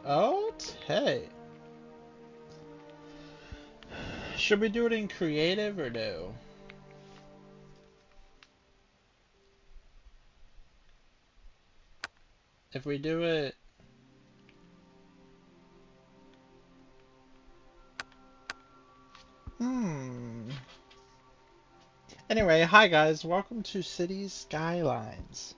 Okay. Should we do it in creative or no? If we do it... Anyway, hi guys, welcome to City Skylines.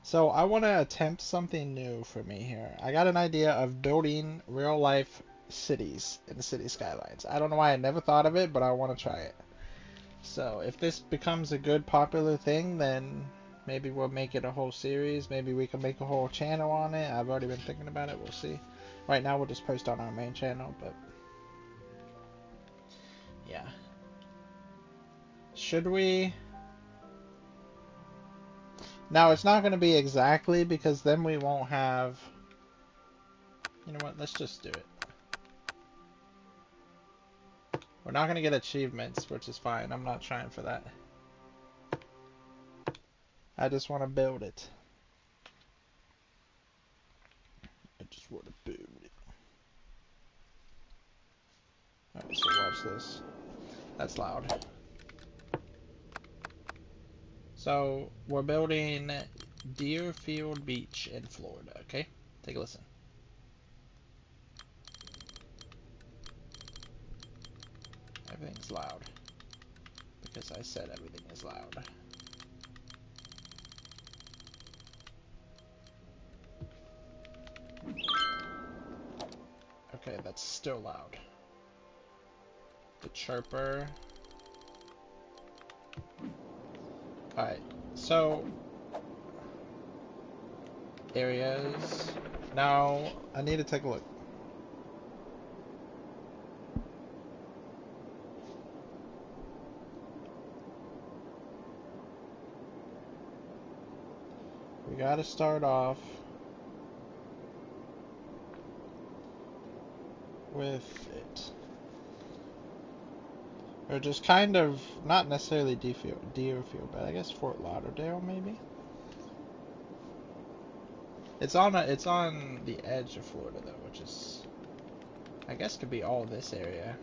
So I want to attempt something new for me here. I got an idea of building real life cities in the City Skylines. I don't know why I never thought of it, but I want to try it. So if this becomes a good popular thing, then maybe we'll make it a whole series. Maybe we can make a whole channel on it. I've already been thinking about it. We'll see. Right now we'll just post on our main channel, but yeah. Should we? Now it's not going to be exactly because then we won't have... You know what? Let's just do it. We're not going to get achievements, which is fine. I'm not trying for that. I just want to build it. I just want to build it. Alright, so watch this. That's loud. So, we're building Deerfield Beach in Florida, okay? Take a listen. Everything's loud. Because I said everything is loud. Okay, that's still loud. The chirper. Alright, so... areas. Now, I need to take a look. We gotta start off with it. Or just kind of, not necessarily Deerfield, but I guess Fort Lauderdale maybe? It's on the edge of Florida though, which is, I guess could be all this area.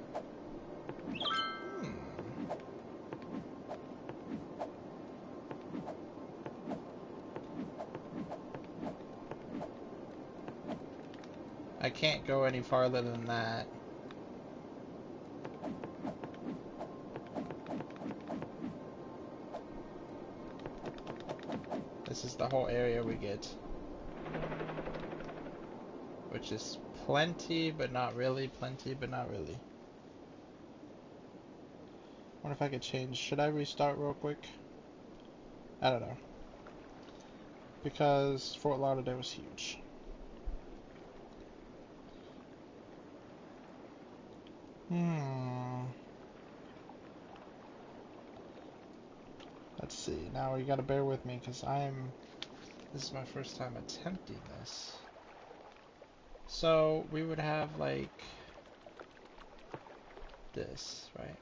I can't go any farther than that. This is the whole area we get. Which is plenty, but not really. Plenty, but not really. I wonder if I could change. Should I restart real quick? I don't know. Because Fort Lauderdale was huge. Let's see. Now you gotta bear with me because this is my first time attempting this. So we would have like this, right?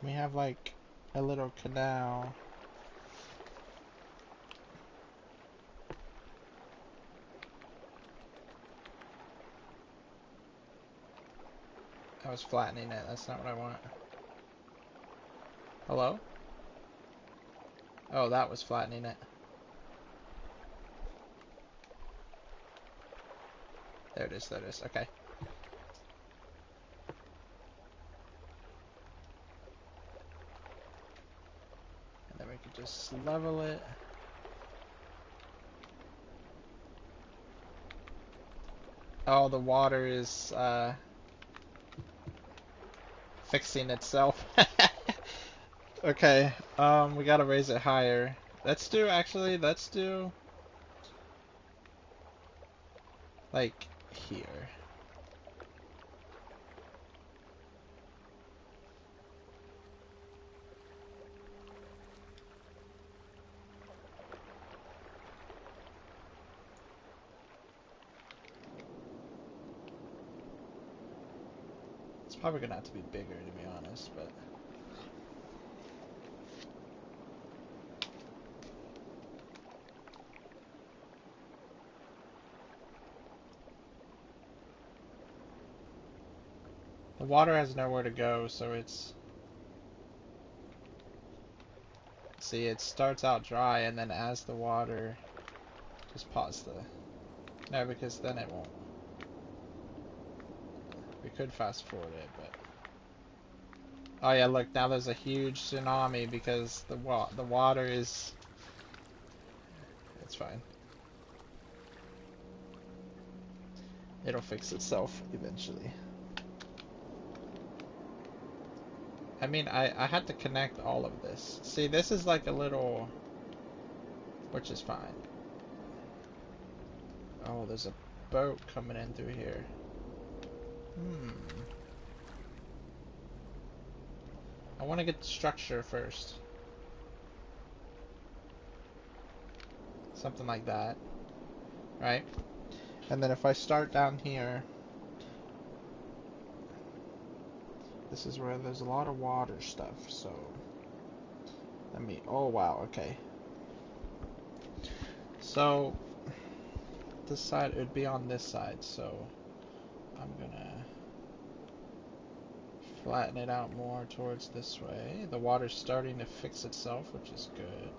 We have like a little canal. I was flattening it. That's not what I want. Hello? Oh, that was flattening it. There it is, there it is. Okay. And then we could just level it. Oh, the water is fixing itself. Okay, we gotta raise it higher. Let's do like here. It's probably gonna have to be bigger to be honest, but water has nowhere to go, so it's... See, it starts out dry, and then as the water... Just pause the... No, because then it won't. We could fast forward it, but... Oh yeah, look, now there's a huge tsunami because the water is... It's fine. It'll fix itself eventually. I mean, I had to connect all of this. See, this is like a little... Which is fine. Oh, there's a boat coming in through here. I want to get the structure first. Something like that. Right? And then if I start down here... This is where there's a lot of water stuff, so... Let me... Oh, wow, okay. So... This side, it would be on this side, so... I'm gonna... Flatten it out more towards this way. The water's starting to fix itself, which is good.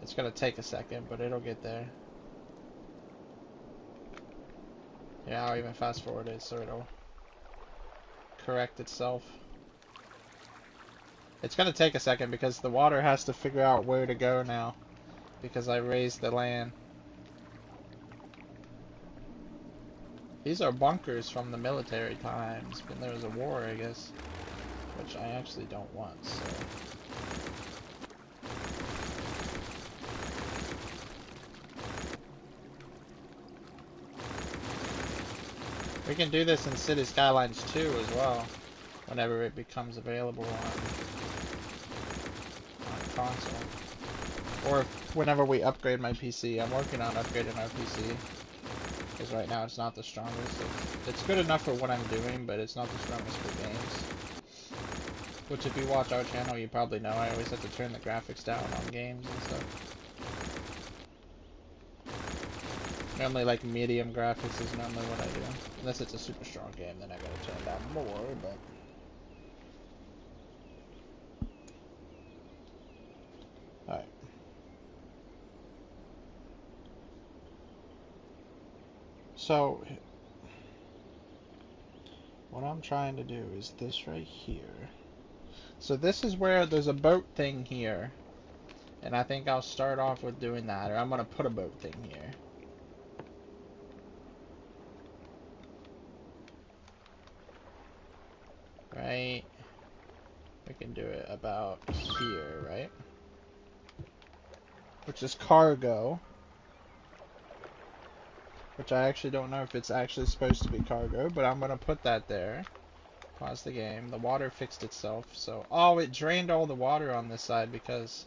It's gonna take a second, but it'll get there. Yeah, I'll even fast forward it so it'll correct itself. It's gonna take a second because the water has to figure out where to go now, because I raised the land. These are bunkers from the military times when there was a war, I guess, which I actually don't want, so... We can do this in City Skylines 2 as well, whenever it becomes available on console. Or whenever we upgrade my PC. I'm working on upgrading our PC. Because right now it's not the strongest. It's good enough for what I'm doing, but it's not the strongest for games. Which if you watch our channel, you probably know I always have to turn the graphics down on games and stuff. Normally like medium graphics is normally what I do. Unless it's a super strong game, then I gotta turn it down more, but... Alright. So, what I'm trying to do is this right here. So this is where there's a boat thing here. And I think I'll start off with doing that, or I'm gonna put a boat thing here. Right? We can do it about here, right? Which is cargo. Which I actually don't know if it's actually supposed to be cargo, but I'm gonna put that there. Pause the game. The water fixed itself, so... Oh, it drained all the water on this side because...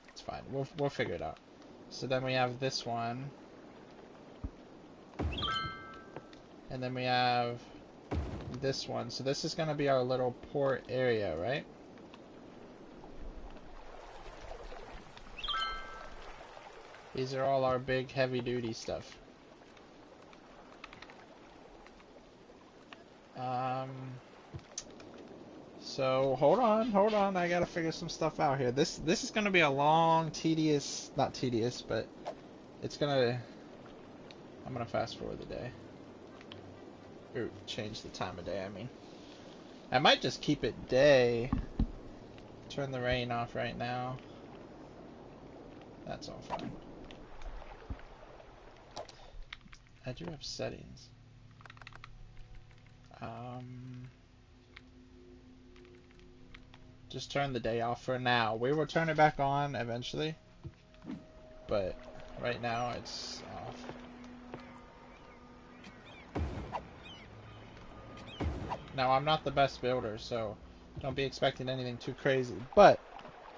It's fine. We'll figure it out. So then we have this one. And then we have... this one. So this is gonna be our little port area, right? These are all our big heavy duty stuff. So hold on, I gotta figure some stuff out here. This is gonna be a long, tedious, not tedious, but it's gonna, I'm gonna fast forward the day. Or change the time of day, I mean. I might just keep it day. Turn the rain off right now. That's all fine. I do have settings. Just turn the day off for now. We will turn it back on eventually, but right now it's off. Now I'm not the best builder, so don't be expecting anything too crazy, but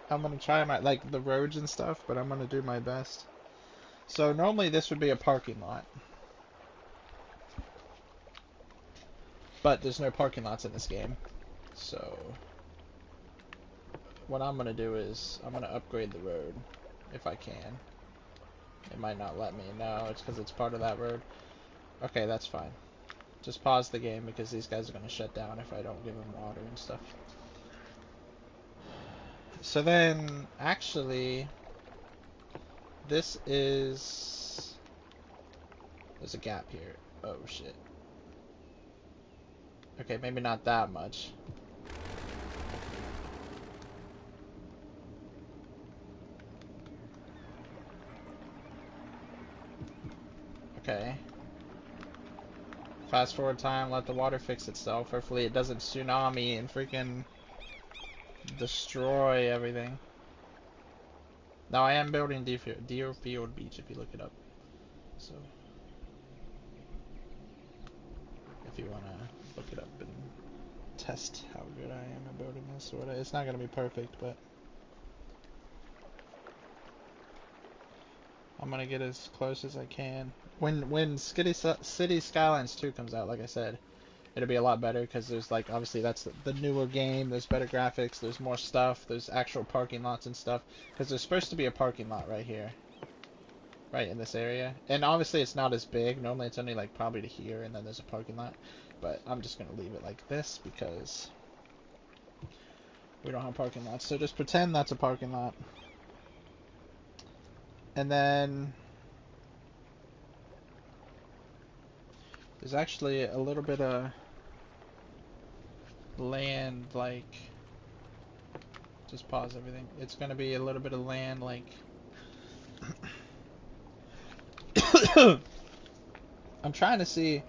I'm gonna try my, like the roads and stuff, but I'm gonna do my best. So normally this would be a parking lot, but there's no parking lots in this game, so what I'm gonna do is I'm gonna upgrade the road if I can. It might not let me. No, it's because it's part of that road. Okay, that's fine. Just pause the game because these guys are going to shut down if I don't give them water and stuff. So then, actually, this is... There's a gap here. Oh, shit. Okay, maybe not that much. Okay. Fast forward time, let the water fix itself. Hopefully it doesn't tsunami and freaking destroy everything. Now I am building Deerfield Beach if you look it up. So if you wanna look it up and test how good I am at building this, or it's not gonna be perfect, but I'm gonna get as close as I can. When City Skylines 2 comes out, like I said, it'll be a lot better because there's like obviously that's the newer game. There's better graphics. There's more stuff. There's actual parking lots and stuff. Because there's supposed to be a parking lot right here, right in this area. And obviously it's not as big. Normally it's only like probably to here, and then there's a parking lot. But I'm just gonna leave it like this because we don't have parking lots. So just pretend that's a parking lot. And then there's actually a little bit of land, like, just pause everything. It's gonna be a little bit of land, like, I'm trying to see,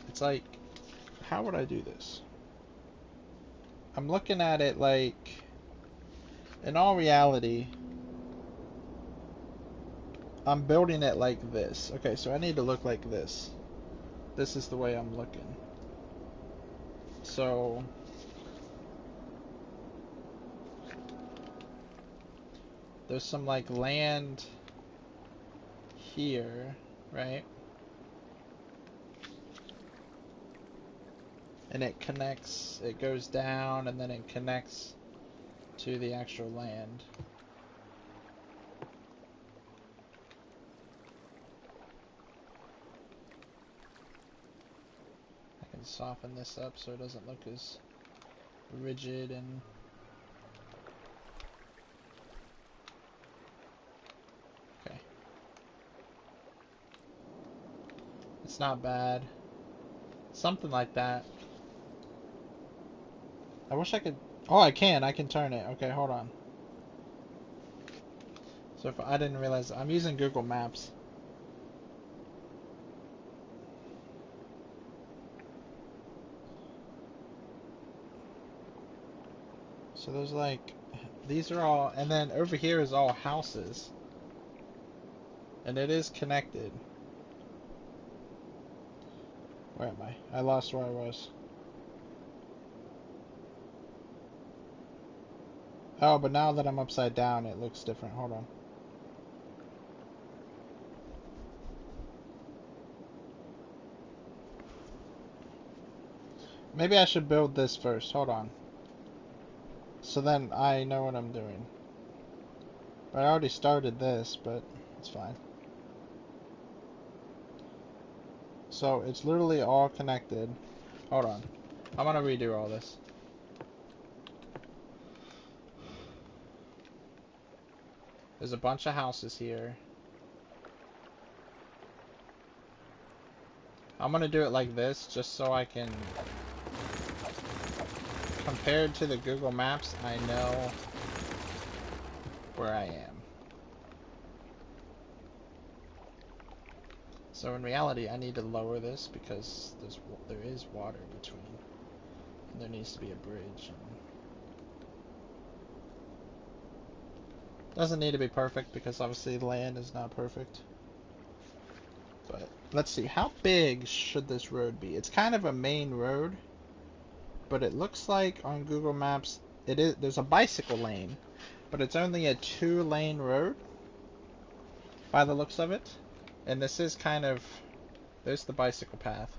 it's like, how would I do this? I'm looking at it like, in all reality, I'm building it like this. Okay, so I need to look like this. This is the way I'm looking. So there's some like land here, right? And it connects, it goes down and then it connects to the actual land. I can soften this up so it doesn't look as rigid and okay. It's not bad. Something like that. I wish I could. Oh, I can turn it. Okay, hold on. So if I didn't realize, I'm using Google Maps. So there's like, these are all, and then over here is all houses. And it is connected. Where am I? I lost where I was. Oh, but now that I'm upside down, it looks different. Hold on. Maybe I should build this first. Hold on. So then I know what I'm doing. But I already started this, but it's fine. So it's literally all connected. Hold on. I'm gonna redo all this. There's a bunch of houses here. I'm gonna do it like this just so I can, compared to the Google Maps, I know where I am. So in reality, I need to lower this because there is water between, and there needs to be a bridge. Doesn't need to be perfect because obviously the land is not perfect. But let's see, how big should this road be? It's kind of a main road, but it looks like on Google Maps there's a bicycle lane, but it's only a 2-lane road by the looks of it. And this is kind of, there's the bicycle path.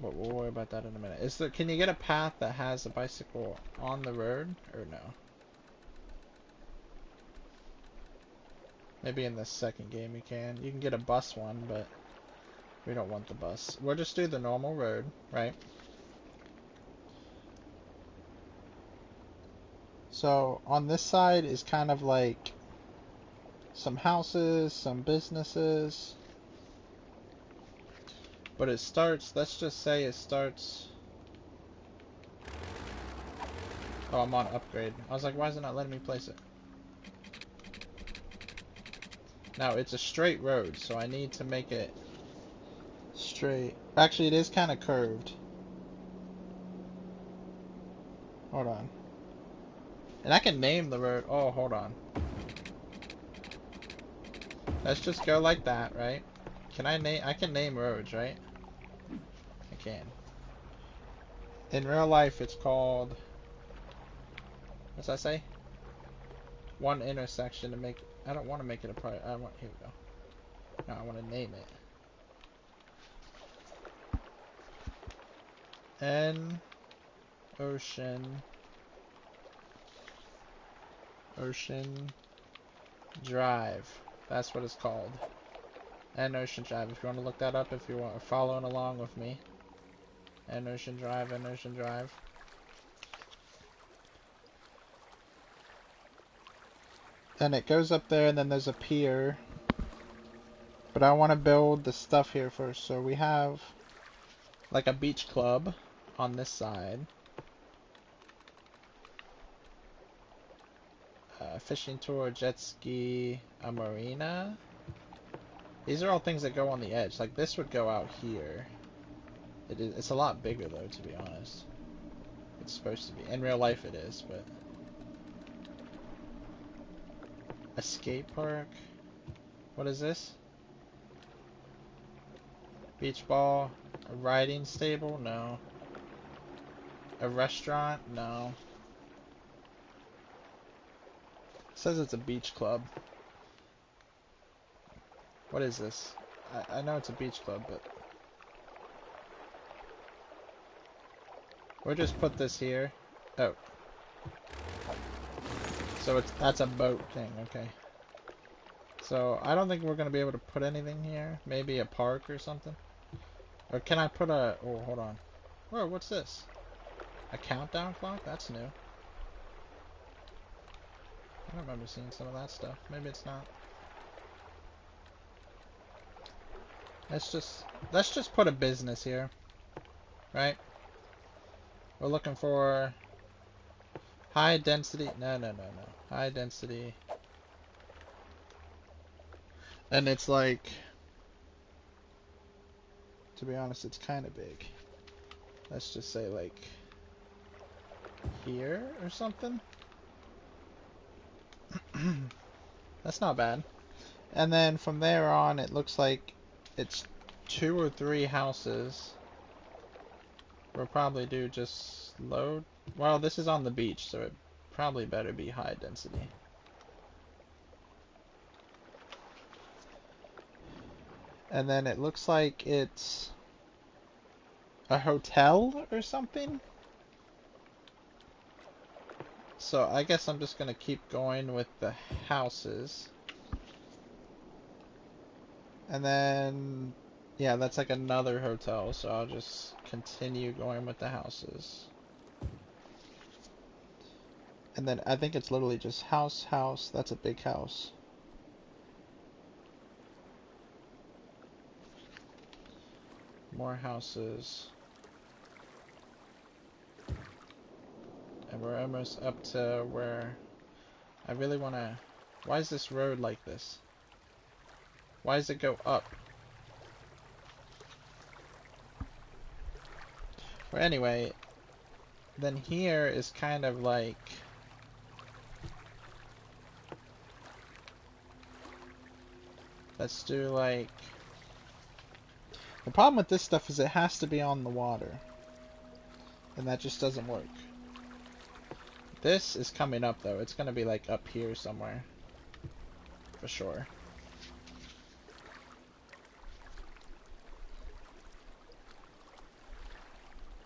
But we'll worry about that in a minute. Can you get a path that has a bicycle on the road or no? Maybe in the second game you can. You can get a bus one, but we don't want the bus. We'll just do the normal road, right? So on this side is kind of like some houses, some businesses. But it starts, let's just say it starts. Oh, I'm on upgrade. I was like, why is it not letting me place it? Now, it's a straight road, so I need to make it straight. Actually, it is kind of curved. Hold on. And I can name the road. Oh, hold on. Let's just go like that, right? Can I name? I can name roads, right? I can. In real life, it's called. What's that say? One intersection to make. I don't want to make it a prior. I want. Here we go. No, I want to name it. N Ocean Drive. That's what it's called. N Ocean Drive. If you want to look that up, if you want following along with me. N Ocean Drive. N Ocean Drive. Then it goes up there, and then there's a pier. But I want to build the stuff here first. So we have like a beach club on this side. Fishing tour, jet ski, a marina. These are all things that go on the edge. Like this would go out here. It's a lot bigger though, to be honest. It's supposed to be. In real life it is, but... A skate park. What is this? Beach ball. A riding stable? No. A restaurant? No. It says it's a beach club. What is this? I know it's a beach club, but... We'll just put this here. Oh. So that's a boat thing, okay. So I don't think we're gonna be able to put anything here. Maybe a park or something. Or can I put a... Oh, hold on. Whoa, what's this? A countdown clock? That's new. I don't remember seeing some of that stuff. Maybe it's not. Let's just put a business here. Right? We're looking for high density. No. High density. And it's like, to be honest, it's kind of big. Let's just say like here or something. That's not bad. And then from there on, it looks like it's 2 or 3 houses. We'll probably do just low. Well, this is on the beach, so it probably better be high density. And then it looks like it's a hotel or something. So I guess I'm just gonna keep going with the houses. And then, yeah, that's like another hotel, so I'll just continue going with the houses. And then I think it's literally just house. That's a big house. More houses. And we're almost up to where I really want to... Why is this road like this? Why does it go up? Well, anyway, then here is kind of like... Let's do like... The problem with this stuff is it has to be on the water. And that just doesn't work. This is coming up though. It's going to be like up here somewhere. For sure.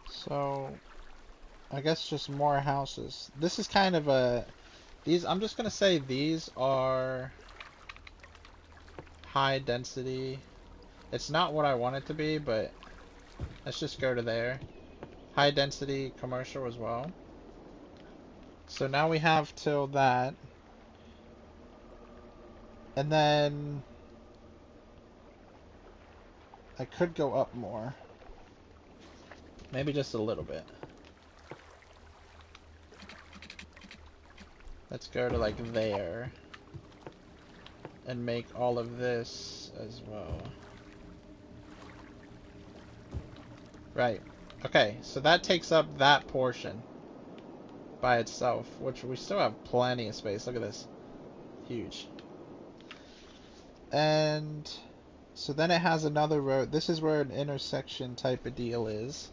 So, I guess just more houses. This is kind of a... I'm just going to say these are high density. It's not what I want it to be, but let's just go to there. High density commercial as well. So now we have till that. And then I could go up more. Maybe just a little bit. Let's go to like there. And make all of this as well. Right. Okay, so that takes up that portion by itself, which we still have plenty of space. Look at this. Huge. And so then it has another road. This is where an intersection type of deal is.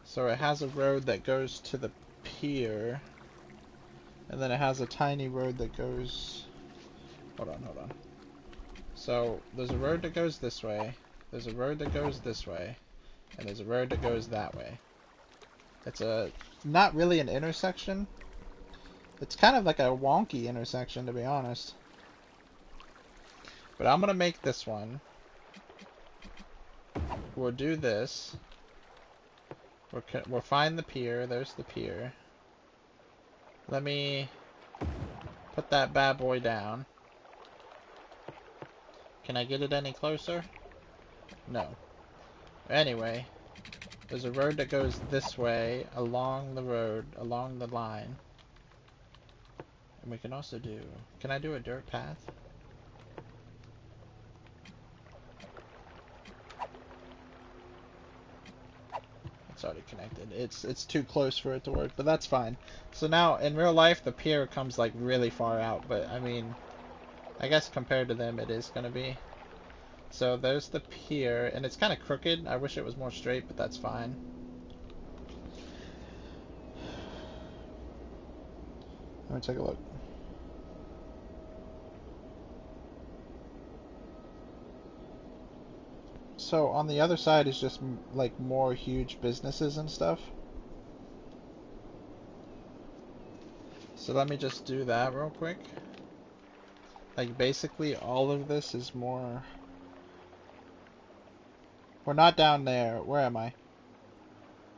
So it has a road that goes to the pier. And then it has a tiny road that goes... Hold on. So there's a road that goes this way. There's a road that goes this way. And there's a road that goes that way. It's not really an intersection. It's kind of like a wonky intersection, to be honest. But I'm going to make this one. We'll do this. We'll find the pier. There's the pier. Let me put that bad boy down. Can I get it any closer? No. Anyway, there's a road that goes this way along the road, along the line. And we can also do... Can I do a dirt path? It's already connected. It's too close for it to work, but that's fine. So now, in real life, the pier comes like really far out, but I mean, I guess compared to them, it is going to be. So there's the pier, and it's kind of crooked. I wish it was more straight, but that's fine. Let me take a look. So on the other side is just like more huge businesses and stuff. So let me just do that real quick. Like basically all of this is more... We're not down there. Where am I?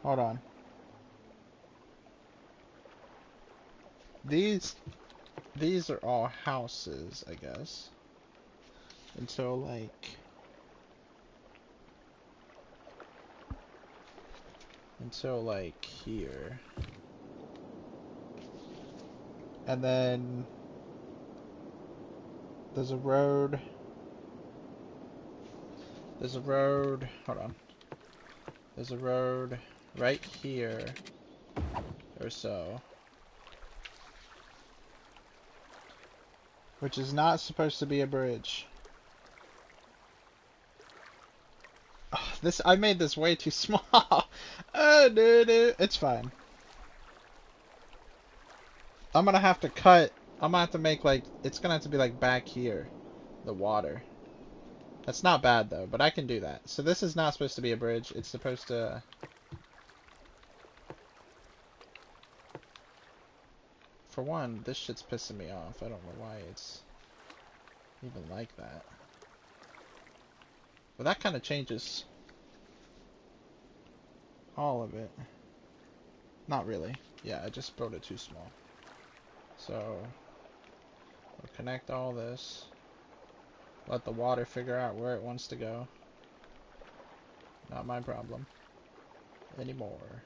Hold on. These are all houses, I guess. Until like... here. And then there's a road. Hold on. There's a road right here or so. Which is not supposed to be a bridge. Oh, I made this way too small. Oh, dude, it's fine. I'm gonna have to cut. I'm gonna have to make like, it's gonna have to be like back here, the water. That's not bad though, but I can do that. So this is not supposed to be a bridge. It's supposed to... For one, this shit's pissing me off. I don't know why it's even like that. But that kind of changes all of it. Not really. Yeah, I just built it too small. So we'll connect all this. Let the water figure out where it wants to go. Not my problem anymore.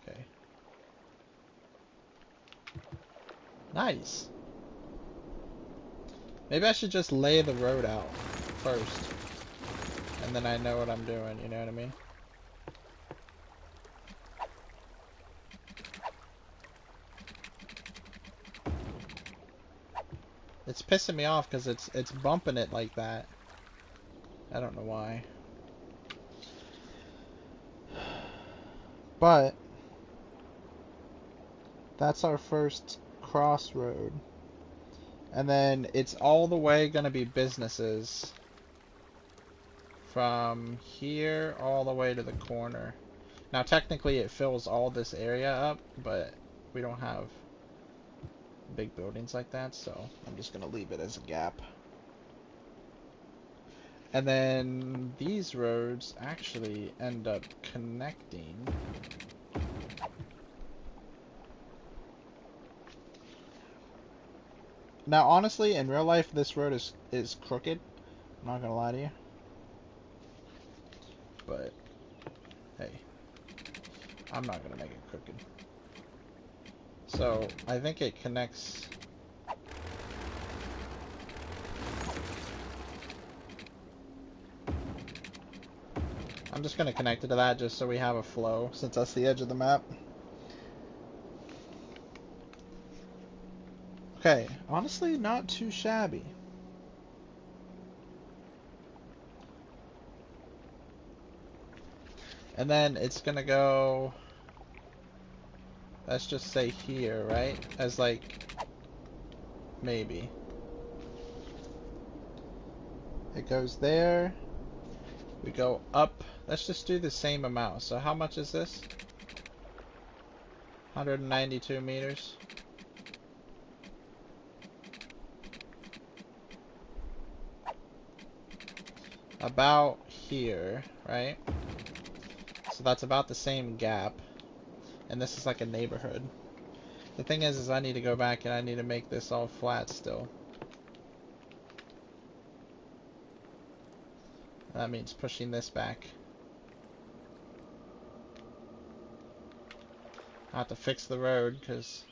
Okay. Nice. Maybe I should just lay the road out first. And then I know what I'm doing, you know what I mean? It's pissing me off because it's bumping it like that. I don't know why. But that's our first crossroad. And then it's all the way gonna be businesses from here all the way to the corner. Now technically it fills all this area up, but we don't have big buildings like that, so I'm just gonna leave it as a gap. And then these roads actually end up connecting. Now, honestly, in real life, this road is crooked. I'm not gonna lie to you. But, hey, I'm not gonna make it crooked. So, I think it connects. I'm just gonna connect it to that just so we have a flow, since that's the edge of the map. Okay, honestly, not too shabby. And then it's gonna go, let's just say here, right? As like, maybe. It goes there. We go up. Let's just do the same amount. So how much is this? 192 meters. About here, right? So that's about the same gap. And this is like a neighborhood. The thing is I need to go back and I need to make this all flat still. That means pushing this back. I have to fix the road because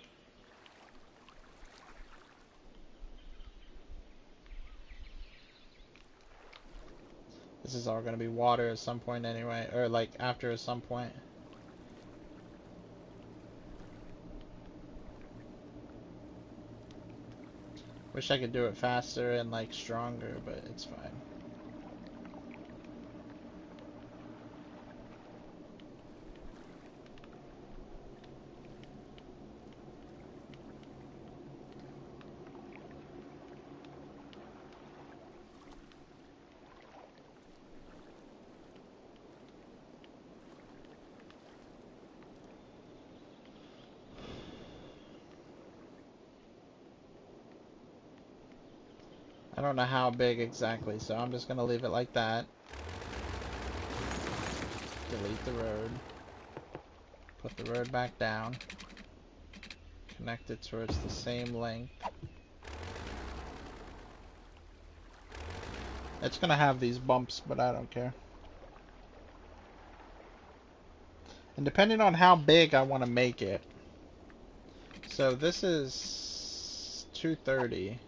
this is all going to be water at some point anyway, or like after at some point. Wish I could do it faster and like stronger, but it's fine. I don't know how big exactly, so I'm just going to leave it like that. Delete the road. Put the road back down. Connect it towards the same length. It's going to have these bumps, but I don't care. And depending on how big I want to make it. So this is 230.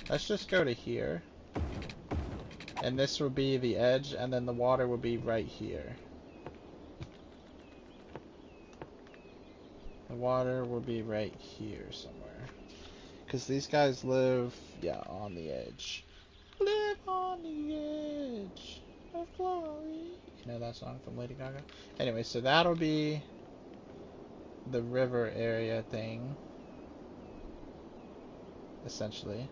Let's just go to here. And this will be the edge, and then the water will be right here. The water will be right here somewhere. Because these guys live, yeah, on the edge. Live on the edge of glory. You know that song from Lady Gaga? Anyway, so that'll be the river area thing. Essentially.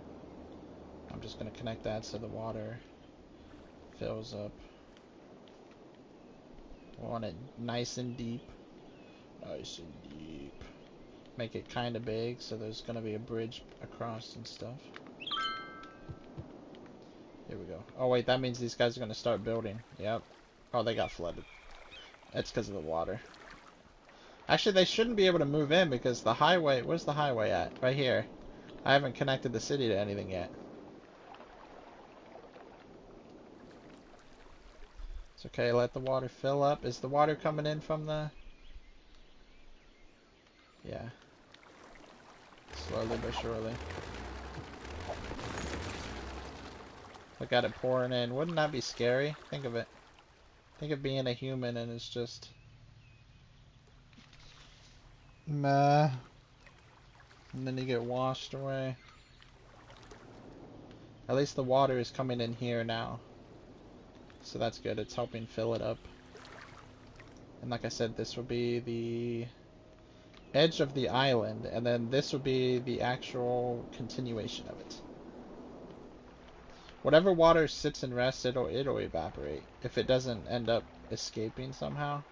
I'm just going to connect that so the water fills up. I want it nice and deep. Nice and deep. Make it kind of big so there's going to be a bridge across and stuff. Here we go. Oh wait, that means these guys are going to start building. Yep. Oh, they got flooded. That's because of the water. Actually, they shouldn't be able to move in because the highway... Where's the highway at? Right here. I haven't connected the city to anything yet. It's okay, let the water fill up. Is the water coming in from the... Yeah. Slowly but surely. Look at it pouring in. Wouldn't that be scary? Think of it. Think of being a human and it's just... meh. And then you get washed away. At least the water is coming in here now. So that's good. It's helping fill it up. And like I said, this will be the edge of the island. And then this will be the actual continuation of it. Whatever water sits and rests, it'll evaporate. If it doesn't end up escaping somehow.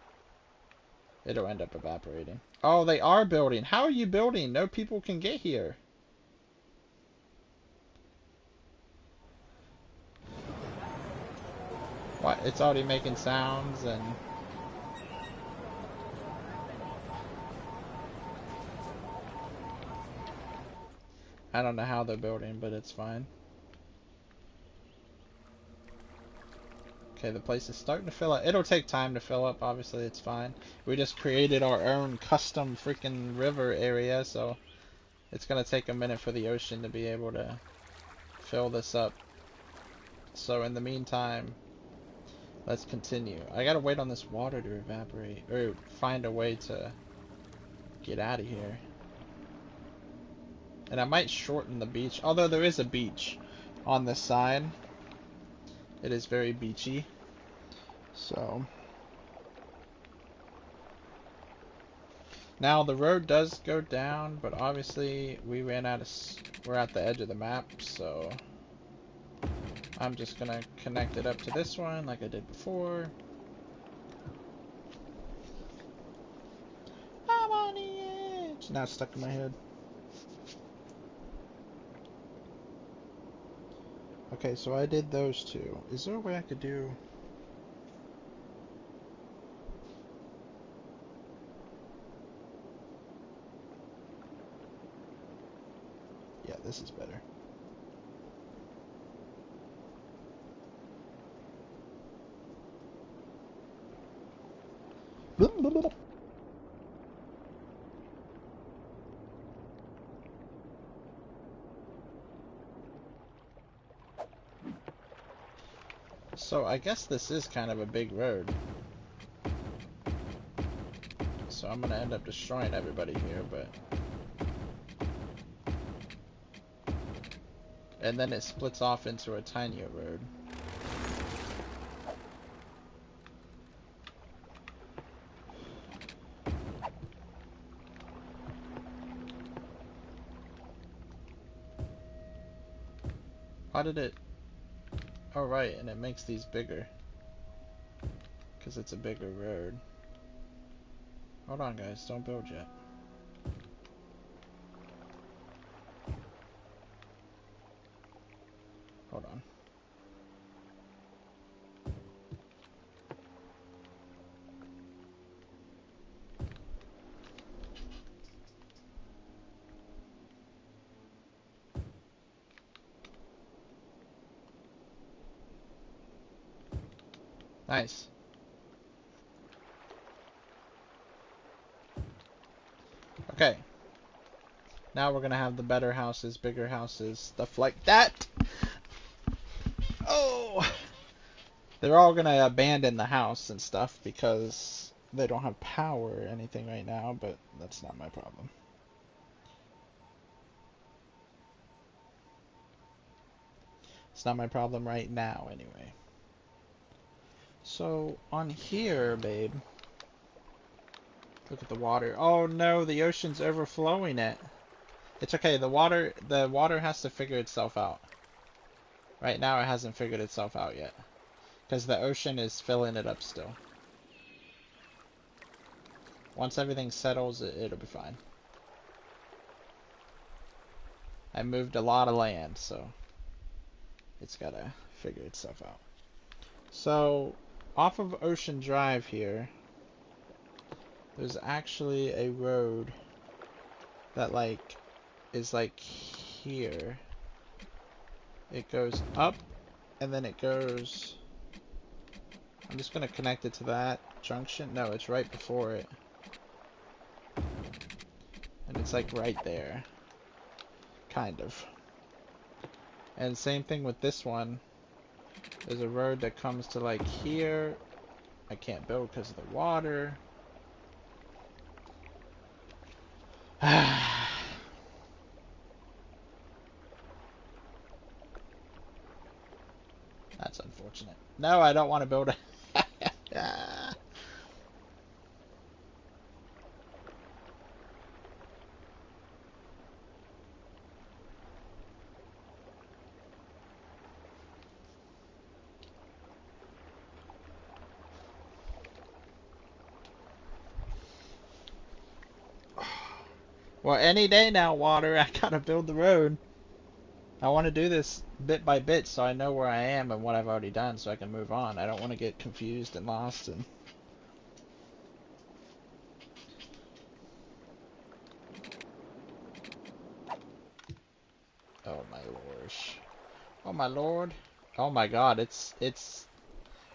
It'll end up evaporating. Oh, they are building. How are you building? No people can get here. What? It's already making sounds and... I don't know how they're building, but it's fine. Okay, the place is starting to fill up. It'll take time to fill up, obviously, it's fine. We just created our own custom freaking river area, so it's gonna take a minute for the ocean to be able to fill this up. So in the meantime, let's continue. I gotta wait on this water to evaporate, or find a way to get out of here. And I might shorten the beach, although there is a beach on this side. It is very beachy. So now the road does go down, but obviously we ran out of... We're at the edge of the map, so I'm just gonna connect it up to this one like I did before. I'm on the edge. Now it's stuck in my head. Okay, so I did those two. Is there a way I could do... Yeah, this is better. So I guess this is kind of a big road. So I'm gonna end up destroying everybody here, but... And then it splits off into a tinier road. Why did it... Oh right, and it makes these bigger. Because it's a bigger road. Hold on guys, don't build yet. Hold on. Nice. Okay. Now we're gonna have the better houses, bigger houses, stuff like that. Oh! They're all gonna abandon the house and stuff because they don't have power or anything right now, but that's not my problem. It's not my problem right now, anyway. So, on here, babe. Look at the water. Oh no, the ocean's overflowing it. It's okay, the water has to figure itself out. Right now it hasn't figured itself out yet. Because the ocean is filling it up still. Once everything settles, it'll be fine. I moved a lot of land, so it's gotta figure itself out. So, off of Ocean Drive here, there's actually a road that is here. It goes up and then it goes... I'm just gonna connect it to that junction. No, it's right before it. And it's like right there. Kind of. And same thing with this one. There's a road that comes to like here. I can't build because of the water. That's unfortunate. No, I don't want to build it. Well, any day now, water. I gotta build the road. I want to do this bit by bit so I know where I am and what I've already done so I can move on. I don't want to get confused and lost and... Oh my lord. Oh my lord. Oh my god, it's...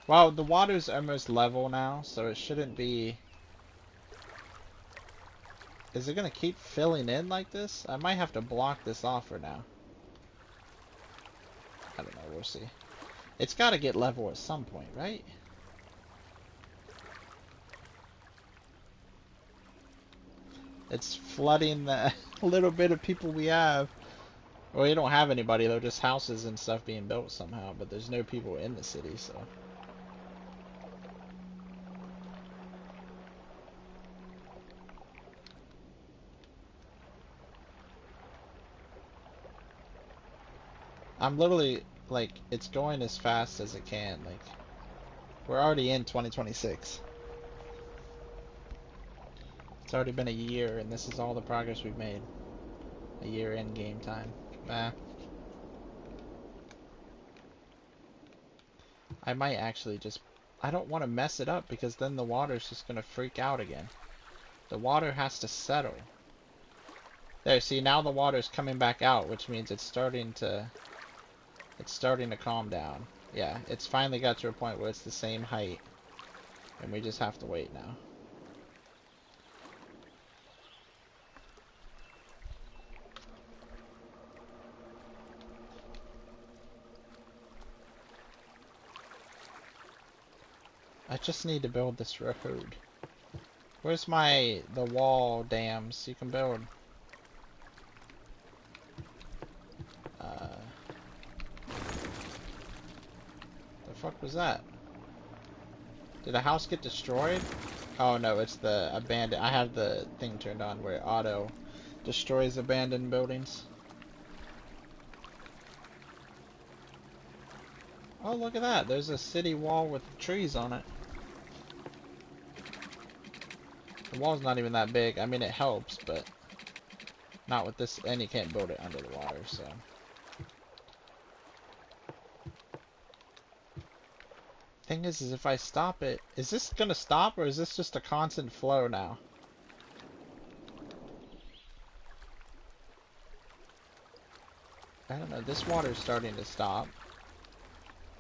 Well, the water's almost level now, so it shouldn't be... Is it gonna keep filling in like this? I might have to block this off for now. I don't know, we'll see. It's gotta get level at some point, right? It's flooding the little bit of people we have. Well, you don't have anybody though, just houses and stuff being built somehow, but there's no people in the city, so... I'm literally, like, it's going as fast as it can, like... We're already in 2026. It's already been a year, and this is all the progress we've made. A year in game time. I might actually just... I don't want to mess it up, because then the water's just going to freak out again. The water has to settle. There, see, now the water's coming back out, which means it's starting to... It's starting to calm down. Yeah, it's finally got to a point where it's the same height. And we just have to wait now. I just need to build this road. Where's the wall dams you can build? The fuck was that? Did a house get destroyed? Oh no, it's the abandoned. I have the thing turned on where auto destroys abandoned buildings. Oh, look at that. There's a city wall with trees on it. The wall's not even that big. I mean, it helps, but not with this. And you can't build it under the water, so. Thing is if I stop it, is this gonna stop or is this just a constant flow now? I don't know. This water's starting to stop.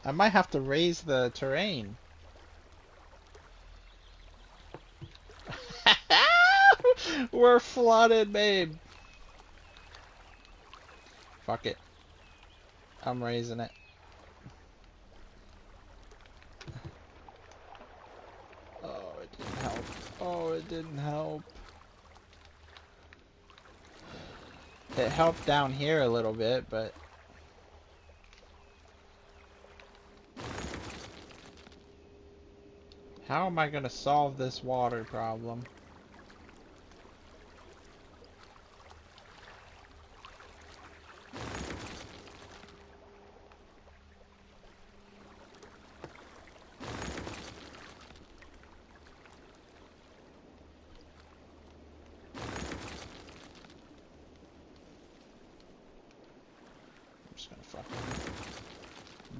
I might have to raise the terrain. We're flooded, babe. Fuck it. I'm raising it. Oh, it didn't help. Oh, it didn't help. It helped down here a little bit, but... How am I gonna solve this water problem?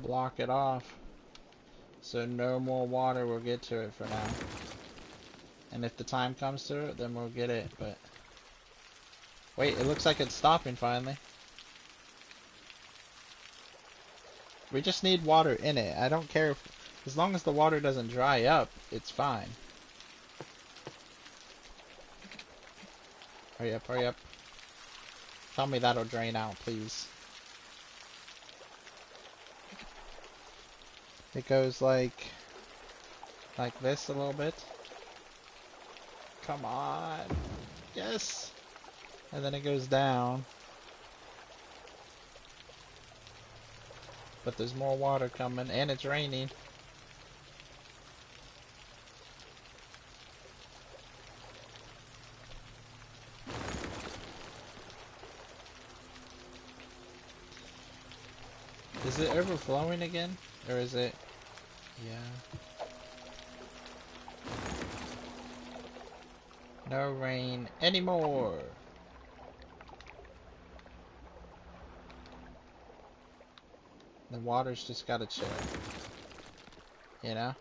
Block it off so no more water will get to it for now, and if the time comes to it then we'll get it. But wait, it looks like it's stopping finally. We just need water in it. I don't care if, as long as the water doesn't dry up, it's fine. Hurry up, hurry up. Tell me that'll drain out, please. It goes like this a little bit. Come on. Yes. And then it goes down. But there's more water coming and it's raining. Is it overflowing again? Or is it... Yeah. No rain anymore. The water's just gotta chill. You know?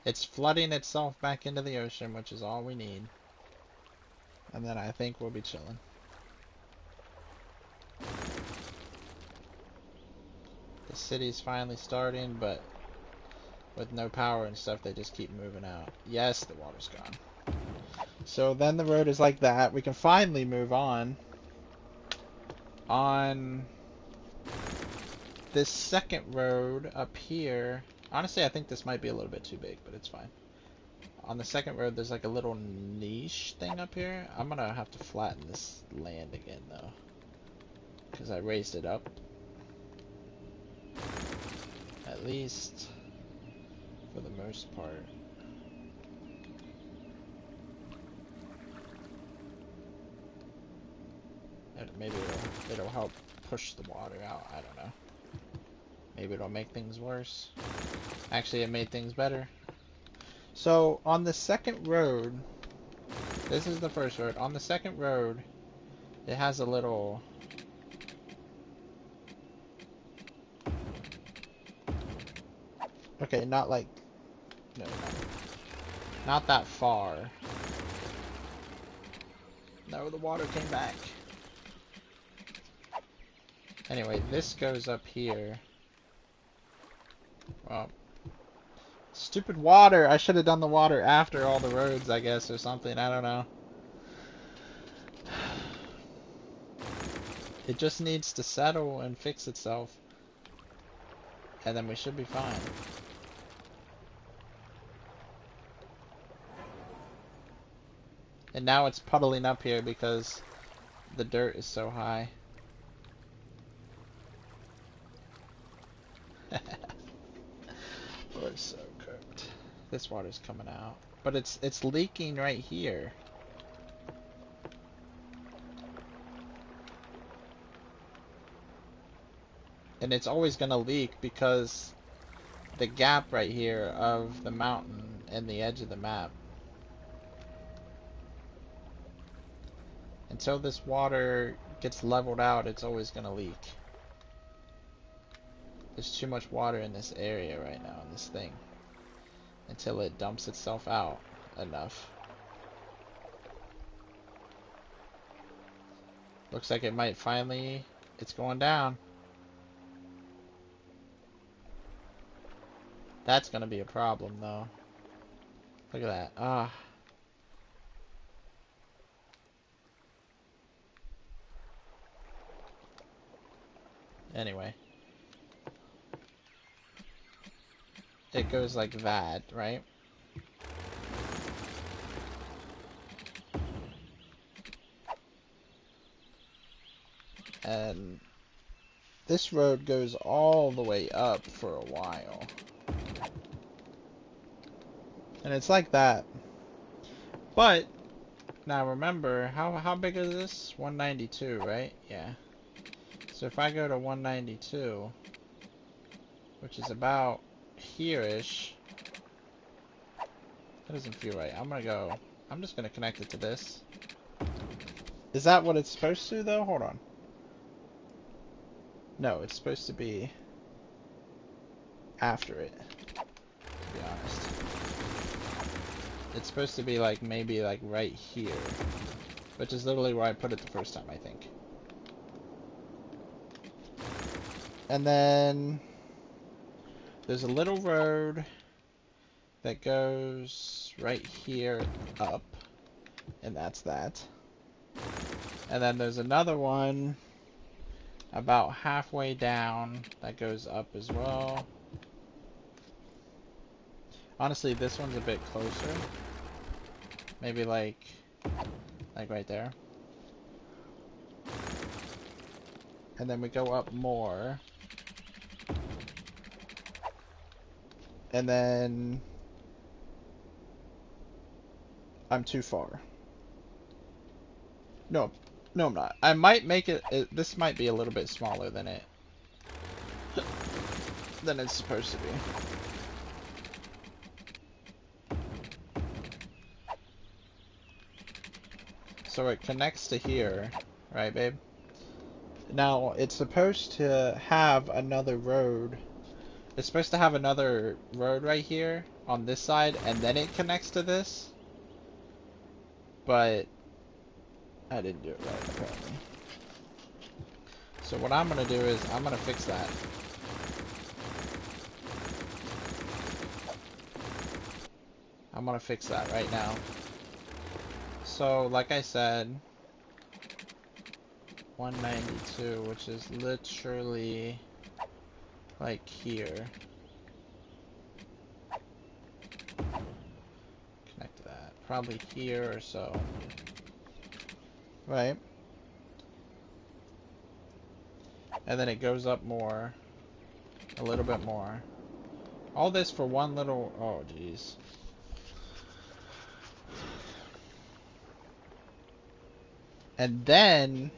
It's flooding itself back into the ocean, which is all we need. And then I think we'll be chilling. The city's finally starting, but with no power and stuff, they just keep moving out. Yes, the water's gone. So then the road is like that. We can finally move on. On this second road up here. Honestly, I think this might be a little bit too big, but it's fine. On the second road, there's like a little niche thing up here. I'm gonna have to flatten this land again, though, because I raised it up. At least for the most part. And maybe it'll help push the water out. I don't know. Maybe it'll make things worse. Actually, it made things better. So on the second road, this is the first road. On the second road, it has a little... Okay, not like... No, not that far. No, the water came back. Anyway, this goes up here. Well, stupid water! I should have done the water after all the roads, I guess, or something. I don't know. It just needs to settle and fix itself. And then we should be fine. And now it's puddling up here because the dirt is so high. We're so cooked. This water's coming out. But it's leaking right here. And it's always gonna leak because the gap right here of the mountain and the edge of the map. Until this water gets leveled out, it's always gonna leak. There's too much water in this area right now, in this thing. Until it dumps itself out enough. Looks like it might finally... It's going down. That's gonna be a problem, though. Look at that. Ah. Anyway. It goes like that, right? And this road goes all the way up for a while. And it's like that. But, now remember, how big is this? 192, right? Yeah. So if I go to 192, which is about here-ish, that doesn't feel right. I'm just gonna connect it to this. Is that what it's supposed to, though? Hold on. No, it's supposed to be after it, to be honest. It's supposed to be like, maybe like right here, which is literally where I put it the first time, I think. And then there's a little road that goes right here up, and that's that. And then there's another one about halfway down that goes up as well. Honestly, this one's a bit closer. Maybe like right there. And then we go up more. And then I'm too far. No, I'm not. I might make it, this might be a little bit smaller than it's supposed to be. So it connects to here, right, babe? Now, it's supposed to have another road. It's supposed to have another road right here on this side, and then it connects to this. But I didn't do it right, apparently. So what I'm going to do is I'm going to fix that. I'm going to fix that right now. So, like I said, 192, which is literally like here. Connect to that. Probably here or so. Right? And then it goes up more. A little bit more. All this for one little... Oh, jeez. And then,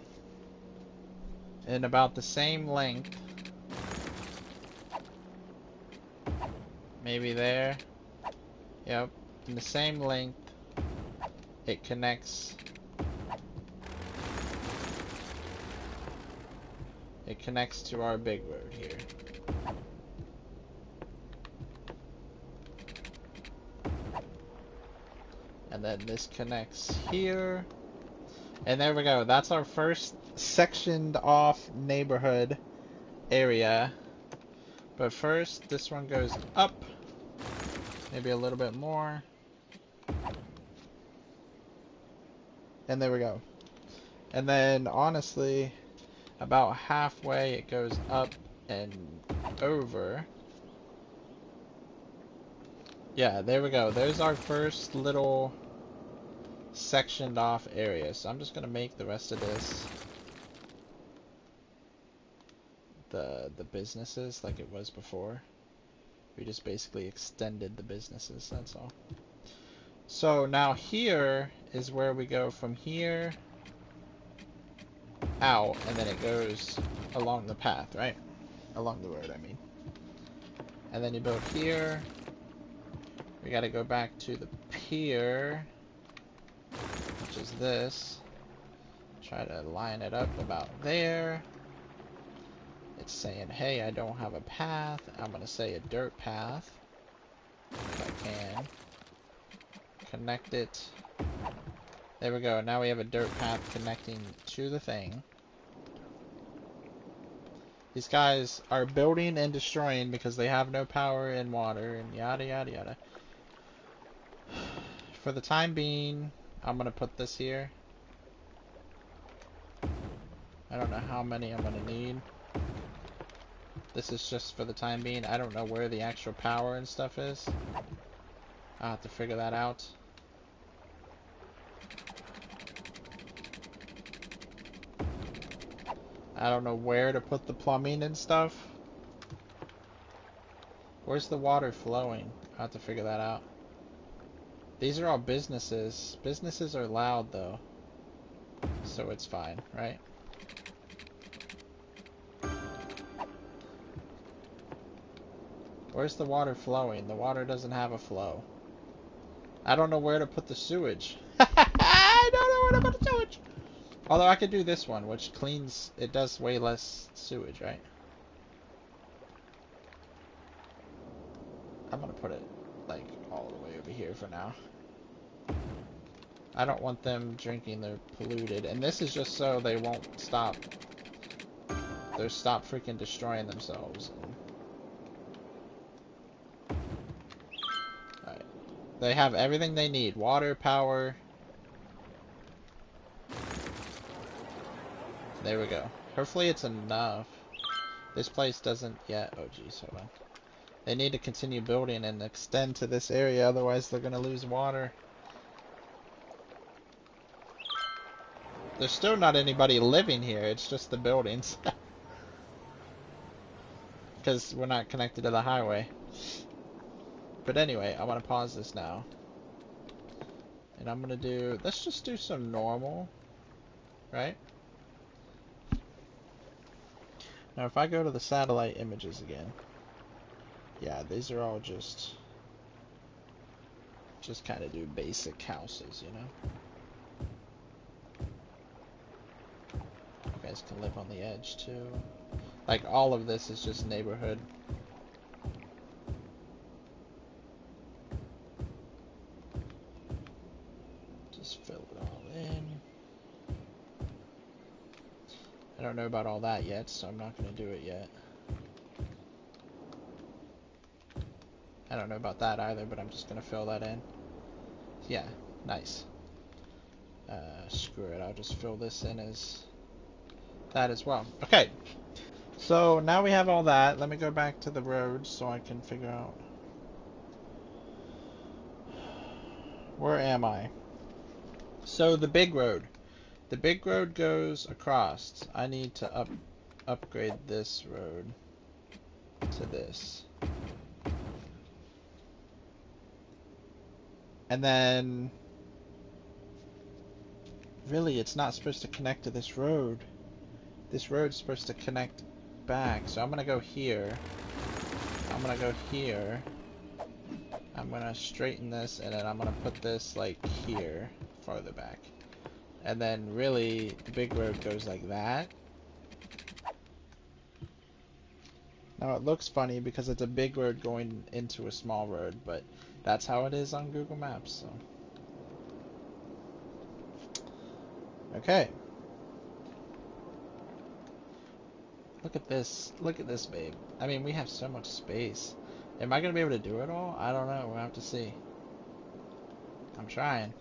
in about the same length, maybe there, yep, in the same length, it connects to our big road here. And then this connects here. And there we go. That's our first sectioned off neighborhood area. But first, this one goes up. Maybe a little bit more. And there we go. And then, honestly, about halfway it goes up and over. Yeah, there we go. There's our first little sectioned off area. So I'm just going to make the rest of this the businesses like it was before. We just basically extended the businesses, that's all. So now here is where we go from here out, and then it goes along the path, right? Along the road, I mean. And then you build here. We gotta go back to the pier, which is this. Try to line it up about there. It's saying, hey, I don't have a path. I'm gonna say a dirt path, if I can. Connect it. There we go. Now we have a dirt path connecting to the thing. These guys are building and destroying because they have no power and water and yada yada yada. For the time being, I'm gonna put this here. I don't know how many I'm gonna need. This is just for the time being. I don't know where the actual power and stuff is. I'll have to figure that out. I don't know where to put the plumbing and stuff. Where's the water flowing? I'll have to figure that out. These are all businesses. Businesses are loud though. So it's fine, right? Where's the water flowing? The water doesn't have a flow. I don't know where to put the sewage. I don't know where to put the sewage. Although I could do this one, which cleans, it does way less sewage, right? I'm gonna put it, like, all the way over here for now. I don't want them drinking, they're polluted. And this is just so they won't stop. They'll stop freaking destroying themselves. Alright. They have everything they need. Water, power. There we go. Hopefully it's enough. This place doesn't yet. Oh geez, hold on. They need to continue building and extend to this area, otherwise they're gonna lose water. There's still not anybody living here, it's just the buildings. Because we're not connected to the highway. But anyway, I want to pause this now. And I'm going to do, let's just do some normal, right? Now if I go to the satellite images again, yeah, these are all just kind of do basic houses, you know? guys can live on the edge too. Like, all of this is just neighborhood. Just fill it all in. I don't know about all that yet, so I'm not going to do it yet. I don't know about that either, but I'm just going to fill that in. Yeah, nice. Screw it, I'll just fill this in as that as well. Okay, so now we have all that. Let me go back to the roads so I can figure out. Where am I? So the big road. The big road goes across. I need to upgrade this road to this. And then really it's not supposed to connect to this road. This road's supposed to connect back. So I'm gonna go here. I'm gonna go here. I'm gonna straighten this and then I'm gonna put this like here, farther back. And then really the big road goes like that. Now it looks funny because it's a big road going into a small road, but that's how it is on Google Maps. So. Okay. Look at this. Look at this, babe. I mean, we have so much space. Am I going to be able to do it all? I don't know. We'll have to see. I'm trying.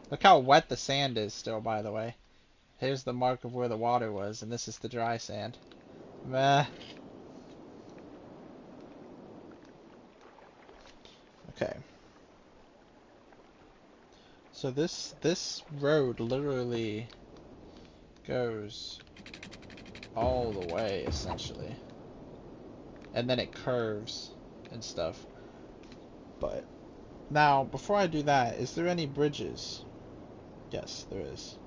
Look how wet the sand is still, by the way. Here's the mark of where the water was, and this is the dry sand. Meh. Okay. So this road literally goes all the way, essentially. And then it curves and stuff. But now, before I do that, is there any bridges? Yes, there is.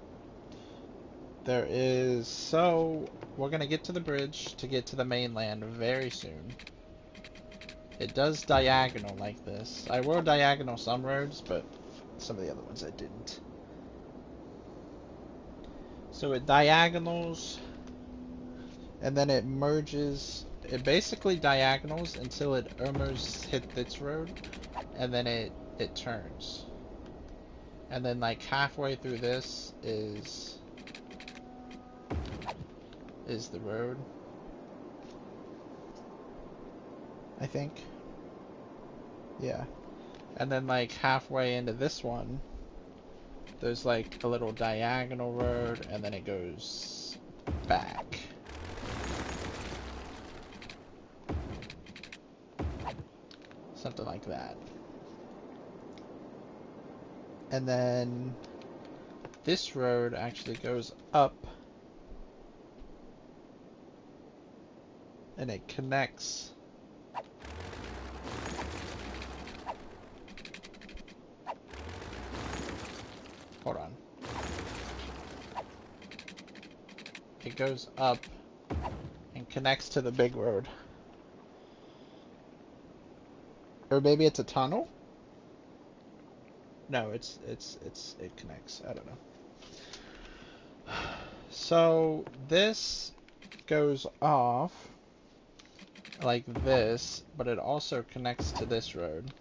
There is. So, we're going to get to the bridge to get to the mainland very soon. It does diagonal like this. I will diagonal some roads, but some of the other ones I didn't. So it diagonals, and then it merges. It basically diagonals until it almost hit this road, and then it turns. And then like halfway through this is the road, I think. Yeah. And then like halfway into this one, there's like a little diagonal road, and then it goes back. Something like that. And then this road actually goes up, and it connects. Hold on. It goes up and connects to the big road. Or maybe it's a tunnel? No, it connects. I don't know. So this goes off like this, but it also connects to this road.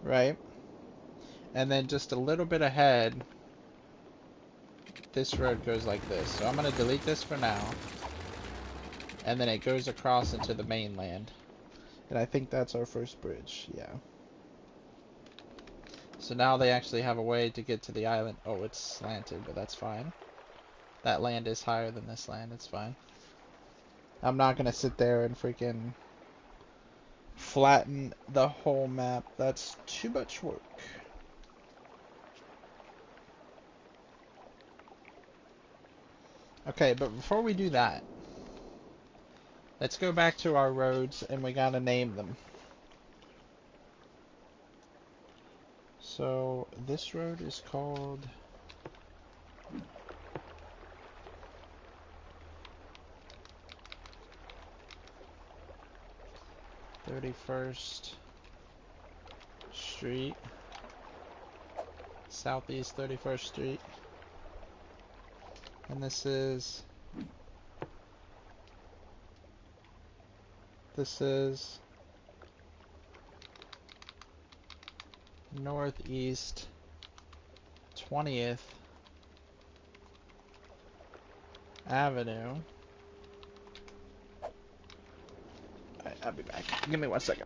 Right? And then just a little bit ahead, this road goes like this. So I'm going to delete this for now. And then it goes across into the mainland. And I think that's our first bridge. Yeah. So now they actually have a way to get to the island. Oh, it's slanted, but that's fine. That land is higher than this land. It's fine. I'm not going to sit there and freaking flatten the whole map. That's too much work. Okay, but before we do that, let's go back to our roads and we gotta name them. So this road is called (31st) Street, Southeast 31st Street. And this is Northeast 20th Avenue. Alright, I'll be back. Give me 1 second.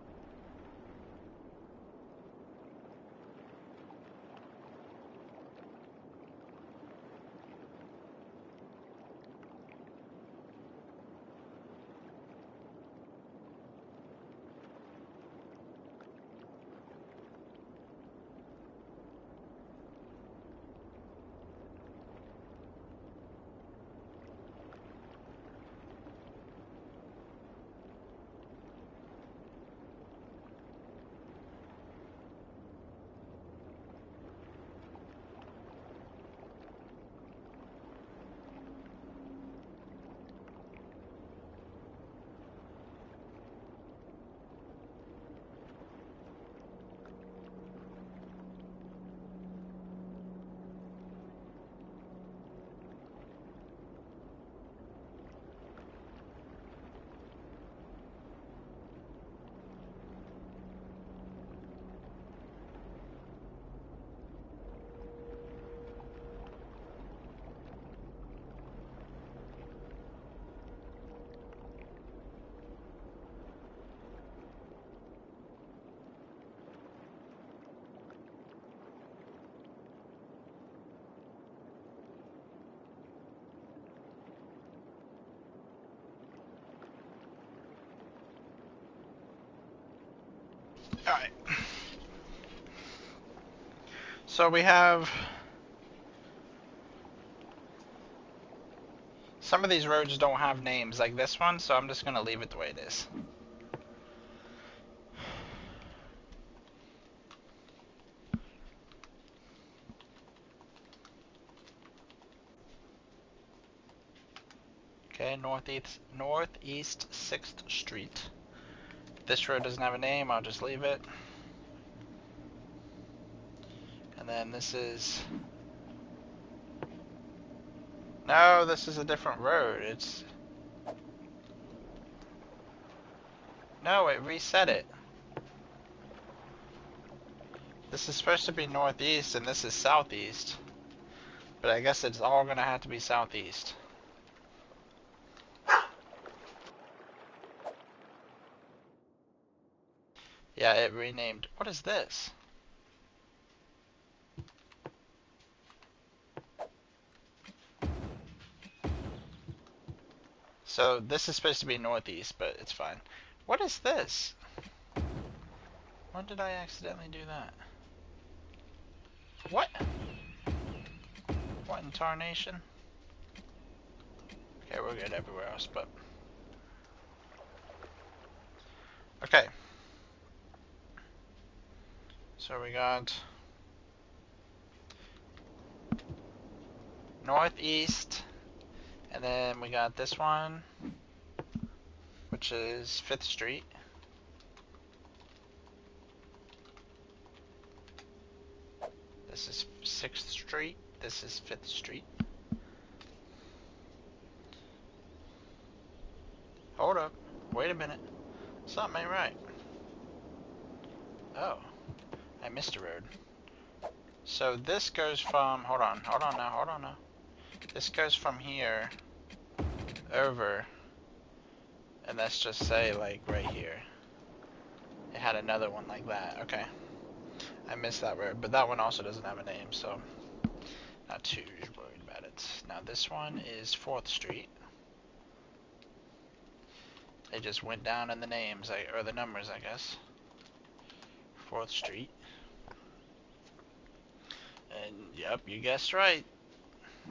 Alright. So we have some of these roads don't have names like this one, so I'm just gonna leave it the way it is. Okay, Northeast 6th Street. This road doesn't have a name, I'll just leave it. And then this is... No, this is a different road. It's... No, it reset it. This is supposed to be northeast and this is southeast. But I guess it's all gonna have to be southeast. Yeah, it renamed. What is this? So this is supposed to be northeast, but it's fine. What is this? When did I accidentally do that? What? What in tarnation? Okay, we're good everywhere else, but... Okay. So we got... Northeast, and then we got this one, which is 5th Street. This is 6th Street. This is 5th Street. Hold up. Wait a minute. Something ain't right. Oh. I missed a road. So this goes from... Hold on now. This goes from here over, and let's just say, like, right here. It had another one like that. Okay. I missed that road, but that one also doesn't have a name, so not too worried about it. Now this one is 4th Street. They just went down in the names, or the numbers, I guess. 4th Street. And, yep, you guessed right.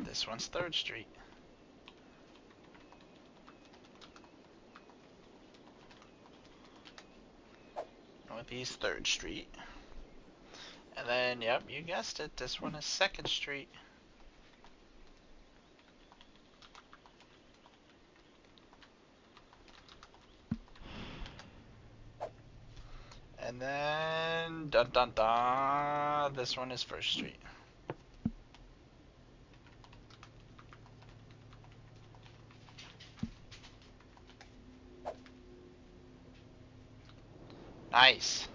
This one's 3rd Street. Northeast 3rd Street. And then, yep, you guessed it, this one is 2nd Street. And then, dun dun dun, this one is 1st Street. Nice.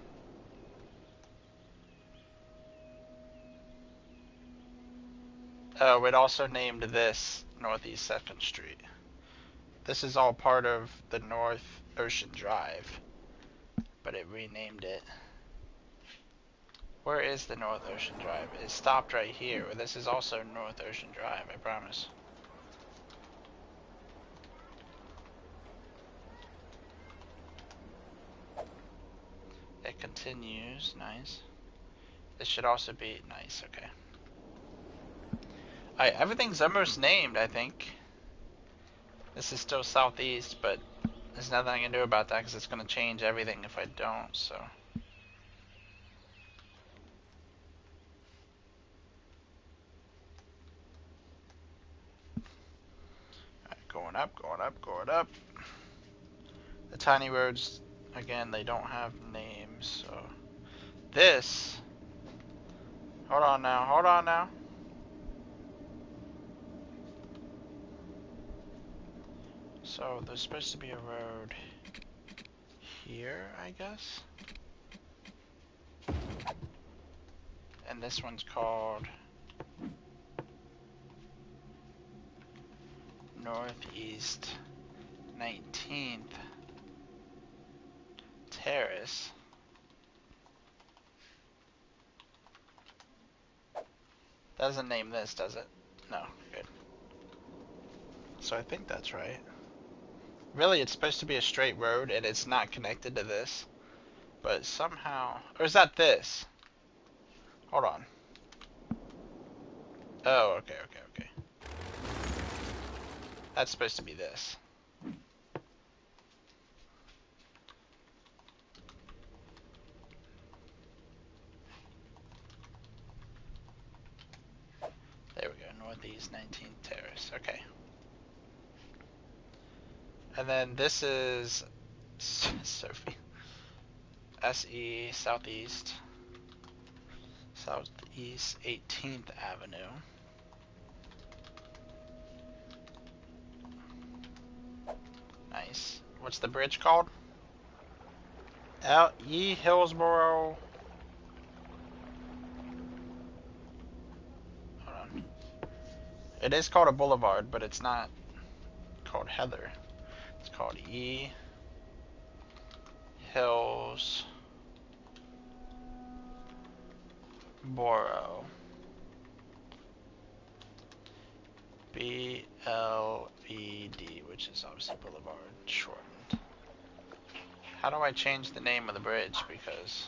Oh, it also named this Northeast 2nd Street. This is all part of the North Ocean Drive, but it renamed it. Where is the North Ocean Drive? It stopped right here. This is also North Ocean Drive, I promise. It continues. Nice. This should also be nice. Okay. Alright, everything's almost named, I think. This is still southeast, but there's nothing I can do about that because it's going to change everything if I don't, so. Alright, going up, going up, going up. The tiny roads, again, they don't have names, so. This. Hold on now, hold on now. So there's supposed to be a road here, I guess. And this one's called Northeast 19th Terrace. Doesn't name this, does it? No, good. So I think that's right. Really, it's supposed to be a straight road, and it's not connected to this. But somehow... Or is that this? Hold on. Oh, okay, okay, okay. That's supposed to be this. There we go, Northeast 19th Terrace. Okay. And then this is... Sophie. SE, Southeast. Southeast 18th Avenue. Nice. What's the bridge called? L.E. Hillsborough. Hold on. It is called a boulevard, but it's not called Heather. It's called E. Hillsborough. BLVD, which is obviously Boulevard shortened. How do I change the name of the bridge? Because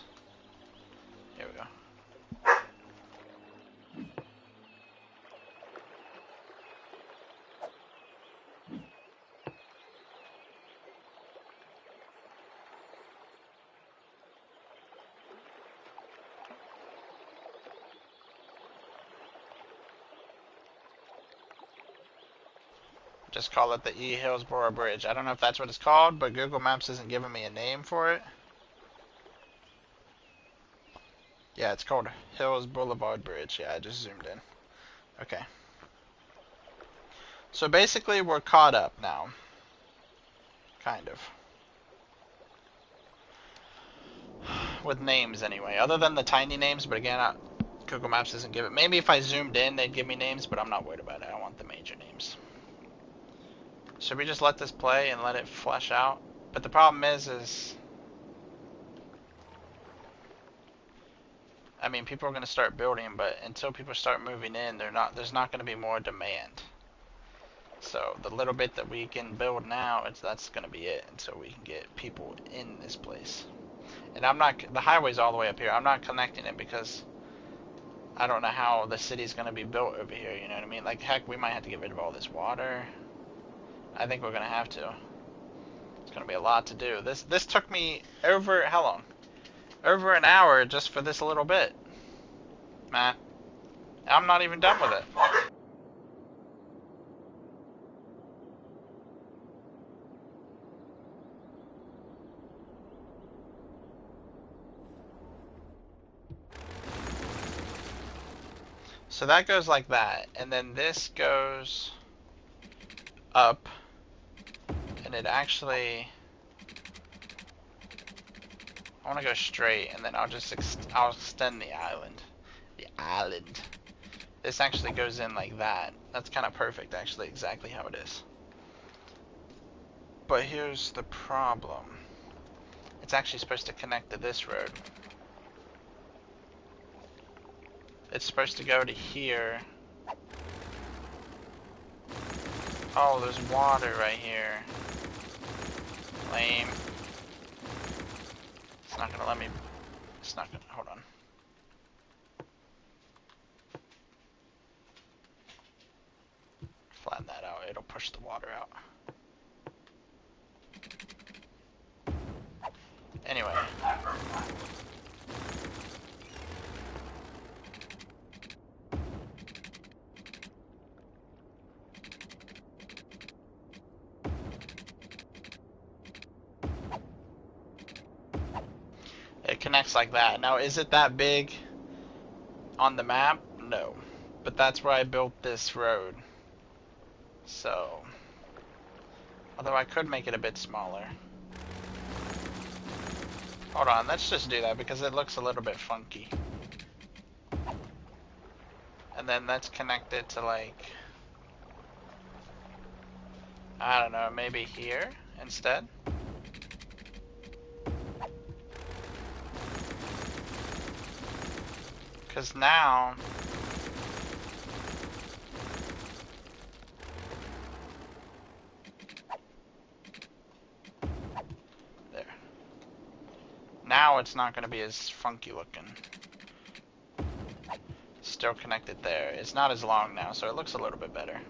here we go. Just call it the E. Hillsborough Bridge. I don't know if that's what it's called, but Google Maps isn't giving me a name for it. Yeah, it's called Hills Boulevard Bridge. Yeah, I just zoomed in. Okay. So basically, we're caught up now. Kind of. With names, anyway. Other than the tiny names, but again, Google Maps doesn't give it. Maybe if I zoomed in, they'd give me names, but I'm not worried about it. I want the major names. Should we just let this play and let it flesh out? But the problem is I mean, people are going to start building, but until people start moving in, there's not going to be more demand. So the little bit that we can build now, that's going to be it until we can get people in this place. And the highway's all the way up here. I'm not connecting it because I don't know how the city's going to be built over here, you know what I mean? Like, heck, we might have to get rid of all this water. I think we're going to have to. It's going to be a lot to do. This took me over, how long? Over an hour just for this little bit. Man, I'm not even done with it. So that goes like that, and then this goes up, and it actually, want to go straight, and then I'll just I'll extend the island. The island. This actually goes in like that. That's kind of perfect, actually, exactly how it is. But here's the problem. It's actually supposed to connect to this road. It's supposed to go to here. Oh, there's water right here. Lame. It's not gonna let me. It's not gonna. Hold on. Flatten that out. It'll push the water out. Anyway. It connects like that. Now, is it that big on the map? No. But that's where I built this road. So, although I could make it a bit smaller. Hold on, let's just do that because it looks a little bit funky. And then let's connect it to, like, I don't know, maybe here instead. Because now there. Now it's not going to be as funky looking. Still connected there. It's not as long now, so it looks a little bit better.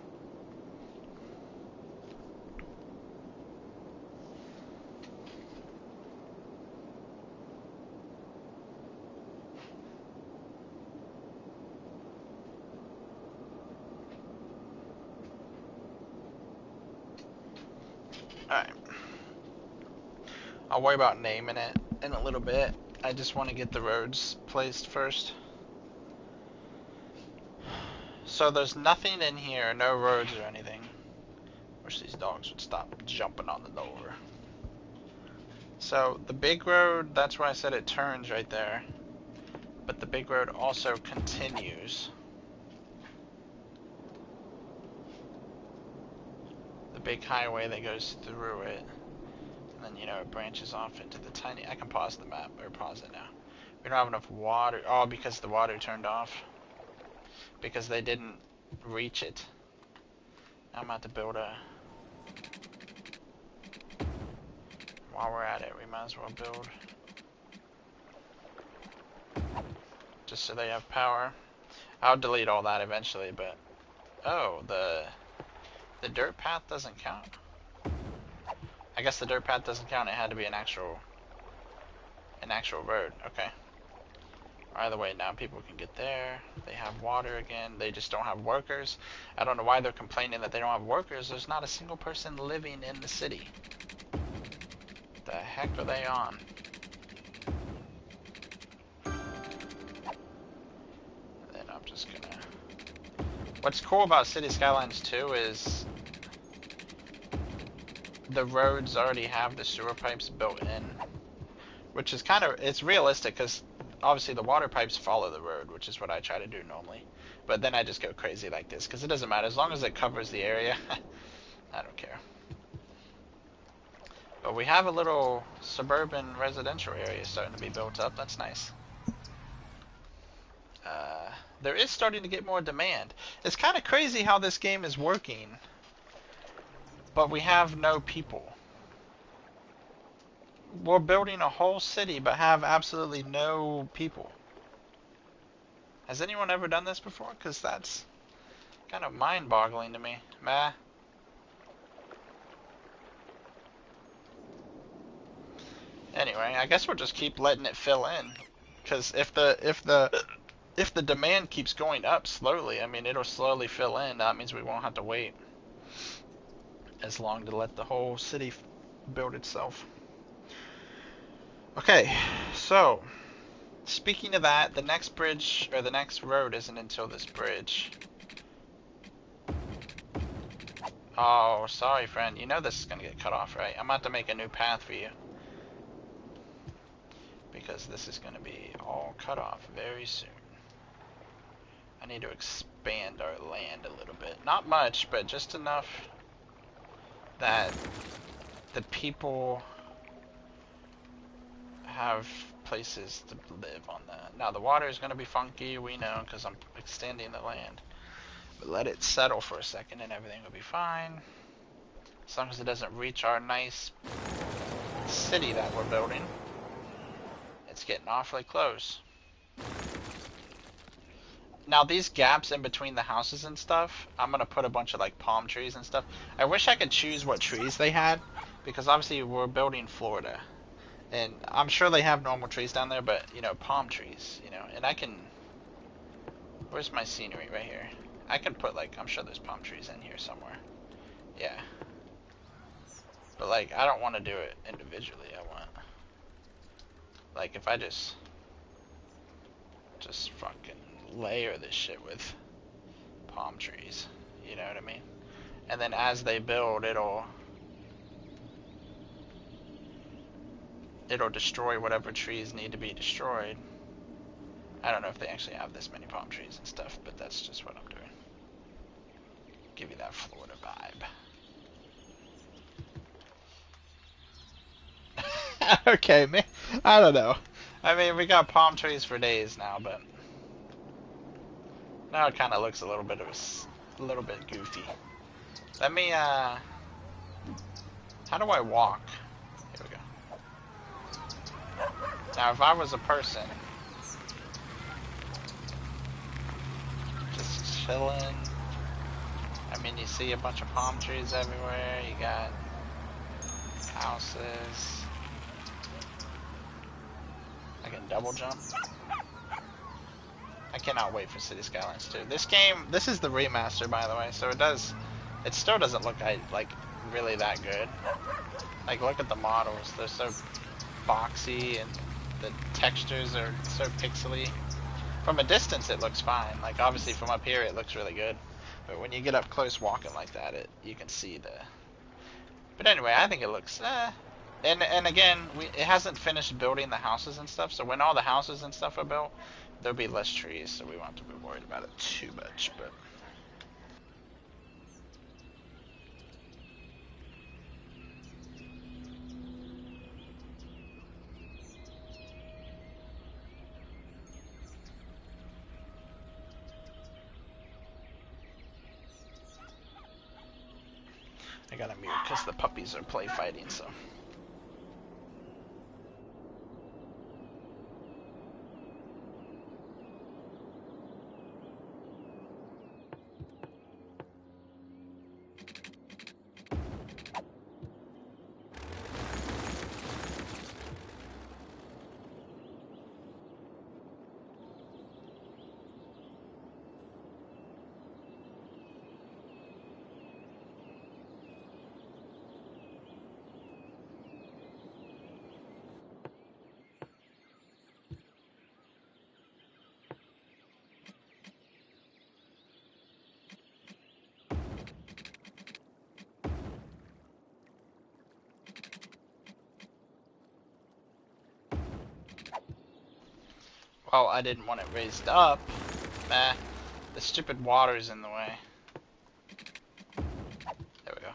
Alright. I'll worry about naming it in a little bit. I just want to get the roads placed first. So there's nothing in here, no roads or anything. Wish these dogs would stop jumping on the door. So the big road, that's where I said it turns right there. But the big road also continues. The big highway that goes through it. And then, you know, it branches off into the tiny... I can pause the map, or pause it now. We don't have enough water. Oh, because the water turned off. Because they didn't reach it. Now I'm about to build a... While we're at it, we might as well build. Just so they have power. I'll delete all that eventually, but... Oh, the dirt path doesn't count. I guess the dirt path doesn't count. It had to be an actual road. Okay. Either way, now people can get there. They have water again. They just don't have workers. I don't know why they're complaining that they don't have workers. There's not a single person living in the city. What the heck are they on? Then I'm just gonna... What's cool about City Skylines 2 is the roads already have the sewer pipes built in, which is kind of, it's realistic because obviously the water pipes follow the road, which is what I try to do normally. But then I just go crazy like this because it doesn't matter as long as it covers the area. I don't care. But we have a little suburban residential area starting to be built up. That's nice. There is starting to get more demand. It's kind of crazy how this game is working, but we have no people. We're building a whole city, but have absolutely no people. Has anyone ever done this before? Because that's kind of mind-boggling to me. Meh. Anyway, I guess we'll just keep letting it fill in. Because if the demand keeps going up slowly, I mean, it'll slowly fill in. That means we won't have to wait as long to let the whole city build itself. Okay, so speaking of that, the next bridge, or the next road isn't until this bridge. Oh, sorry, friend. You know this is going to get cut off, right? I'm about to make a new path for you. because this is going to be all cut off very soon. I need to expand our land a little bit. Not much, but just enough that the people have places to live on that. Now the water is going to be funky, we know, because I'm extending the land. But let it settle for a second and everything will be fine. As long as it doesn't reach our nice city that we're building. It's getting awfully close. Now these gaps in between the houses and stuff, I'm going to put a bunch of like palm trees and stuff. I wish I could choose what trees they had, because obviously we're building Florida. And I'm sure they have normal trees down there, but, you know, palm trees, you know. And I can... Where's my scenery? Right here. I can put, like, I'm sure there's palm trees in here somewhere. Yeah. But, like, I don't want to do it individually. I want... Like, if I just fucking layer this shit with palm trees. You know what I mean? And then as they build, it'll destroy whatever trees need to be destroyed. I don't know if they actually have this many palm trees and stuff, but that's just what I'm doing. Give you that Florida vibe. Okay, man. I don't know. I mean, we got palm trees for days now, but now it kind of looks a little bit goofy. Let me, how do I walk? Here we go. Now, if I was a person, just chilling. I mean, you see a bunch of palm trees everywhere. You got houses. I can double jump. I cannot wait for City Skylines 2. This game, this is the remaster, by the way, so it still doesn't look like really that good. Like, look at the models. They're so boxy and the textures are so pixely. From a distance, it looks fine. Like, obviously from up here, it looks really good. But when you get up close walking like that, you can see the... But anyway, I think it looks... And again, it hasn't finished building the houses and stuff, so when all the houses and stuff are built, there'll be less trees, so we won't have to be worried about it too much, but... I gotta mute because the puppies are play fighting, so... Well, I didn't want it raised up. Nah, the stupid water's in the way. There we go.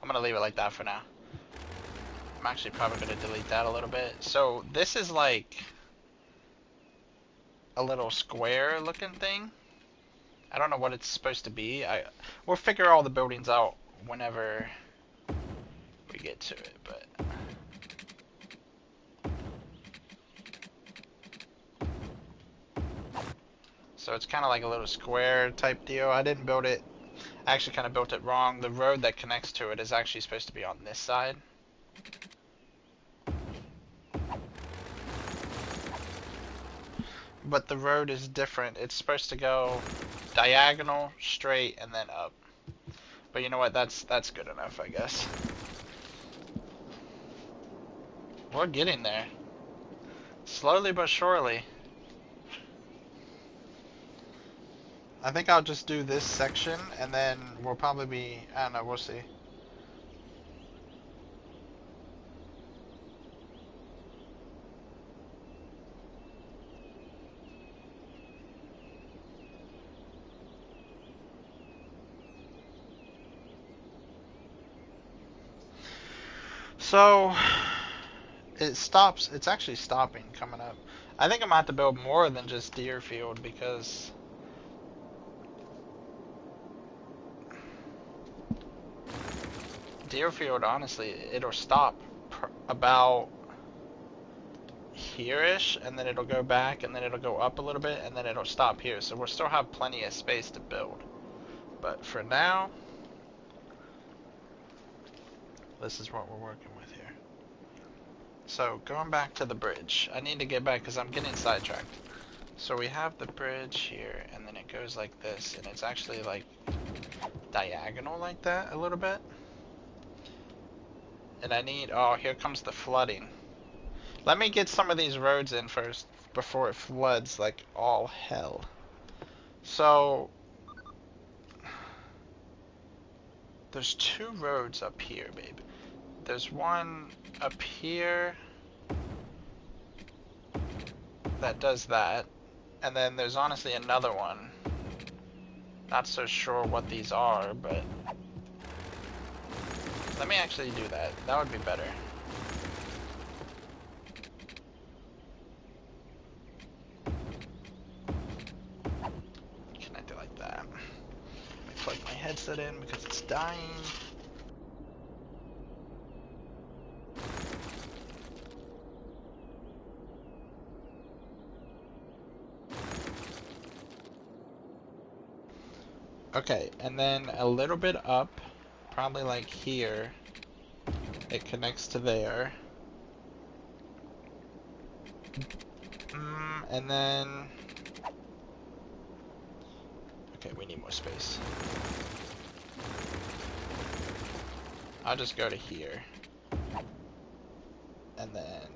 I'm gonna leave it like that for now. I'm actually probably gonna delete that a little bit. So this is like a little square looking thing. I don't know what it's supposed to be. We'll figure all the buildings out whenever we get to it, but... So it's kind of like a little square type deal. I didn't build it. I actually kind of built it wrong. The road that connects to it is actually supposed to be on this side. But the road is different. It's supposed to go diagonal, straight, and then up. But you know what? That's good enough, I guess. We're getting there. Slowly but surely. I think I'll just do this section, and then we'll probably be... I don't know, we'll see. So it stops. It's actually stopping coming up. I think I'm gonna have to build more than just Deerfield because Deerfield, honestly, it'll stop about here-ish, and then it'll go back, and then it'll go up a little bit, and then it'll stop here. So we'll still have plenty of space to build. But for now, this is what we're working with here. So going back to the bridge, I need to get back because I'm getting sidetracked. So we have the bridge here, and then it goes like this, and it's actually like diagonal like that a little bit. And I need, oh, here comes the flooding. Let me get some of these roads in first before it floods like all hell. So there's two roads up here, babe. There's one up here that does that, and then there's honestly another one. Not so sure what these are, but let me actually do that. That would be better. Connect it like that. Let me plug my headset in because it's dying. Okay, and then a little bit up, probably like here, it connects to there. And then... Okay, we need more space. I'll just go to here. And then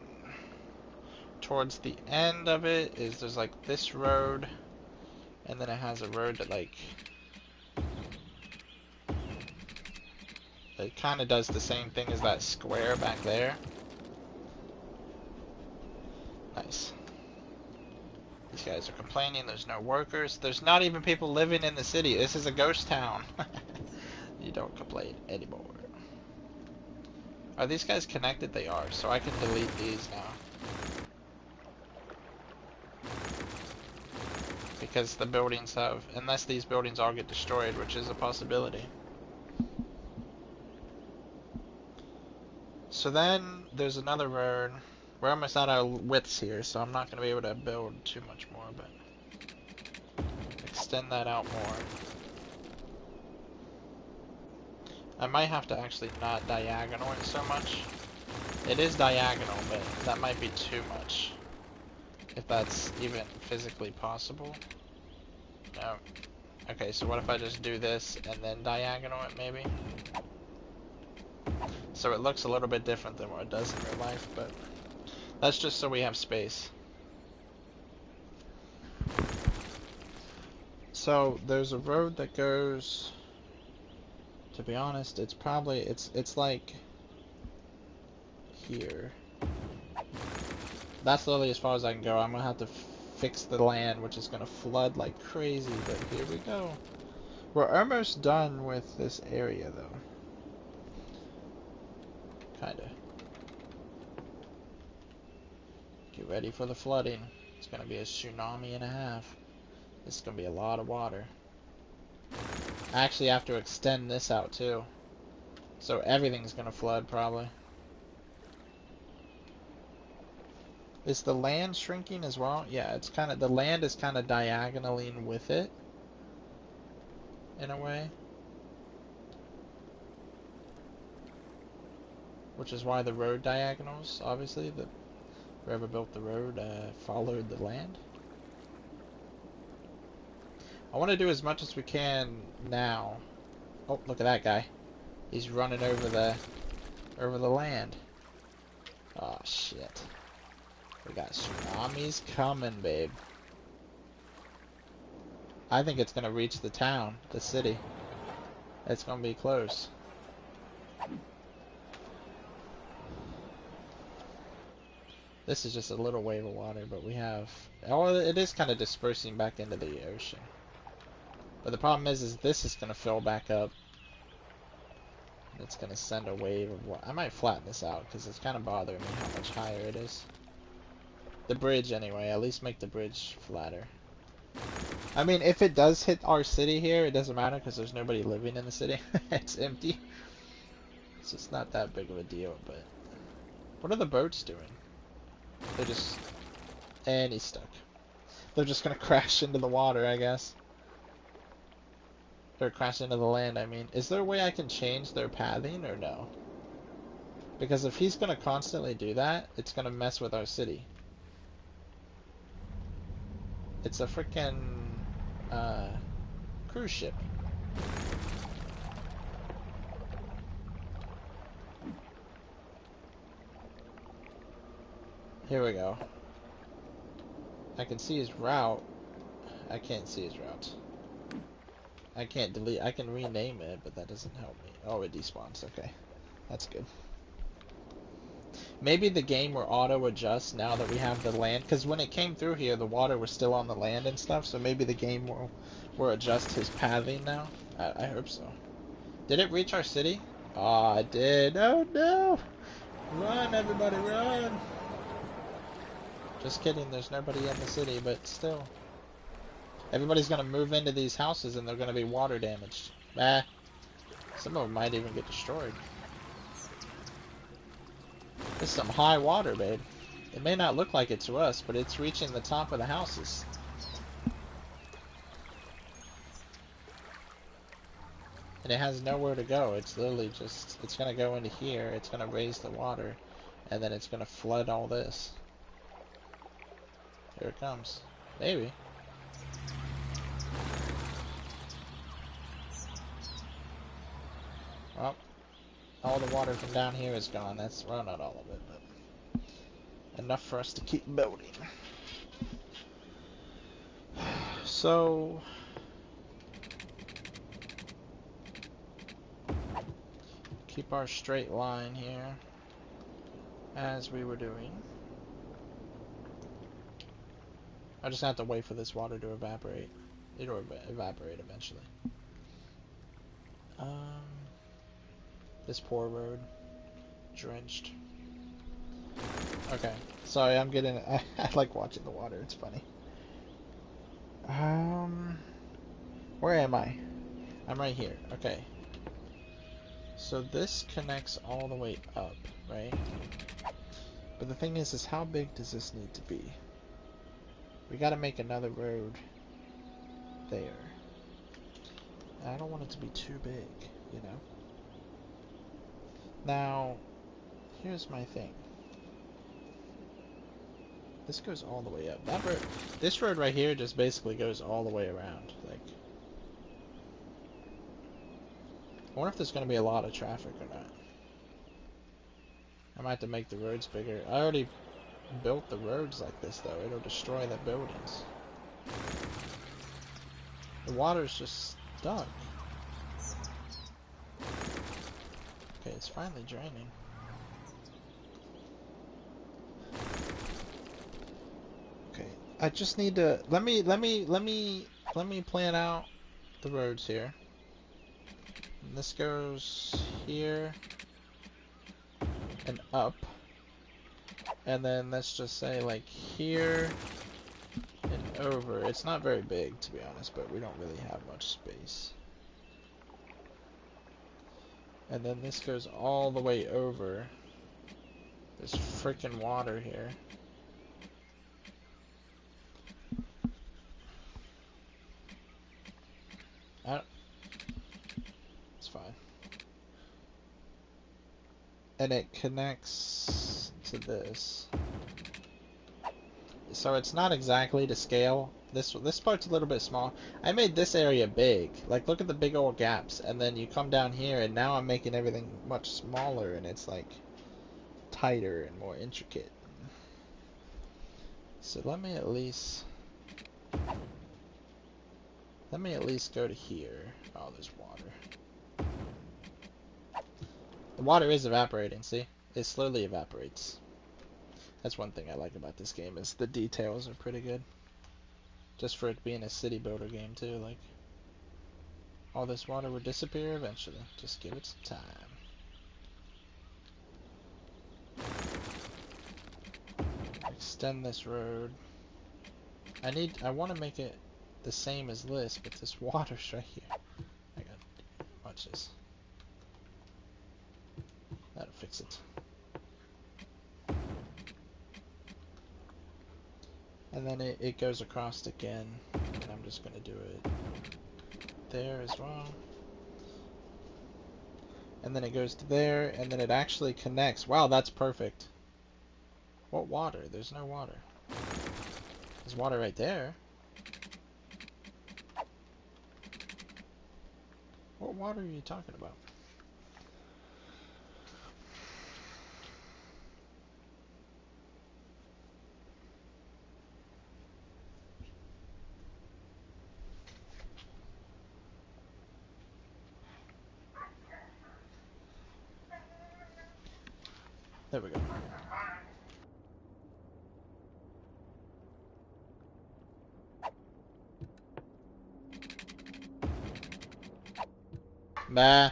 towards the end of it is there's like this road, and then it has a road that like... It kind of does the same thing as that square back there. Nice. These guys are complaining there's no workers. There's not even people living in the city. This is a ghost town. You don't complain anymore. Are these guys connected? They are, so I can delete these now. Because the buildings have, unless these buildings all get destroyed, which is a possibility. So then there's another road. We're almost out of widths here, so I'm not going to be able to build too much more, but extend that out more. I might have to actually not diagonal it so much. It is diagonal, but that might be too much. If that's even physically possible. No. Okay, so what if I just do this and then diagonal it maybe? So it looks a little bit different than what it does in real life, but that's just so we have space. So there's a road that goes, to be honest, it's probably, it's like here. That's literally as far as I can go. I'm gonna have to fix the land, which is gonna flood like crazy, but here we go. We're almost done with this area though. Kinda. Get ready for the flooding. It's gonna be a tsunami and a half. This is gonna be a lot of water. I actually have to extend this out too. So everything's gonna flood probably. Is the land shrinking as well? Yeah, it's kind of, the land is kind of diagonally with it. In a way. Which is why the road diagonals, obviously, the whoever built the road followed the land. I want to do as much as we can now. Oh, look at that guy. He's running over the land. Oh shit. We got tsunamis coming, babe. I think it's gonna reach the town, the city. It's gonna be close. This is just a little wave of water, but we have... Oh, it is kind of dispersing back into the ocean. But the problem is this is going to fill back up. It's gonna send a wave of water. I might flatten this out because it's kind of bothering me how much higher it is. The bridge, anyway. At least make the bridge flatter. I mean, if it does hit our city here, it doesn't matter because there's nobody living in the city. It's empty. So it's not that big of a deal, but... What are the boats doing? They're just... And he's stuck. They're just gonna crash into the water, I guess. Or crash into the land, I mean. Is there a way I can change their pathing, or no? Because if he's gonna constantly do that, it's gonna mess with our city. It's a frickin' cruise ship. Here we go. I can see his route. I can't see his route. I can't delete. I can rename it, but that doesn't help me. Oh, it despawns. Okay. That's good. Maybe the game will auto-adjust now that we have the land. Because when it came through here, the water was still on the land and stuff. So maybe the game will adjust his pathing now. I hope so. Did it reach our city? Oh, it did. Oh, no. Run, everybody, run. Just kidding. There's nobody in the city, but still. Everybody's going to move into these houses and they're going to be water damaged. Bah. Some of them might even get destroyed. This is some high water, babe. It may not look like it to us, but it's reaching the top of the houses. And it has nowhere to go. It's literally just, it's going to go into here, it's going to raise the water, and then it's going to flood all this. Here it comes. Maybe. Well, all the water from down here is gone. That's, well, not all of it, but enough for us to keep building. So, keep our straight line here, as we were doing. I just have to wait for this water to evaporate. It'll evaporate eventually. This poor road. Drenched. Okay. Sorry, I'm getting... I like watching the water. It's funny. Where am I? I'm right here. Okay. So this connects all the way up, right? But the thing is how big does this need to be? We gotta make another road there. I don't want it to be too big, you know? Now, here's my thing. This goes all the way up. That road, this road right here just basically goes all the way around. Like, I wonder if there's going to be a lot of traffic or not. I might have to make the roads bigger. I already built the roads like this, though. It'll destroy the buildings. The water's just stuck. Okay, it's finally draining. Okay, I just need to let me plan out the roads here. And this goes here and up, and then let's just say like here and over. It's not very big, to be honest, but we don't really have much space. And then this goes all the way over. There's freaking water here. It's fine. And it connects to this. So it's not exactly to scale. This part's a little bit small. I made this area big. Like, look at the big old gaps. And then you come down here, and now I'm making everything much smaller, and it's like tighter and more intricate. So let me at least go to here. Oh, there's water. The water is evaporating, see? It slowly evaporates. That's one thing I like about this game, is the details are pretty good. Just for it being a city builder game too, like all this water would disappear eventually. Just give it some time. extend this road. I want to make it the same as this, but this water's right here. I got, watch this. That'll fix it. And then it goes across again, and I'm just gonna do it there as well. And then it goes to there, and then it actually connects. Wow, that's perfect. What water? There's no water. There's water right there. What water are you talking about? There we go. Bah.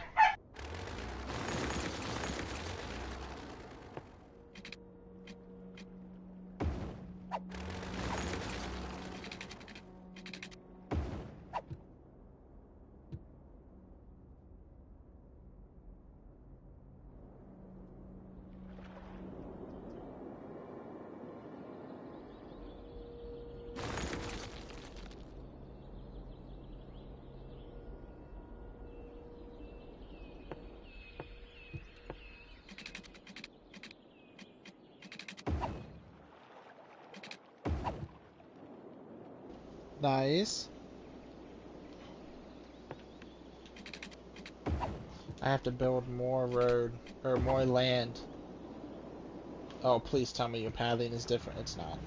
Nice. I have to build more road, or more land. Oh, please tell me your pathing is different. It's not.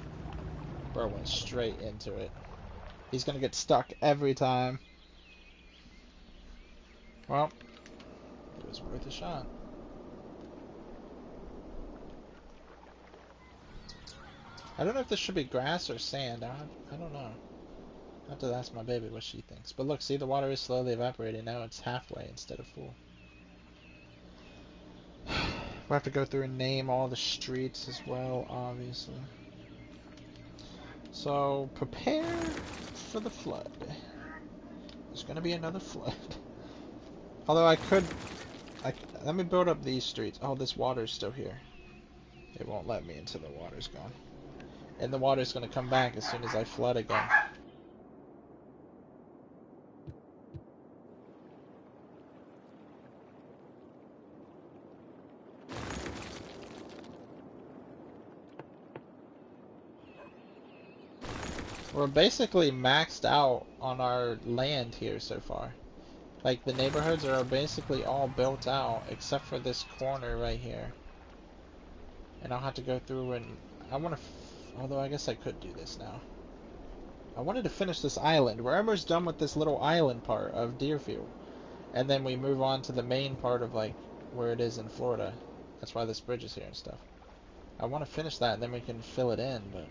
Bro went straight into it. He's gonna get stuck every time. Well, it was worth a shot. I don't know if this should be grass or sand. I don't know. I have to ask my baby what she thinks. But look, see, the water is slowly evaporating. Now it's halfway instead of full. We'll have to go through and name all the streets as well, obviously. So, prepare for the flood. There's gonna be another flood. Although let me build up these streets. Oh, this water's still here. It won't let me until the water's gone. And the water's gonna come back as soon as I flood again. We're basically maxed out on our land here so far. Like, the neighborhoods are basically all built out, except for this corner right here. And I'll have to go through and... I want to... Although, I guess I could do this now. I wanted to finish this island. We're almost done with this little island part of Deerfield. And then we move on to the main part of, like, where it is in Florida. That's why this bridge is here and stuff. I want to finish that, and then we can fill it in, but...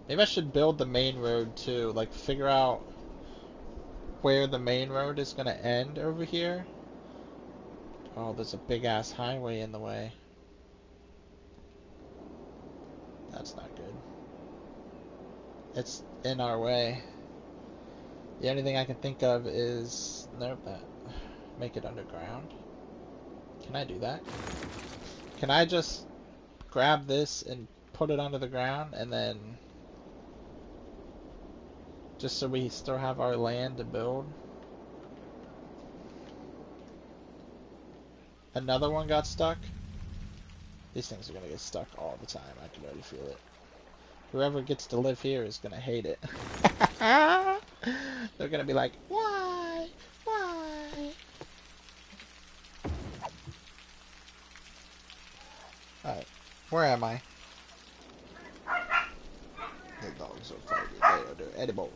Maybe I should build the main road, too. Like, figure out where the main road is going to end over here. Oh, there's a big-ass highway in the way. That's not good. It's in our way. The only thing I can think of is... Nope, that... Make it underground. Can I do that? Can I just grab this and put it under the ground and then... Just so we still have our land to build? Another one got stuck? These things are gonna get stuck all the time. I can already feel it. Whoever gets to live here is gonna hate it. They're gonna be like, why? Why? Alright, where am I? The dogs are fighting. They're edible.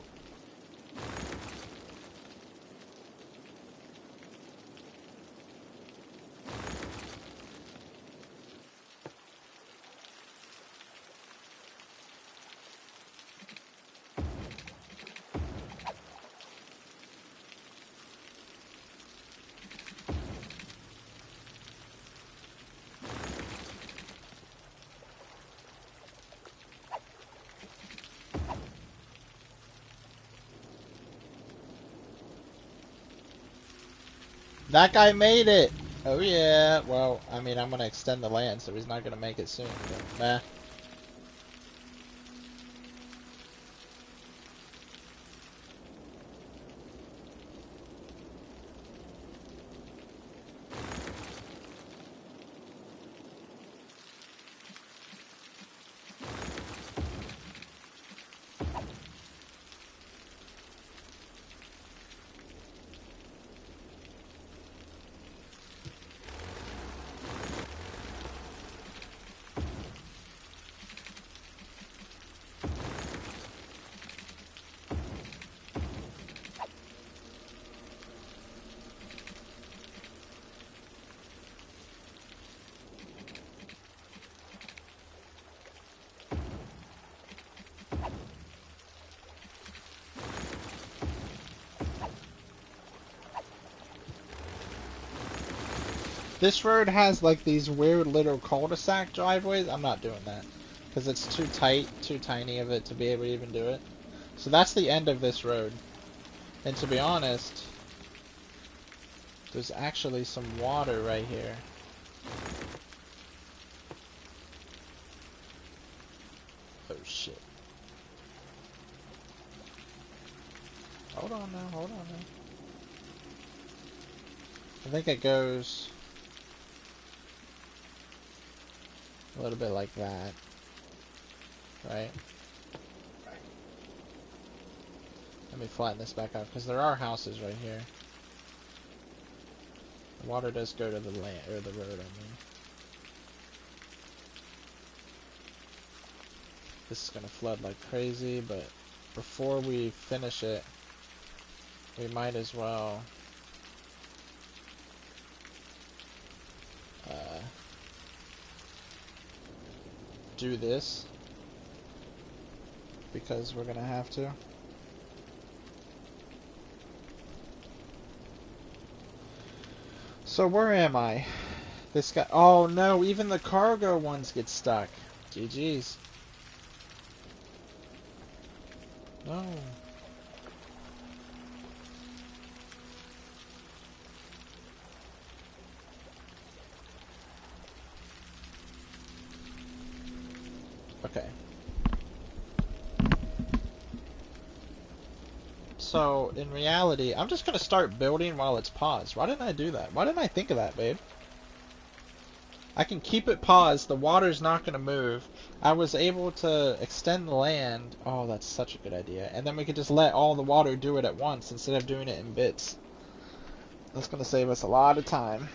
That guy made it! Oh yeah. Well, I mean, I'm gonna extend the land, so he's not gonna make it soon. But, meh. This road has like these weird little cul-de-sac driveways. I'm not doing that because it's too tight, too tiny of it to be able to even do it. So that's the end of this road. And to be honest, there's actually some water right here. Oh shit. Hold on now, hold on now. I think it goes a little bit like that. Right? Let me flatten this back out because there are houses right here. The water does go to the land, or the road, I mean. This is gonna flood like crazy, but before we finish it, we might as well do this because we're gonna have to. So where am I? This guy. Oh no! Even the cargo ones get stuck. GG's. No. Okay. So, in reality, I'm just gonna start building while it's paused. Why didn't I do that? Why didn't I think of that, babe? I can keep it paused. The water's not gonna move. I was able to extend the land. Oh, that's such a good idea. And then we could just let all the water do it at once instead of doing it in bits. That's gonna save us a lot of time.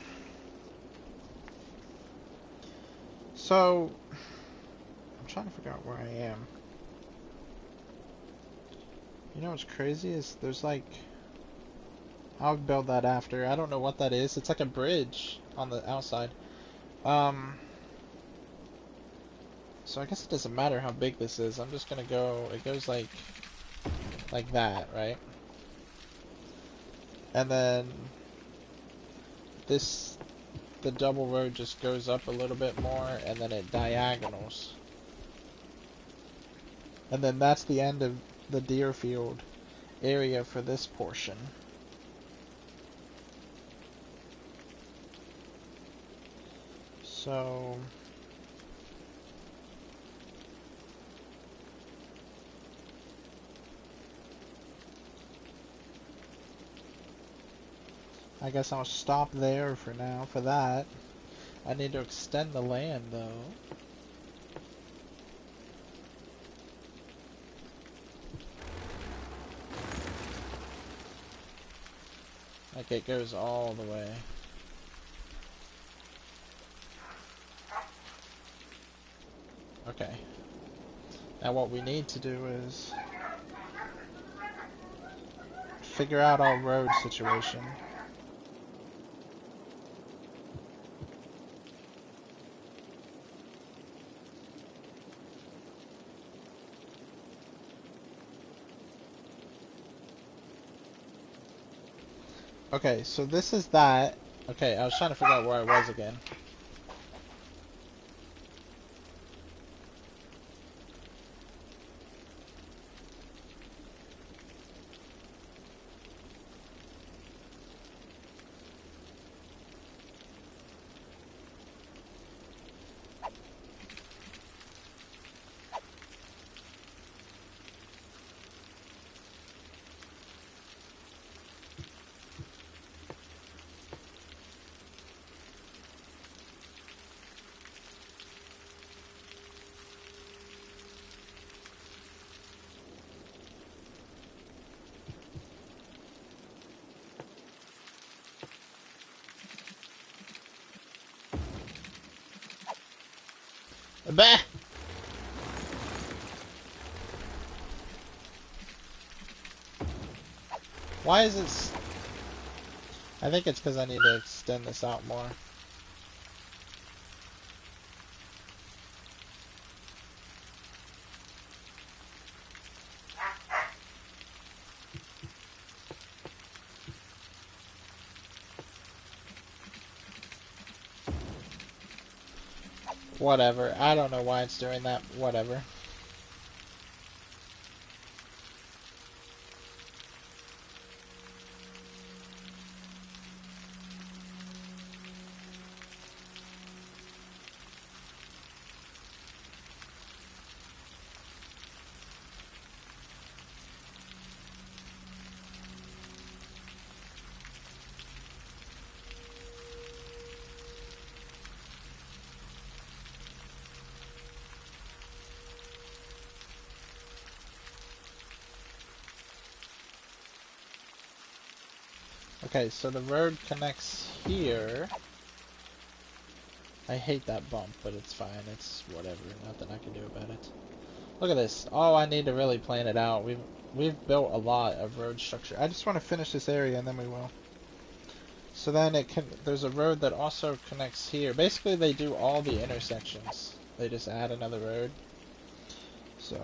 So, I'm trying to figure out where I am. You know what's crazy is there's like... I'll build that after. I don't know what that is. It's like a bridge on the outside. So I guess it doesn't matter how big this is. I'm just gonna go... It goes like that, right? And then this... The double road just goes up a little bit more, and then it diagonals. And then that's the end of the Deerfield area for this portion. So... I guess I'll stop there for now for that. I need to extend the land though. Like it goes all the way. Okay. Now what we need to do is figure out our road situation. Okay, so this is that. Okay, I was trying to figure out where I was again. Bah! Why is it... I think it's because I need to extend this out more. Whatever. I don't know why it's doing that. Whatever. Okay, so the road connects here. I hate that bump, but it's fine. It's whatever. Nothing I can do about it. Look at this. Oh, I need to really plan it out. We've built a lot of road structure. I just want to finish this area and then we will. So then there's a road that also connects here. Basically, they do all the intersections. They just add another road. So,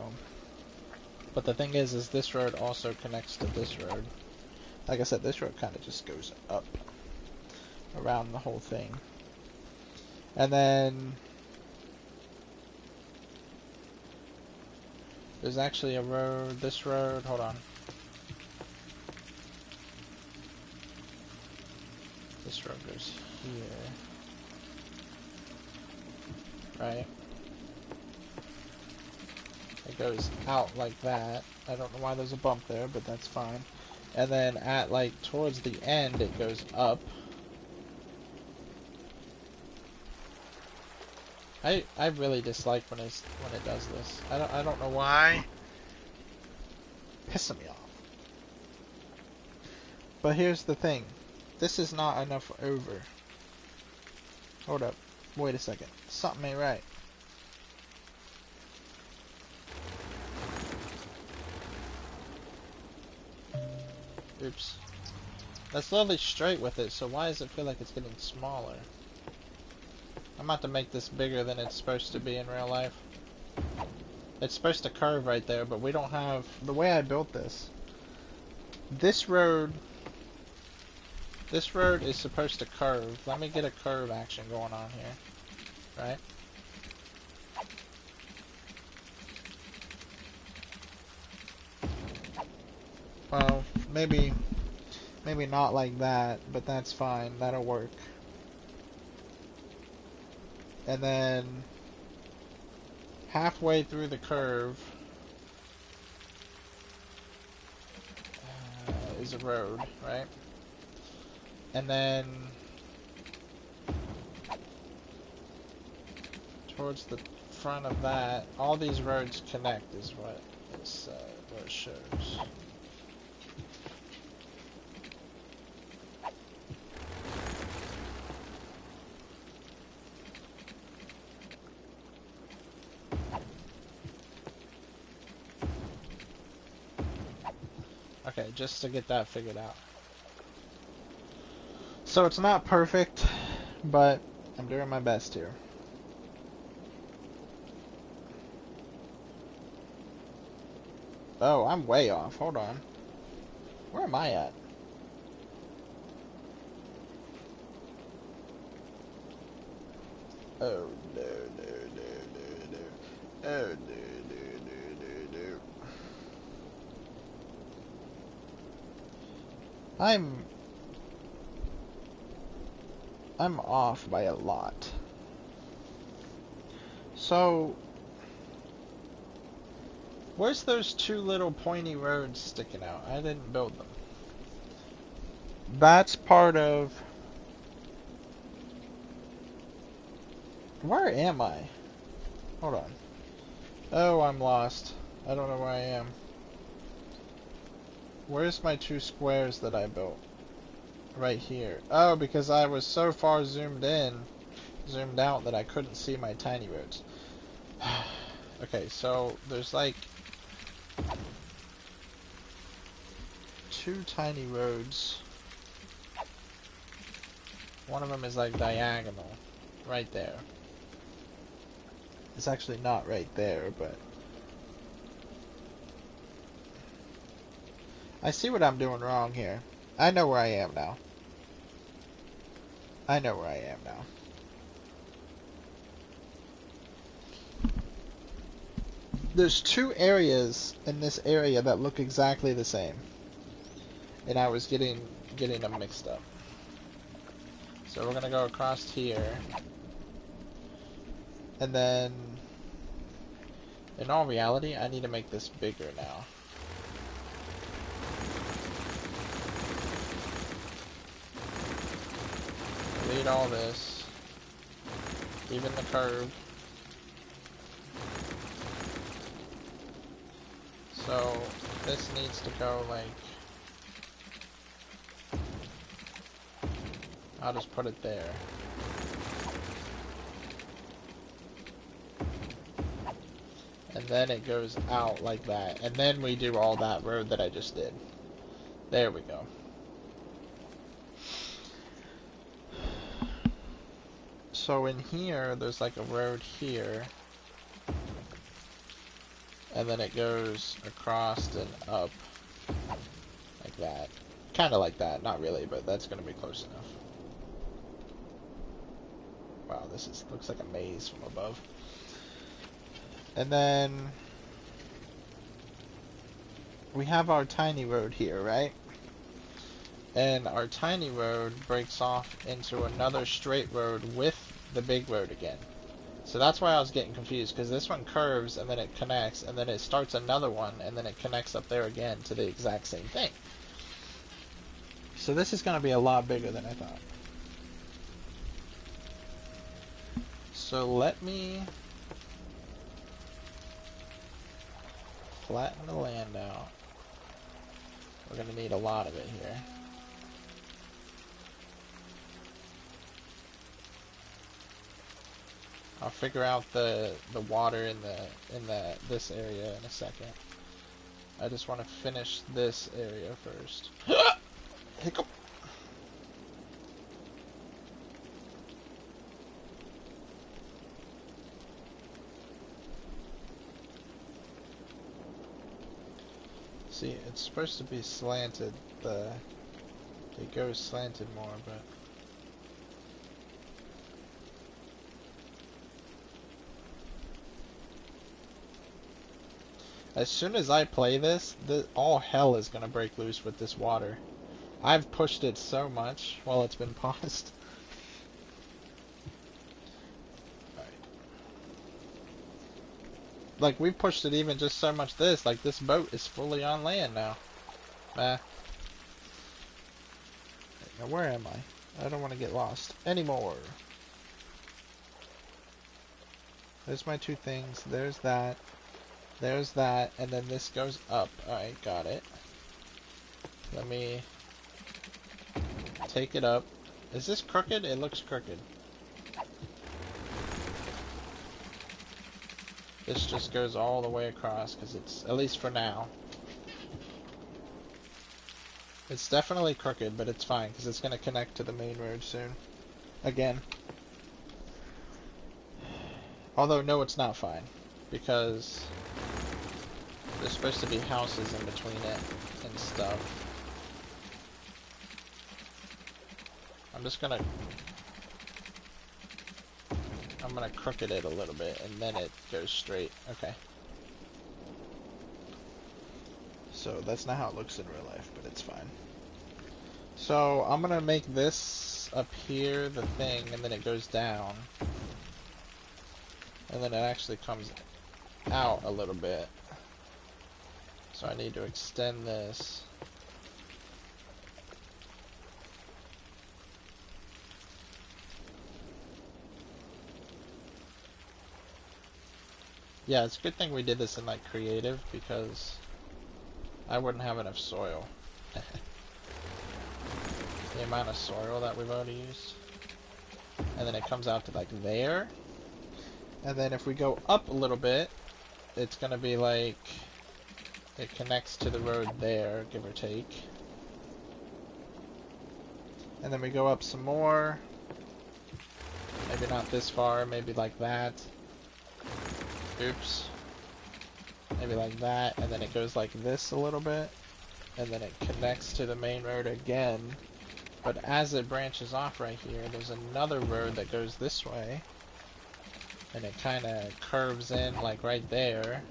but the thing is this road also connects to this road. Like I said, this road kind of just goes up around the whole thing. And then there's actually a road, this road, hold on. This road goes here. Right? It goes out like that. I don't know why there's a bump there, but that's fine. And then at like towards the end it goes up. I really dislike when it does this. I don't know why. Pissing me off. But here's the thing. This is not enough over. Hold up. Wait a second. Something ain't right. Oops. That's literally straight with it, so why does it feel like it's getting smaller? I'm about to make this bigger than it's supposed to be in real life. It's supposed to curve right there, but we don't have... The way I built this... This road is supposed to curve. Let me get a curve action going on here. Right? Well, maybe not like that, but that's fine. That'll work. And then halfway through the curve is a road, right? And then towards the front of that, all these roads connect is what it shows. Okay, just to get that figured out. So it's not perfect, but I'm doing my best here. Oh, I'm way off. Hold on. Where am I at? Oh, no, no, no, no, no. Oh, no, no, no, no, no. I'm off by a lot. So, where's those two little pointy roads sticking out? I didn't build them. That's part of... Where am I? Hold on. Oh, I'm lost. I don't know where I am. Where's my two squares that I built? Right here. Oh, because I was so far zoomed out that I couldn't see my tiny roads. Okay, so there's like two tiny roads. One of them is like diagonal, right there. It's actually not right there, but I see what I'm doing wrong here. I know where I am now. I know where I am now. There's two areas in this area that look exactly the same, and I was getting them mixed up. So we're gonna go across here, and then in all reality, I need to make this bigger now. Delete all this, even the curve. So this needs to go like, I'll just put it there. And then it goes out like that. And then we do all that road that I just did. There we go. So in here, there's like a road here. And then it goes across and up. Like that. Kind of like that. Not really, but that's going to be close enough. Wow, looks like a maze from above. And then we have our tiny road here, right? And our tiny road breaks off into another straight road with the big road again. So that's why I was getting confused, because this one curves and then it connects, and then it starts another one, and then it connects up there again to the exact same thing. So this is going to be a lot bigger than I thought. So let me flatten the land out. We're going to need a lot of it here. I'll figure out the water in this area in a second. I just want to finish this area first. Hiccup. See, it's supposed to be slanted. It goes slanted more, but as soon as I play this, all hell is gonna break loose with this water. I've pushed it so much while it's been paused. Right. Like, we've pushed it even just so much like this boat is fully on land now. Now where am I? I don't want to get lost anymore. There's my two things. There's that. There's that, and then this goes up. Alright, got it. Let me take it up. Is this crooked? It looks crooked. This just goes all the way across, because it's, at least for now. It's definitely crooked, but it's fine, because it's going to connect to the main road soon. Again. Although, no, it's not fine, because there's supposed to be houses in between it and stuff. I'm gonna crooked it a little bit, and then it goes straight. Okay. So that's not how it looks in real life, but it's fine. So I'm gonna make this up here the thing, and then it goes down. And then it actually comes out a little bit. So I need to extend this. Yeah, it's a good thing we did this in like creative, because I wouldn't have enough soil. The amount of soil that we've already used. And then it comes out to like there. And then if we go up a little bit, it's gonna be like it connects to the road there, give or take. And then we go up some more. Maybe not this far, maybe like that. Oops. Maybe like that, and then it goes like this a little bit. And then it connects to the main road again. But as it branches off right here, there's another road that goes this way. And it kind of curves in like right there.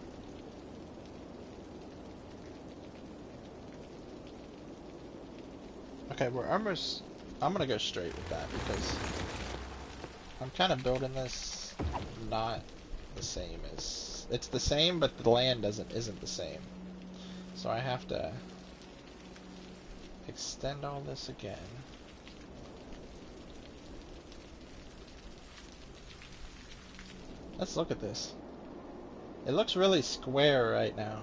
Okay, we're almost... I'm gonna go straight with that because I'm kind of building this not the same as... It's the same, but the land isn't the same. So I have to extend all this again. Let's look at this. It looks really square right now.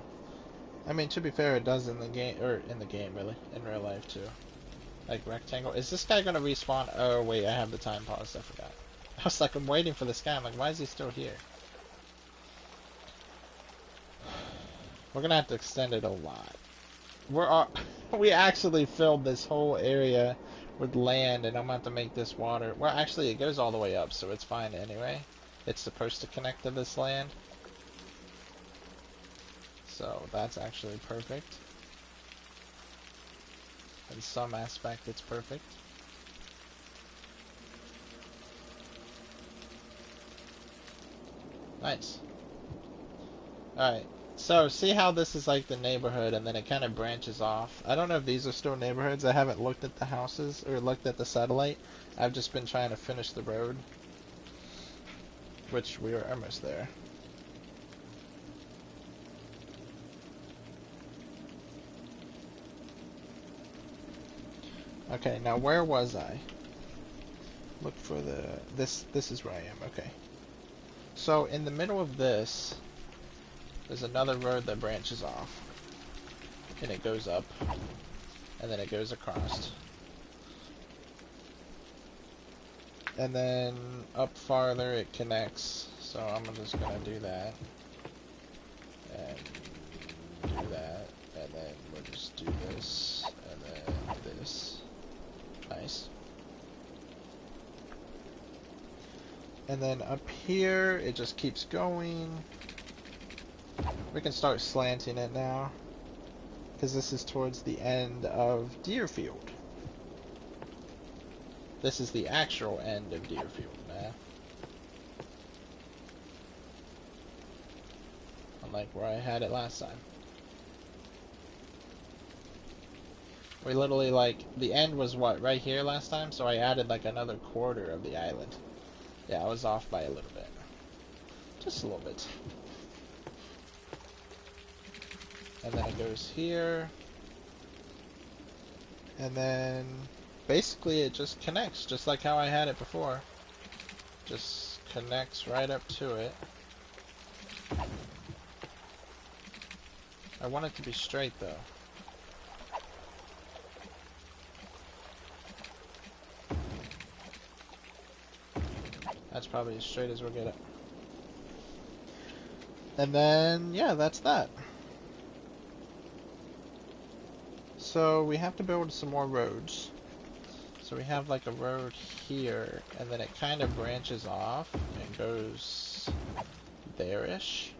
I mean, to be fair, it does in the game, or in the game, really, in real life too. Like rectangle. Is this guy gonna respawn? Oh wait, I have the time paused. I forgot. I was like, I'm waiting for this guy. I'm like, why is he still here? We're gonna have to extend it a lot. We actually filled this whole area with land, and I'm gonna have to make this water. Well, actually, it goes all the way up, so it's fine anyway. It's supposed to connect to this land. So that's actually perfect. In some aspect, it's perfect. Nice. Alright, so see how this is like the neighborhood and then it kind of branches off. I don't know if these are still neighborhoods. I haven't looked at the houses or looked at the satellite. I've just been trying to finish the road. Which we are almost there. Okay, now where was I? Look for the... This is where I am, okay. So in the middle of this, there's another road that branches off. And it goes up. And then it goes across. And then up farther it connects. So I'm just gonna do that. And do that. And then we'll just do this. And then this. Nice. And then up here, it just keeps going. We can start slanting it now. Because this is towards the end of Deerfield. This is the actual end of Deerfield now. Unlike where I had it last time. We literally, like, the end was what, right here last time? So I added like another quarter of the island. Yeah, I was off by a little bit. Just a little bit. And then it goes here. And then basically it just connects, just like how I had it before. Just connects right up to it. I want it to be straight though. That's probably as straight as we'll get it. And then, yeah, that's that. So we have to build some more roads. So we have like a road here, and then it kind of branches off and goes there-ish.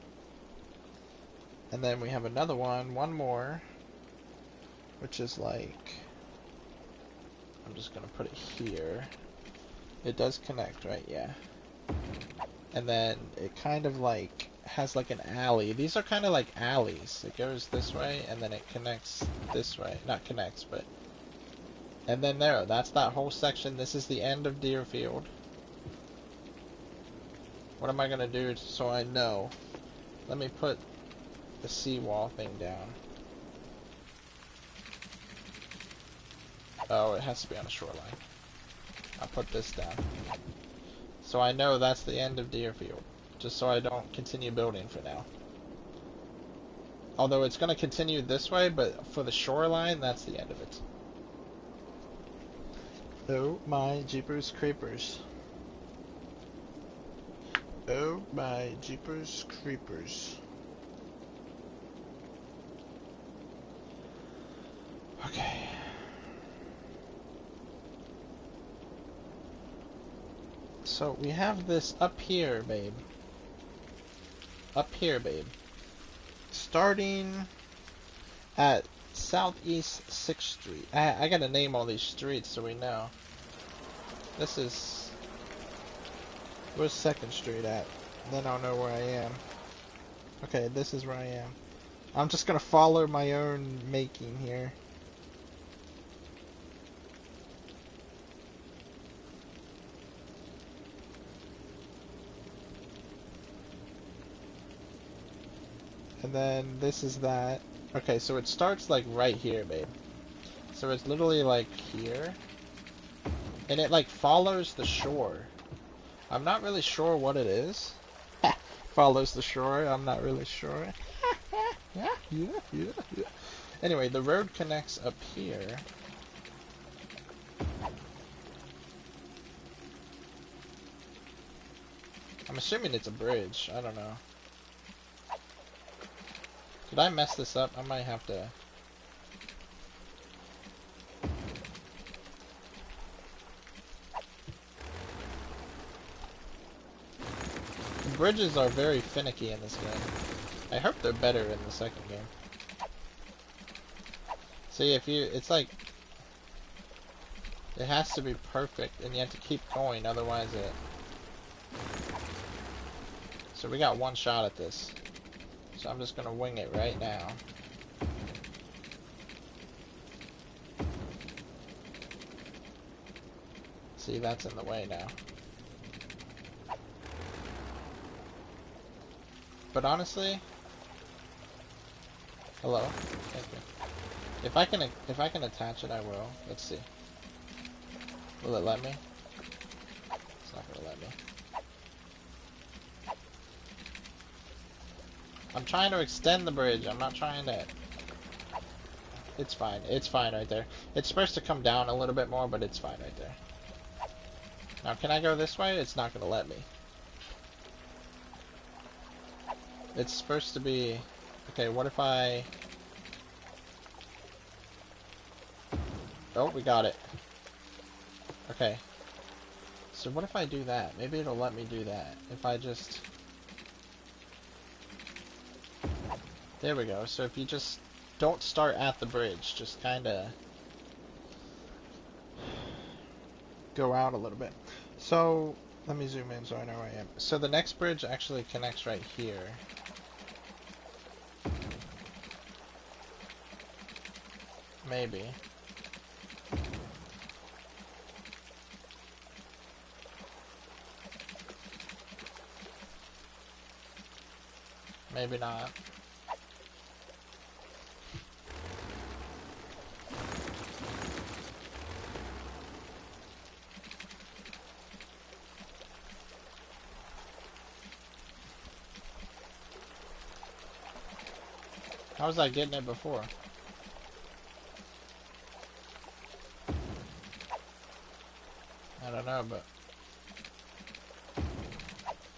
And then we have another one more, which is like, I'm just gonna put it here. It does connect, right? Yeah. And then it kind of like has like an alley. These are kind of like alleys. It goes this way and then it connects this way. Not connects, but... And then there, that's that whole section. This is the end of Deerfield. What am I gonna do so I know? Let me put the seawall thing down. Oh, it has to be on a shoreline. I'll put this down. So I know that's the end of Deerfield. Just so I don't continue building for now. Although it's going to continue this way, but for the shoreline, that's the end of it. Oh my jeepers creepers. Oh my jeepers creepers. Okay. So we have this up here, babe. Up here, babe. Starting at Southeast 6th Street. I gotta name all these streets so we know. This is... Where's 2nd Street at? Then I'll know where I am. Okay, this is where I am. I'm just gonna follow my own making here. And then this is that. Okay, so it starts like right here, babe. So it's literally like here. And it like follows the shore. I'm not really sure what it is. Follows the shore, I'm not really sure. Yeah. Anyway, the road connects up here. I'm assuming it's a bridge. I don't know. Did I mess this up? I might have to... The bridges are very finicky in this game. I hope they're better in the second game. See, if you... It's like... It has to be perfect, and you have to keep going, otherwise it... So we got one shot at this. So I'm just gonna wing it right now. See, that's in the way now. But honestly... Hello? Thank you. If I can attach it, I will. Let's see. Will it let me? It's not gonna let me. I'm trying to extend the bridge. I'm not trying to... It's fine. It's fine right there. It's supposed to come down a little bit more, but it's fine right there. Now, can I go this way? It's not going to let me. It's supposed to be... Okay, what if I... Oh, we got it. Okay. So what if I do that? Maybe it'll let me do that. If I just... There we go. So if you just don't start at the bridge, just kind of go out a little bit. So let me zoom in so I know where I am. So the next bridge actually connects right here. Maybe. Maybe not. How was I getting it before? I don't know, but...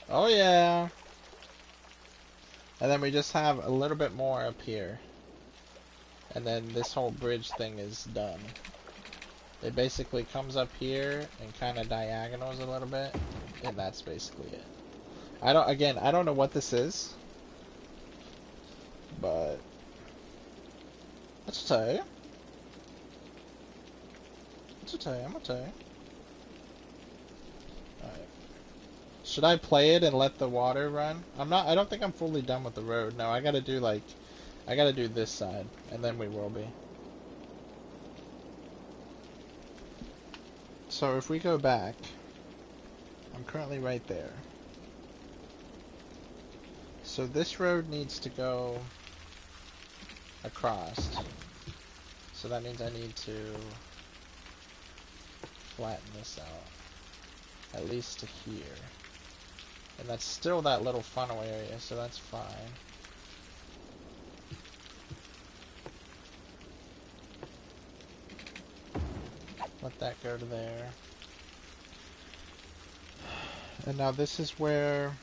Oh yeah! And then we just have a little bit more up here. And then this whole bridge thing is done. It basically comes up here and kind of diagonals a little bit. And that's basically it. I don't know what this is. But... Let's tell you. I'm gonna tell you. Alright. Should I play it and let the water run? I don't think I'm fully done with the road. No, I gotta do this side, and then we will be. So if we go back, I'm currently right there. So this road needs to go across. So that means I need to flatten this out. At least to here. And that's still that little funnel area, so that's fine. Let that go to there. And now this is where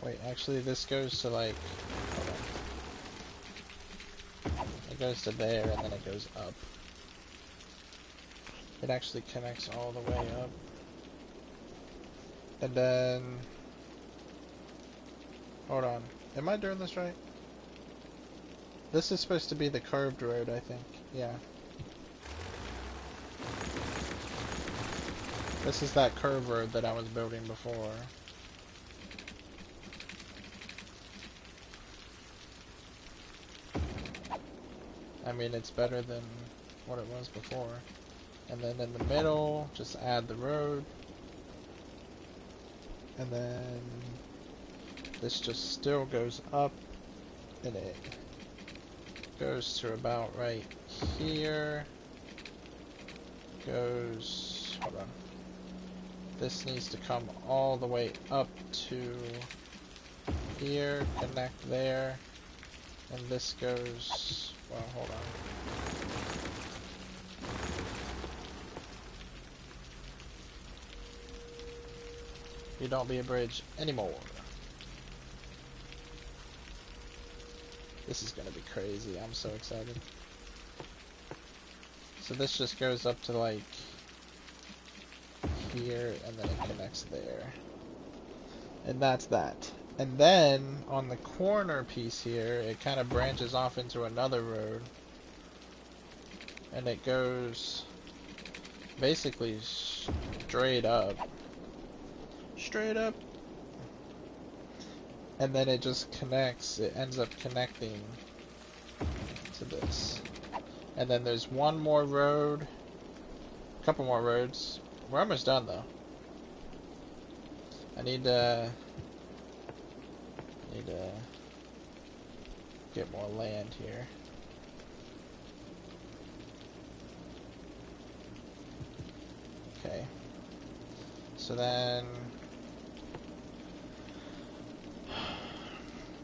Wait, actually this goes to like, hold on. It goes to there and then it goes up. It actually connects all the way up. And then, hold on. Am I doing this right? This is supposed to be the curved road, I think. Yeah. This is that curved road that I was building before. I mean, it's better than what it was before. And then in the middle, just add the road. And then this just still goes up, and it goes to about right here. Goes, hold on. This needs to come all the way up to here, connect there, and this goes, well, hold on. You don't be a bridge anymore. This is gonna be crazy. I'm so excited. So this just goes up to like here and then it connects there. And that's that. And then on the corner piece here, it kind of branches off into another road. And it goes basically straight up. Straight up. And then it just connects, it ends up connecting to this. And then there's one more road, a couple more roads. We're almost done though. I need to get more land here. Okay. So then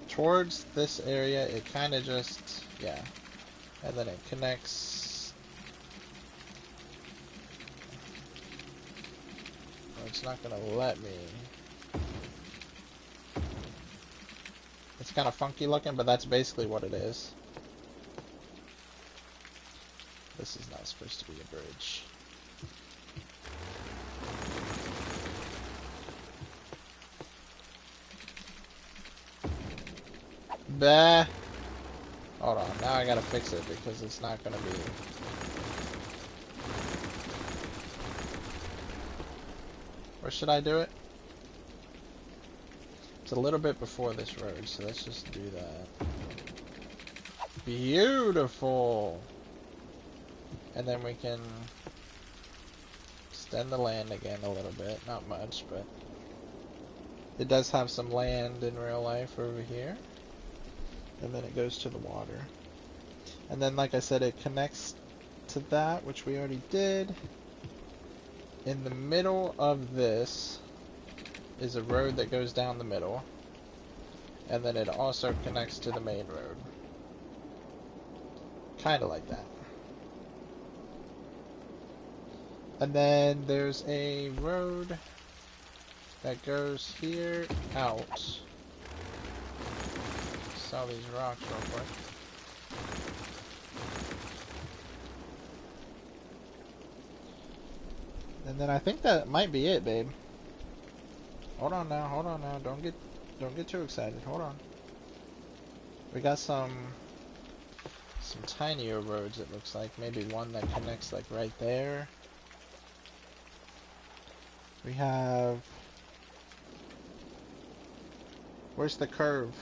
towards this area, it kind of just, yeah. And then it connects. Oh, it's not gonna let me. It's kind of funky looking, but that's basically what it is. This is not supposed to be a bridge. Bah. Hold on, now I gotta fix it because it's not gonna be. Where should I do it? It's a little bit before this road, so let's just do that. Beautiful! And then we can extend the land again a little bit. Not much, but it does have some land in real life over here. And then it goes to the water. And then, like I said, it connects to that, which we already did. In the middle of this is a road that goes down the middle. And then it also connects to the main road. Kind of like that. And then there's a road that goes here out. Sell these rocks real quick. And then I think that might be it, babe. Hold on now, hold on now. Don't get too excited. Hold on. We got some tinier roads, it looks like. Maybe one that connects like right there. We have, where's the curve?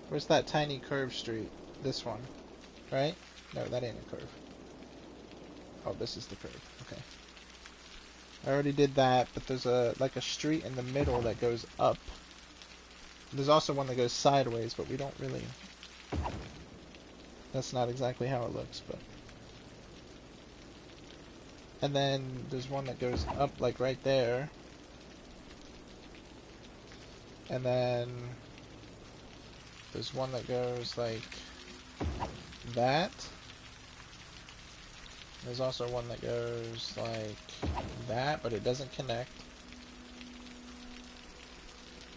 Where's that tiny curve street? This one, right? No, that ain't a curve. Oh, this is the curve. Okay. I already did that, but there's like a street in the middle that goes up. There's also one that goes sideways, but we don't really. That's not exactly how it looks, but. And then there's one that goes up like right there. And then there's one that goes like that. There's also one that goes like that, but it doesn't connect.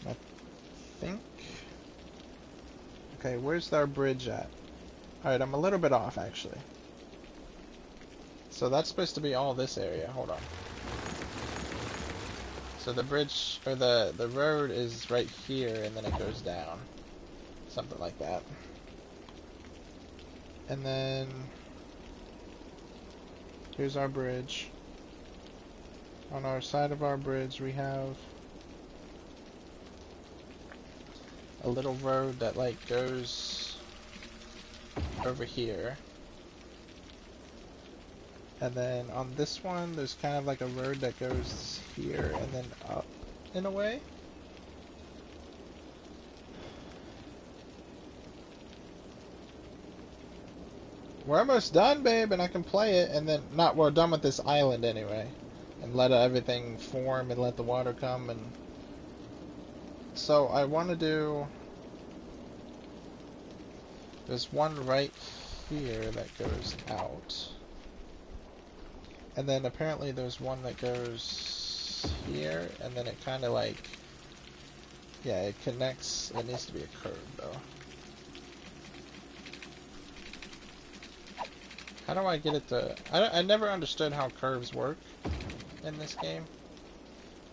I think. Okay, where's our bridge at? Alright, I'm a little bit off actually. So that's supposed to be all this area. Hold on. So the bridge, or the road is right here, and then it goes down. Something like that. And then here's our bridge. On our side of our bridge we have a little road that like goes over here. And then on this one there's kind of like a road that goes here and then up in a way. We're almost done, babe, and I can play it, and then we're done with this island anyway. And let everything form and let the water come. And so I want to do, there's one right here that goes out, and then apparently there's one that goes here, and then it kind of like, yeah, it connects. It needs to be a curve though. How do I get it to, I never understood how curves work in this game.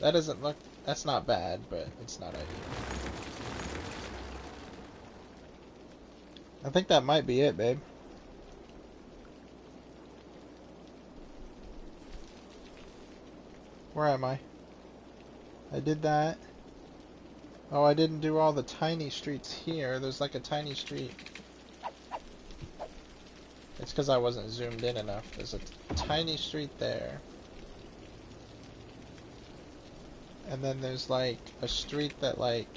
That doesn't look, that's not bad, but it's not ideal. I think that might be it, babe. Where am I? I did that. Oh, I didn't do all the tiny streets here. There's like a tiny street. It's because I wasn't zoomed in enough. There's a tiny street there. And then there's like a street that like,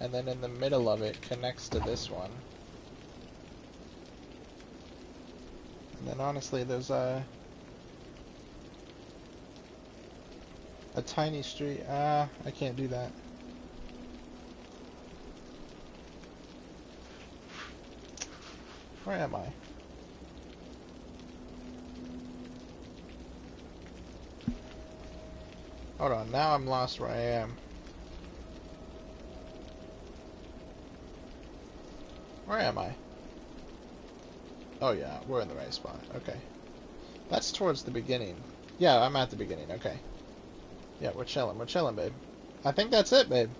and then in the middle of it connects to this one. And then honestly there's a tiny street. I can't do that. Where am I? Hold on, now I'm lost where I am. Where am I? Oh yeah, we're in the right spot. Okay. That's towards the beginning. Yeah, I'm at the beginning. Okay. Yeah, we're chilling, babe. I think that's it, babe.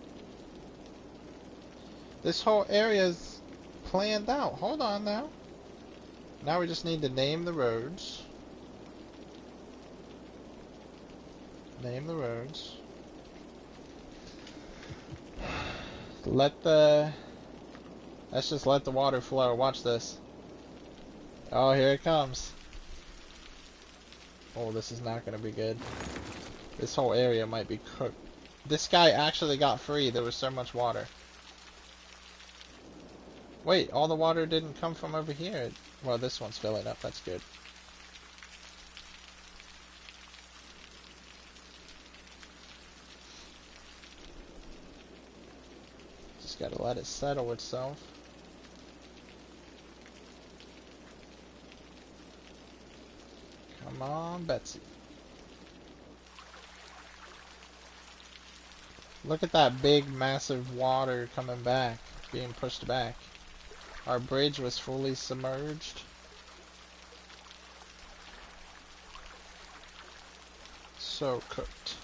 This whole area's planned out. Hold on now. Now we just need to name the roads. Name the roads. Let's just let the water flow. Watch this. Oh, here it comes. Oh, this is not going to be good. This whole area might be cooked. This guy actually got free. There was so much water. Wait, all the water didn't come from over here. Well, this one's filling up. That's good. Just gotta let it settle itself. Come on, Betsy. Look at that big, massive water coming back, being pushed back. Our bridge was fully submerged. So cooked.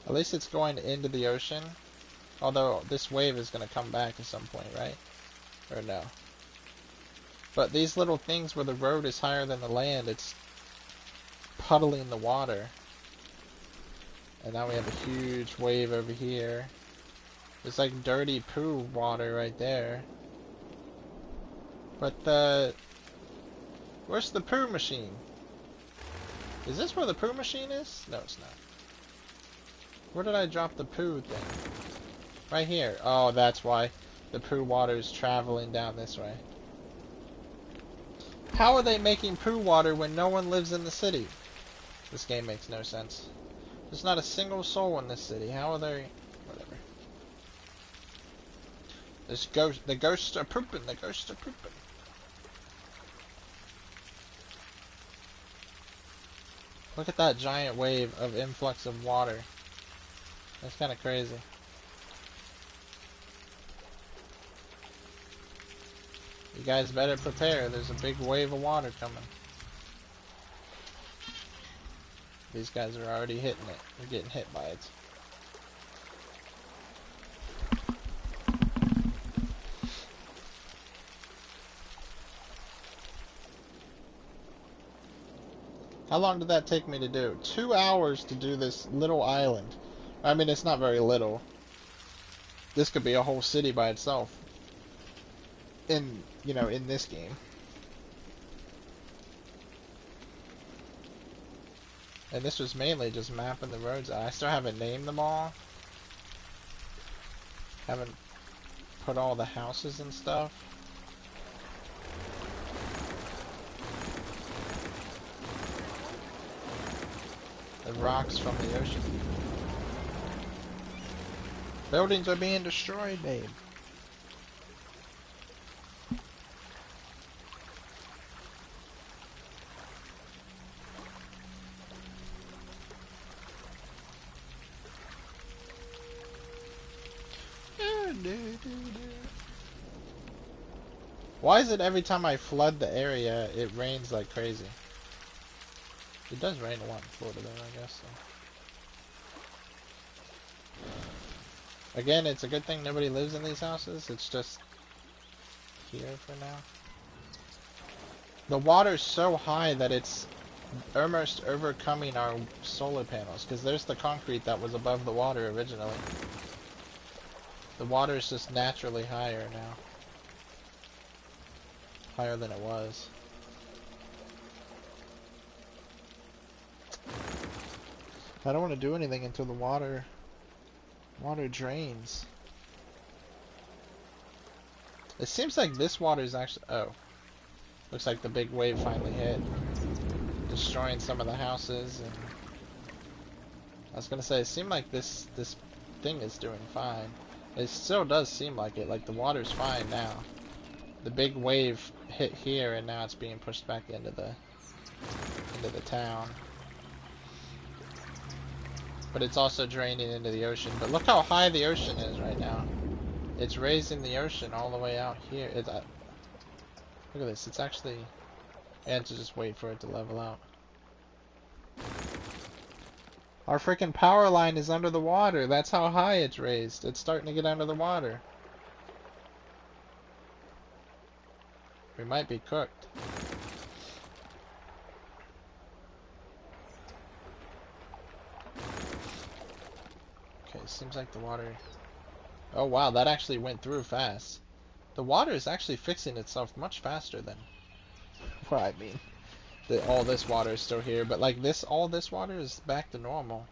At least it's going into the ocean. Although this wave is going to come back at some point, right? Or no? But these little things where the road is higher than the land, it's puddling the water. And now we have a huge wave over here. It's like dirty poo water right there. But where's the poo machine? Is this where the poo machine is? No, it's not. Where did I drop the poo thing? Right here. Oh, that's why the poo water is traveling down this way. How are they making poo water when no one lives in the city? This game makes no sense. There's not a single soul in this city. How are they? Whatever. The ghosts are pooping. The ghosts are pooping. Look at that giant wave of influx of water. That's kind of crazy. You guys better prepare. There's a big wave of water coming. These guys are already hitting it. They're getting hit by it. How long did that take me to do? 2 hours to do this little island. I mean, it's not very little. This could be a whole city by itself. In this game. And this was mainly just mapping the roads. I still haven't named them all. Haven't put all the houses and stuff. The rocks from the ocean. Buildings are being destroyed, babe. Why is it every time I flood the area, it rains like crazy? It does rain a lot in Florida though, I guess. So. Again, it's a good thing nobody lives in these houses. It's just here for now. The water's so high that it's almost overcoming our solar panels, because there's the concrete that was above the water originally. The water is just naturally higher now. Higher than it was. I don't want to do anything until the water drains. It seems like this water is actually... Oh. Looks like the big wave finally hit. Destroying some of the houses. And I was going to say, it seemed like this thing is doing fine. It still does seem like it. Like the water's fine now. The big wave hit here and now it's being pushed back into the town. But it's also draining into the ocean. But look how high the ocean is right now. It's raising the ocean all the way out here. Look at this. It's actually... I had to just wait for it to level out. Our freaking power line is under the water. That's how high it's raised. It's starting to get under the water. We might be cooked. Okay, seems like the water... Oh wow, that actually went through fast. The water is actually fixing itself much faster than... Well, I mean, all this water is still here, but like this, all this water is back to normal.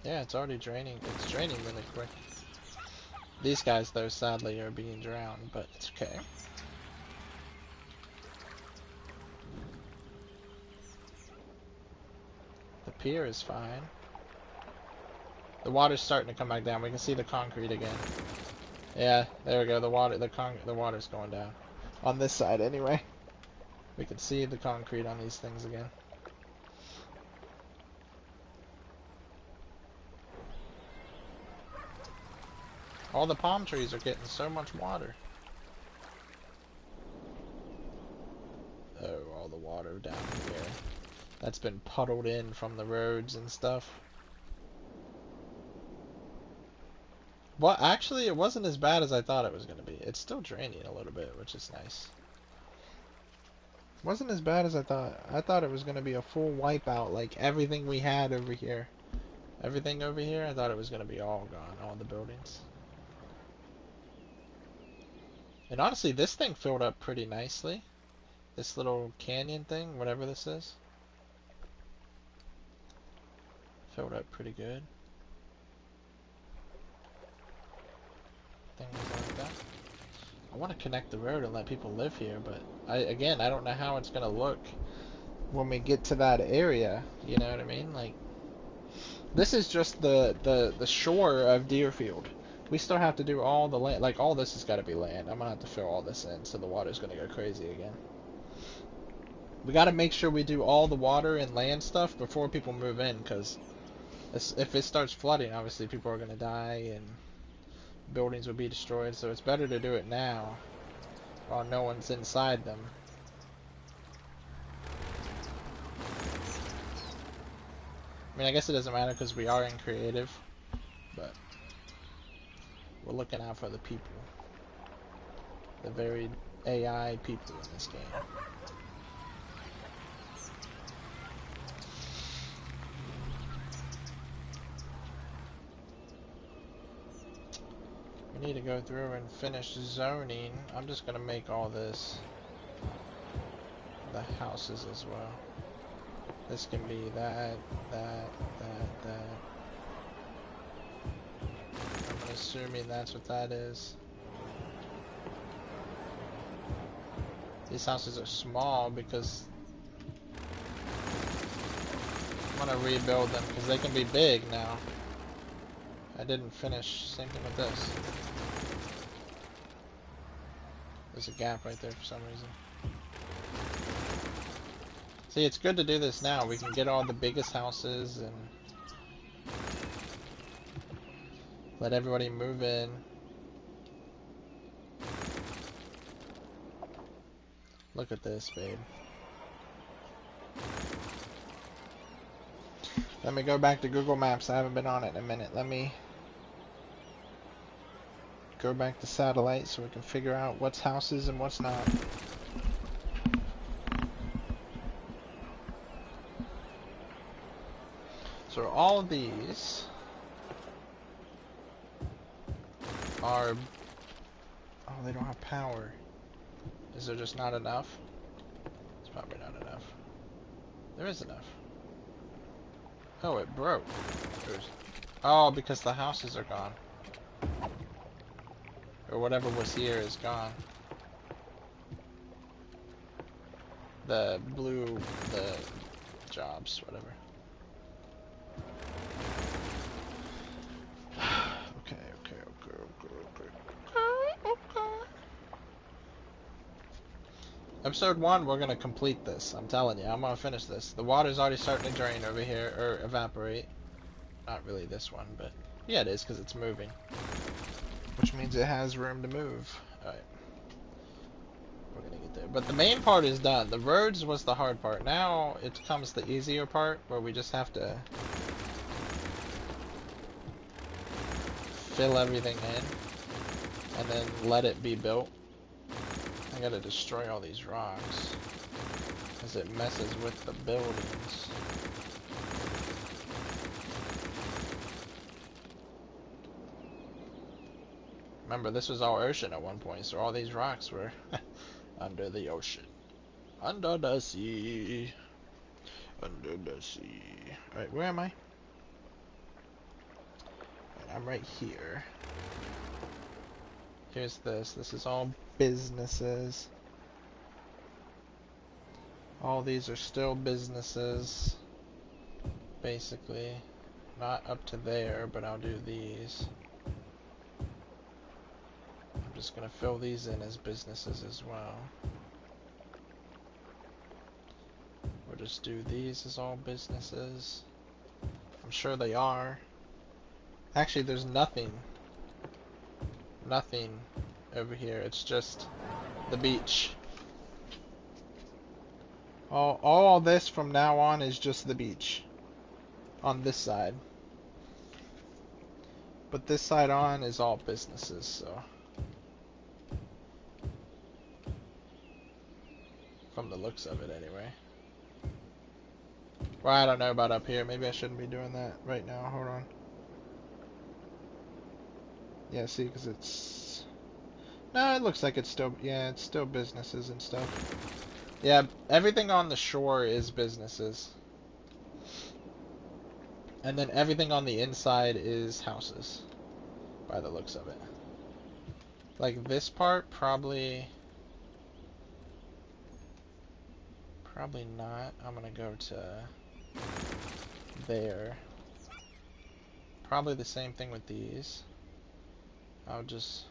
Yeah, it's already draining. It's draining really quick. These guys, though, sadly, are being drowned, but it's okay. The pier is fine. The water's starting to come back down. We can see the concrete again. Yeah, there we go. The water's going down. On this side, anyway. We can see the concrete on these things again. All the palm trees are getting so much water. Oh, all the water down here. That's been puddled in from the roads and stuff. Well, actually, it wasn't as bad as I thought it was going to be. It's still draining a little bit, which is nice. Wasn't as bad as I thought. I thought it was going to be a full wipeout, like everything we had over here. Everything over here, I thought it was going to be all gone, all the buildings. And honestly, this thing filled up pretty nicely. This little canyon thing, whatever this is. Filled up pretty good. Things like that. I want to connect the road and let people live here, but again, I don't know how it's going to look when we get to that area. You know what I mean? Like, this is just the shore of Deerfield. We still have to do all the land. Like, all this has got to be land. I'm going to have to fill all this in, so the water's going to go crazy again. We got to make sure we do all the water and land stuff before people move in, because if it starts flooding, obviously people are going to die and buildings will be destroyed, so it's better to do it now while no one's inside them. I mean, I guess it doesn't matter because we are in creative, but we're looking out for the people. The very AI people in this game. We need to go through and finish zoning. I'm just going to make all this the houses as well. This can be that. I'm assuming that's what that is. These houses are small because I'm going to rebuild them because they can be big now. I didn't finish. Same thing with this. There's a gap right there for some reason. See, it's good to do this now. We can get all the biggest houses and let everybody move in. Look at this, babe. Let me go back to Google Maps. I haven't been on it in a minute. Let me go back to satellite so we can figure out what's houses and what's not. So all of these are... Oh, they don't have power. Is there just not enough? It's probably not enough. There is enough. Oh, it broke. Oh, because the houses are gone. Or whatever was here is gone. The blue, the jobs, whatever. Okay. Episode 1, we're gonna complete this. I'm telling you, I'm gonna finish this. The water's already starting to drain over here, or evaporate. Not really this one, but yeah, it is because it's moving. Which means it has room to move. Alright. We're gonna get there. But the main part is done. The roads was the hard part. Now it comes the easier part where we just have to fill everything in and then let it be built. I gotta destroy all these rocks because it messes with the buildings. Remember, this was all ocean at one point, so all these rocks were under the ocean. Under the sea. Under the sea. Alright, where am I? Right, I'm right here. Here's this. This is all businesses. All these are still businesses. Basically. Not up to there, but I'll do these. I'm just gonna fill these in as businesses as well. We'll just do these as all businesses. I'm sure they are. Actually, there's nothing over here. It's just the beach. All this from now on is just the beach on this side. But this side on is all businesses, so from the looks of it anyway. Well, I don't know about up here. Maybe I shouldn't be doing that right now. Hold on. Yeah, see, because it's... No, it looks like it's still... Yeah, it's still businesses and stuff. Yeah, everything on the shore is businesses. And then everything on the inside is houses, by the looks of it. Like this part, probably not. I'm gonna go to there. Probably the same thing with these. I'll just,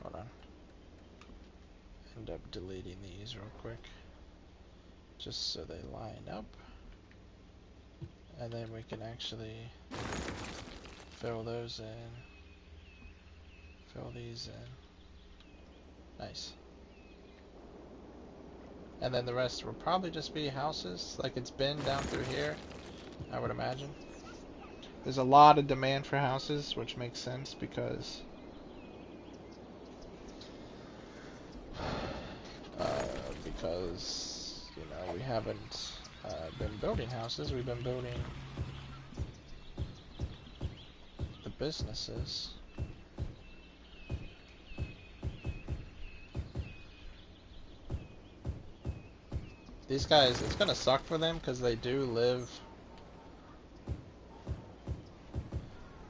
hold on, end up deleting these real quick, just so they line up, and then we can actually fill those in, fill these in, nice. And then the rest will probably just be houses, like it's been down through here, I would imagine. There's a lot of demand for houses, which makes sense because you know, we haven't been building houses. We've been building the businesses. These guys, it's gonna suck for them because they do live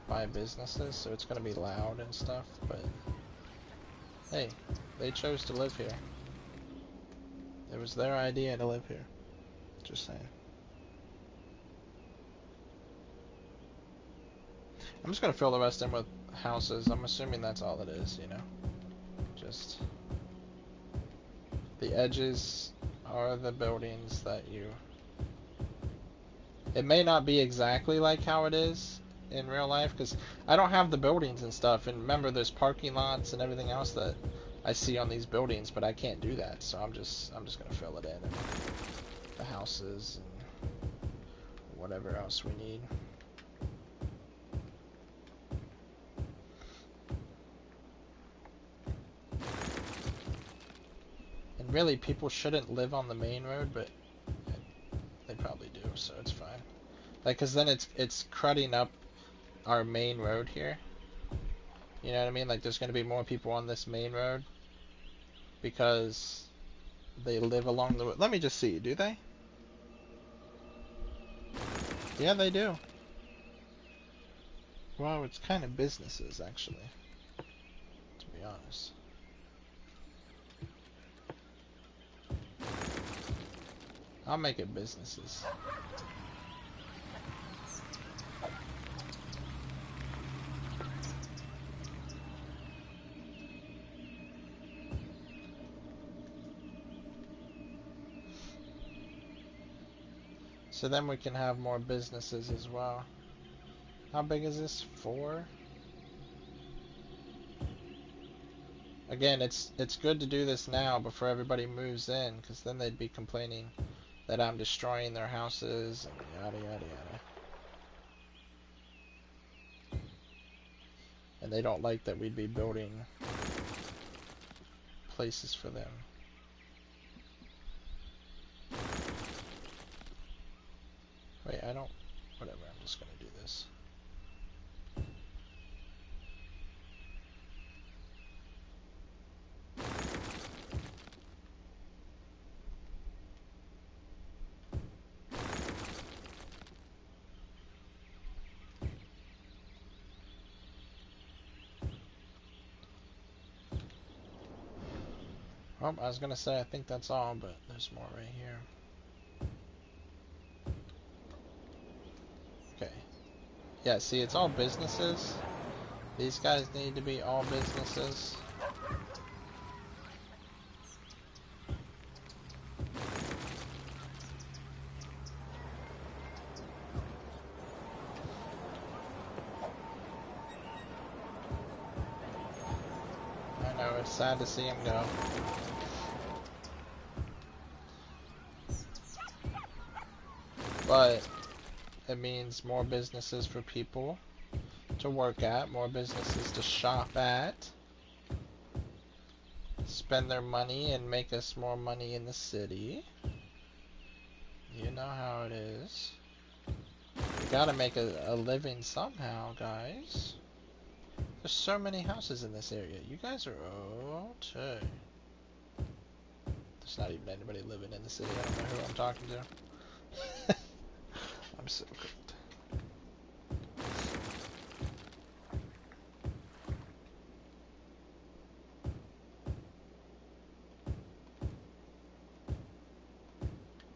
by businesses, so it's gonna be loud and stuff, but hey, they chose to live here. It was their idea to live here. Just saying. I'm just gonna fill the rest in with houses. I'm assuming that's all it is, you know? Just the edges are the buildings that you... It may not be exactly like how it is in real life, because I don't have the buildings and stuff, and remember there's parking lots and everything else that I see on these buildings, but I can't do that, so I'm just gonna fill it in, and the houses and whatever else we need. And really, people shouldn't live on the main road, but they probably do, so it's fine. Like, cause then it's crudding up our main road here. You know what I mean? Like, there's gonna be more people on this main road because they live along the road. Let me just see. Do they? Yeah, they do. Well, it's kind of businesses, actually, to be honest. I'll make it businesses. So then we can have more businesses as well. How big is this? 4? Again, it's good to do this now before everybody moves in, because then they'd be complaining that I'm destroying their houses and yada yada yada. And they don't like that we'd be building places for them. Wait, I don't... Whatever, I'm just gonna do this. Oh, I was gonna say I think that's all, but there's more right here. Okay. Yeah, see, it's all businesses. These guys need to be all businesses. I know, it's sad to see him go. But it means more businesses for people to work at, more businesses to shop at, spend their money and make us more money in the city. You know how it is. We gotta make a living somehow, guys. There's so many houses in this area. You guys are okay. There's not even anybody living in the city. I don't know who I'm talking to. I'm so cooked.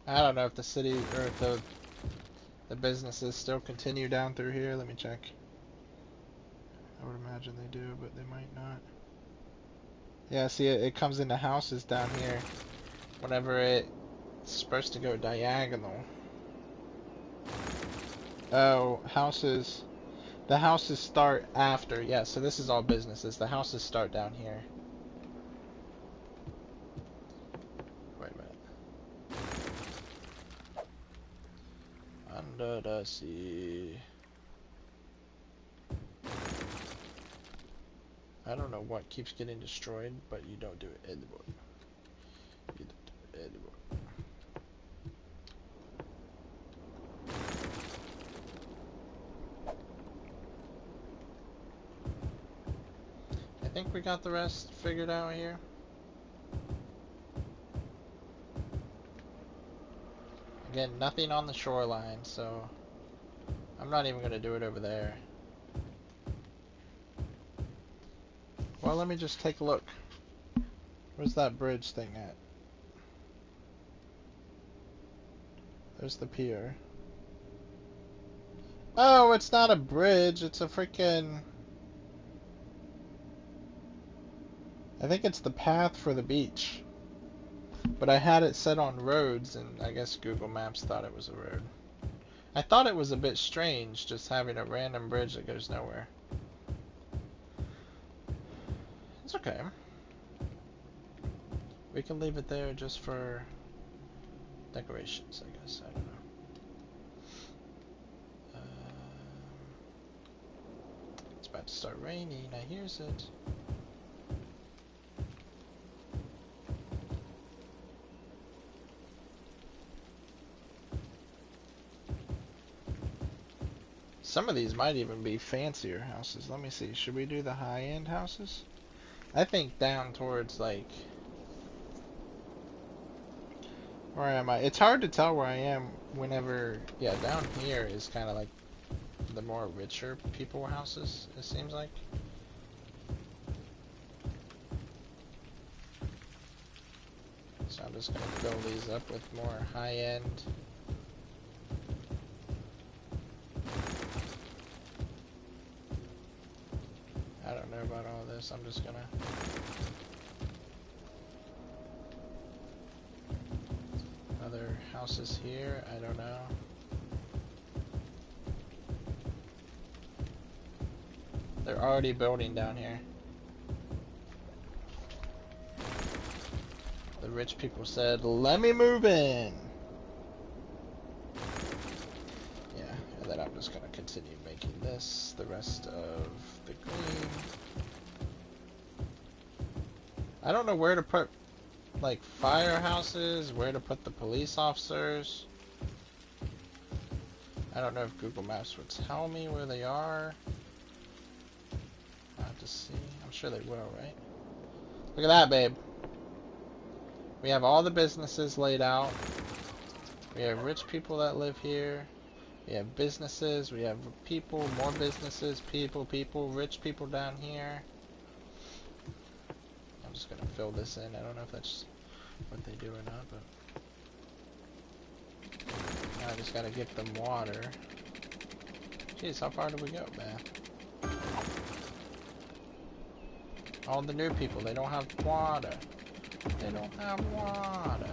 I don't know if the city or if the businesses still continue down through here. Let me check. I would imagine they do, but they might not. Yeah, see, it comes into houses down here whenever it's supposed to go diagonal. Oh, houses. The houses start after. Yeah, so this is all businesses. The houses start down here. Wait a minute. Under the sea. I don't know what keeps getting destroyed, but you don't do it anymore. You don't do it anymore. I think we got the rest figured out here. Again, nothing on the shoreline, so I'm not even going to do it over there. Well, let me just take a look. Where's that bridge thing at? There's the pier. Oh, it's not a bridge. It's a freaking... I think it's the path for the beach. But I had it set on roads, and I guess Google Maps thought it was a road. I thought it was a bit strange, just having a random bridge that goes nowhere. It's okay. We can leave it there just for decorations, I guess. I don't know. It's about to start raining. I hears it. Some of these might even be fancier houses. Let me see. Should we do the high-end houses? I think down towards, like... Where am I? It's hard to tell where I am whenever... Yeah, down here is kind of like the more richer people houses, it seems like. So I'm just going to fill these up with more high-end... I don't know about all this. I'm just gonna... Other houses here. I don't know. They're already building down here. The rich people said, "Let me move in." Yeah, and then I'm just gonna continue making this the rest of the green. I don't know where to put, like, firehouses, where to put the police officers. I don't know if Google Maps would tell me where they are. I'll have to see. I'm sure they will, right? Look at that, babe. We have all the businesses laid out. We have rich people that live here. We have businesses. We have people, more businesses, people, rich people down here. I'm just gonna fill this in. I don't know if that's what they do or not, but now I just gotta get them water. Jeez, how far do we go, man? All the new people, they don't have water. They don't have water.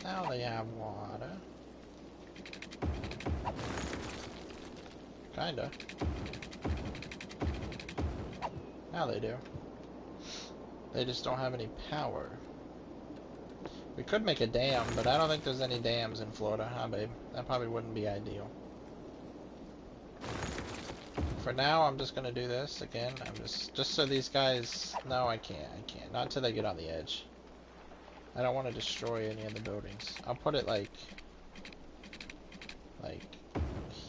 Now they have water. Kinda. Now they do. They just don't have any power. We could make a dam, but I don't think there's any dams in Florida, huh, babe? That probably wouldn't be ideal. For now, I'm just gonna do this again. I'm just so these guys... No, I can't. Not until they get on the edge. I don't want to destroy any of the buildings. I'll put it like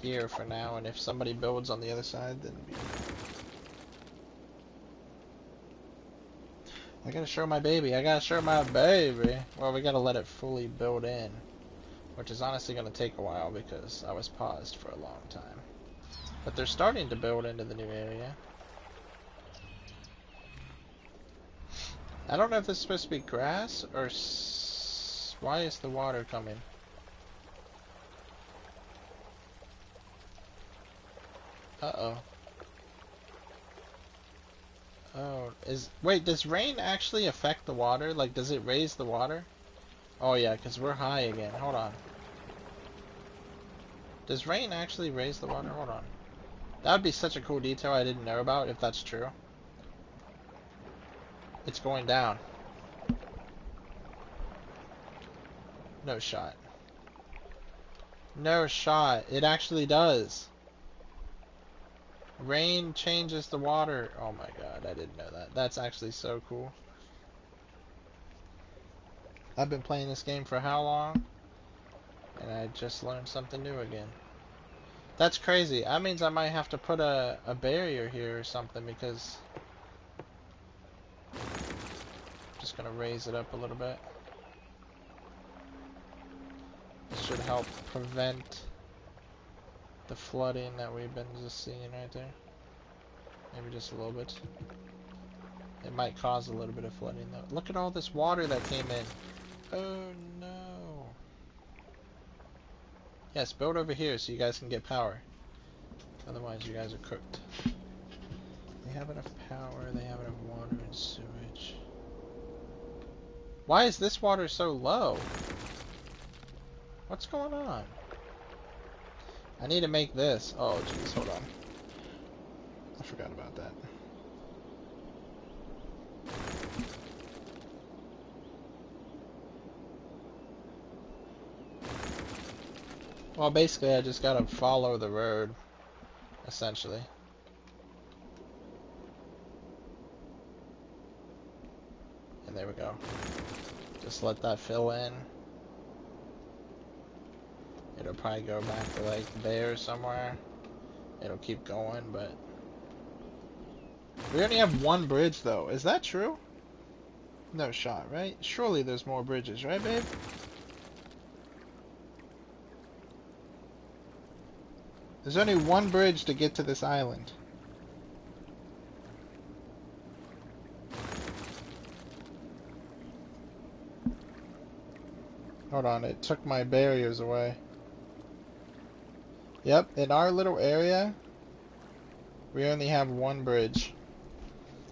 here for now, and if somebody builds on the other side, then it'll be fine. I gotta show my baby. I gotta show my baby. Well, we gotta let it fully build in. which is honestly going to take a while because I was paused for a long time. But they're starting to build into the new area. I don't know if this is supposed to be grass or why is the water coming? Uh-oh. Oh, wait, does rain actually affect the water? Like, does it raise the water? Oh yeah, because we're high again. Hold on. Does rain actually raise the water? Hold on. That would be such a cool detail I didn't know about if that's true. It's going down. No shot. No shot. It actually does. Rain changes the water. Oh my god, I didn't know that. That's actually so cool. I've been playing this game for how long? And I just learned something new again. That's crazy. That means I might have to put a barrier here or something because... I'm just gonna raise it up a little bit. This should help prevent the flooding that we've been just seeing right there. Maybe just a little bit. It might cause a little bit of flooding though. Look at all this water that came in. Oh no. Yes, build over here so you guys can get power. Otherwise you guys are cooked. They have enough power, they have enough water and sewage. Why is this water so low? What's going on? I need to make this. Oh jeez, hold on. I forgot about that. Well, basically I just gotta follow the road, essentially. And there we go. Just let that fill in. It'll probably go back to like there somewhere. It'll keep going, but... We only have one bridge though. Is that true? No shot, right? Surely there's more bridges, right, babe? There's only one bridge to get to this island. Hold on, it took my barriers away. Yep, in our little area, we only have one bridge.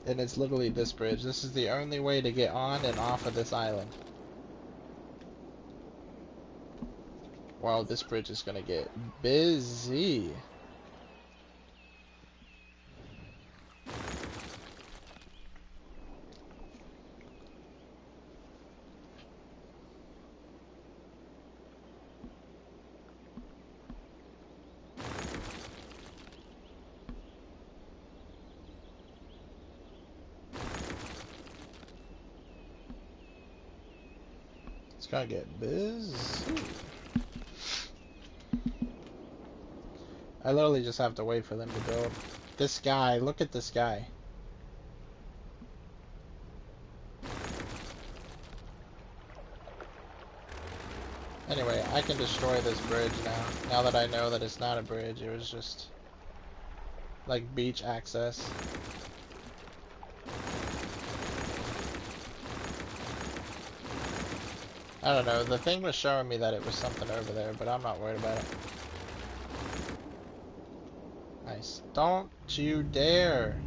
And it's literally this bridge. This is the only way to get on and off of this island. Wow, this bridge is gonna get busy. It's gonna get busy. I literally just have to wait for them to build. This guy, look at this guy. Anyway, I can destroy this bridge now. Now that I know that it's not a bridge, it was just like beach access. I don't know, the thing was showing me that it was something over there, but I'm not worried about it. Nice. Don't you dare!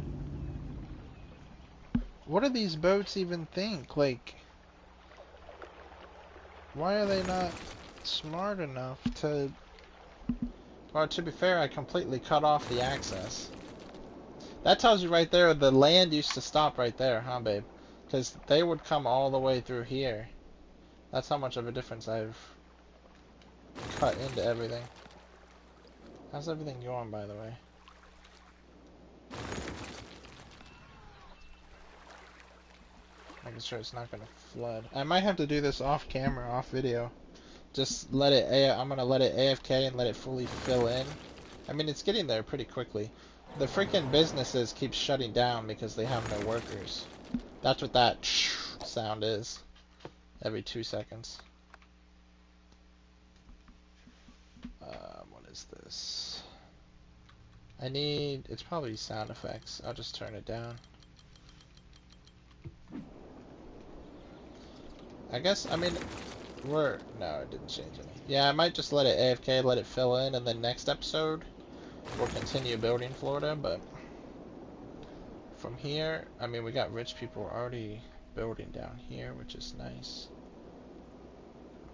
What do these boats even think? Like, why are they not smart enough to... Well, to be fair, I completely cut off the access. That tells you right there, the land used to stop right there, huh, babe? Because they would come all the way through here. That's how much of a difference I've cut into everything. How's everything going, by the way? Making sure it's not going to flood. I might have to do this off camera, off video. Just let it, I'm going to let it AFK and let it fully fill in. I mean, it's getting there pretty quickly. The freaking businesses keep shutting down because they have no workers. That's what that sound is. Every 2 seconds. is this? I need, it's probably sound effects. I'll just turn it down. I guess, I mean, no, it didn't change any. Yeah, I might just let it AFK, let it fill in, and then next episode we'll continue building Florida, but from here, I mean, we got rich people already building down here, which is nice.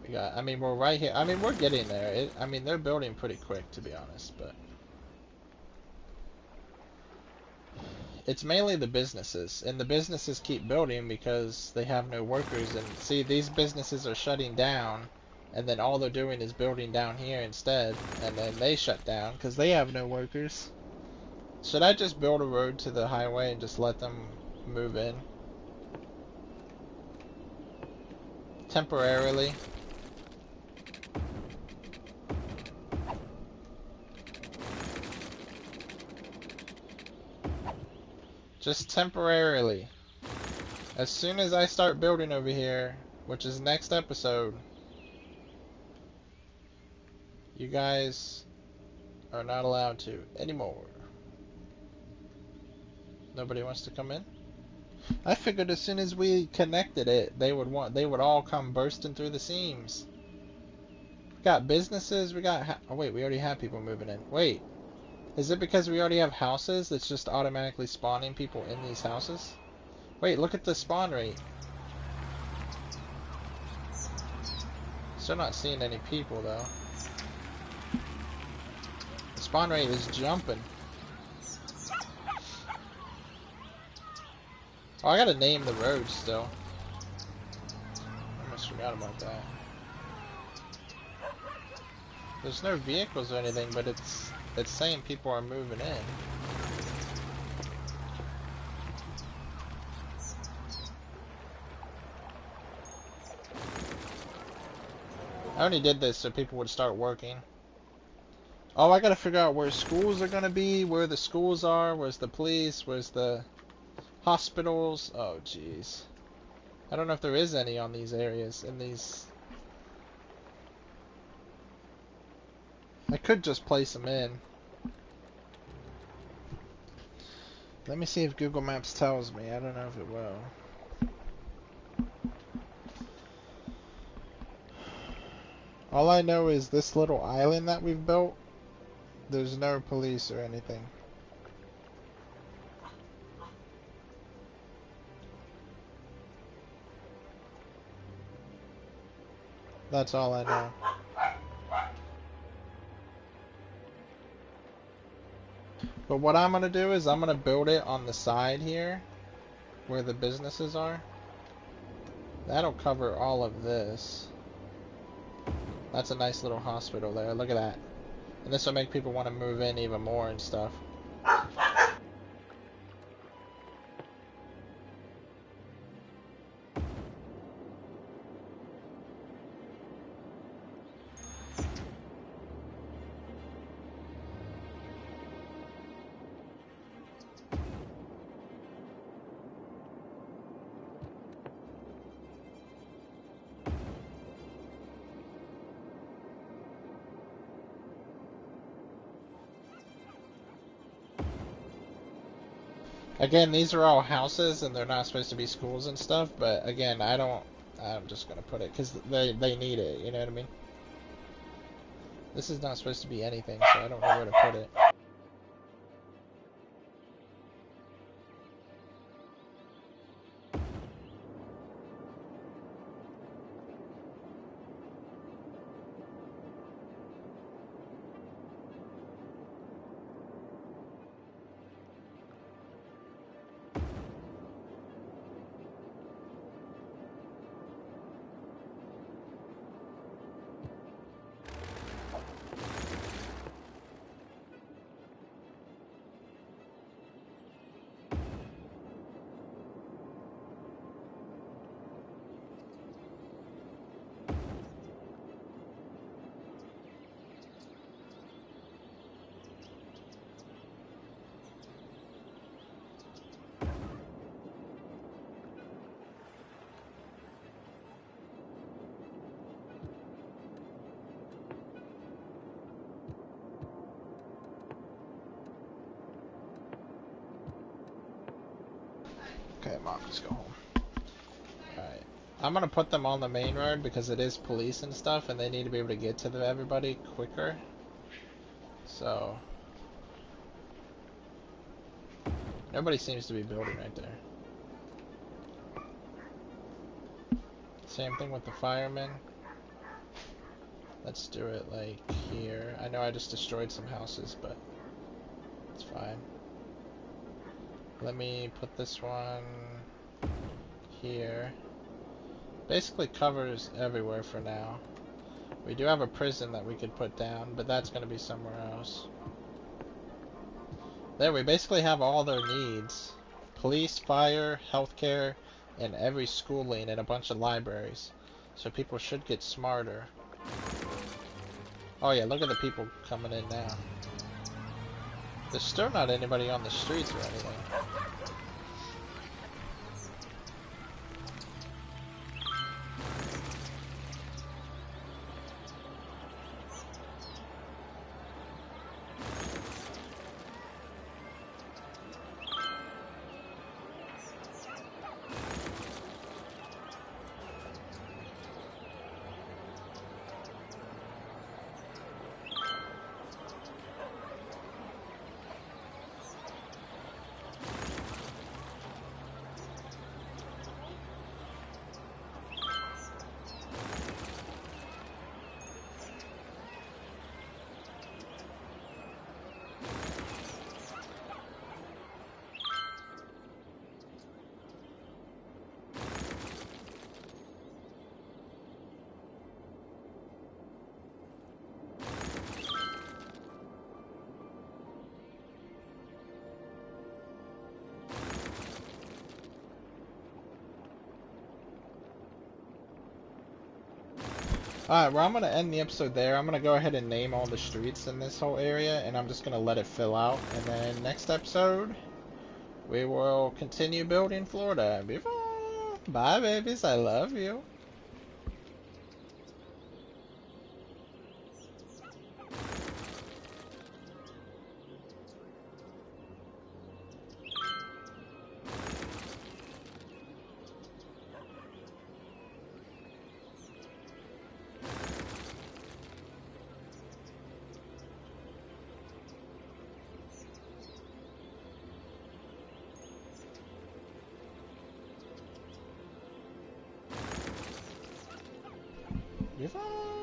We got, I mean, we're right here. I mean, we're getting there. I mean, they're building pretty quick, to be honest, but it's mainly the businesses, and the businesses keep building because they have no workers. And see, these businesses are shutting down, and then all they're doing is building down here instead, and then they shut down because they have no workers. Should I just build a road to the highway and just let them move in? Temporarily. Just temporarily. As soon as I start building over here, which is next episode, you guys are not allowed to anymore. Nobody wants to come in? I figured as soon as we connected it, they would all come bursting through the seams. We got businesses, we got oh wait, we already have people moving in. Wait. Is it because we already have houses that's just automatically spawning people in these houses? Wait, look at the spawn rate. Still not seeing any people though. The spawn rate is jumping. Oh, I gotta name the road still. I almost forgot about that. There's no vehicles or anything, but it's saying people are moving in. I only did this so people would start working. Oh, I gotta figure out where schools are gonna be, where the schools are, where's the police, where's the hospitals. Oh, jeez. I don't know if there is any on these areas, in these. I could just place them in. Let me see if Google Maps tells me. I don't know if it will. All I know is this little island that we've built, there's no police or anything. That's all I know. But what I'm going to do is I'm going to build it on the side here, where the businesses are. That'll cover all of this. That's a nice little hospital there. Look at that. And this will make people want to move in even more and stuff. Again, these are all houses and they're not supposed to be schools and stuff, but again, I'm just going to put it because they need it, you know what I mean? This is not supposed to be anything, so I don't know where to put it. Okay, Mom, let's go home. Alright. I'm gonna put them on the main road because it is police and stuff, and they need to be able to get to everybody quicker. So... Nobody seems to be building right there. Same thing with the firemen. Let's do it like here. I know I just destroyed some houses, but it's fine. Let me put this one here. Basically covers everywhere for now. We do have a prison that we could put down, but that's going to be somewhere else. There, we basically have all their needs. Police, fire, healthcare, and every schooling and a bunch of libraries. So people should get smarter. Oh yeah, look at the people coming in now. There's still not anybody on the streets or anything. Alright, well I'm going to end the episode there. I'm going to go ahead and name all the streets in this whole area, and I'm just going to let it fill out. And then next episode, we will continue building Florida. Bye babies, I love you. Bye.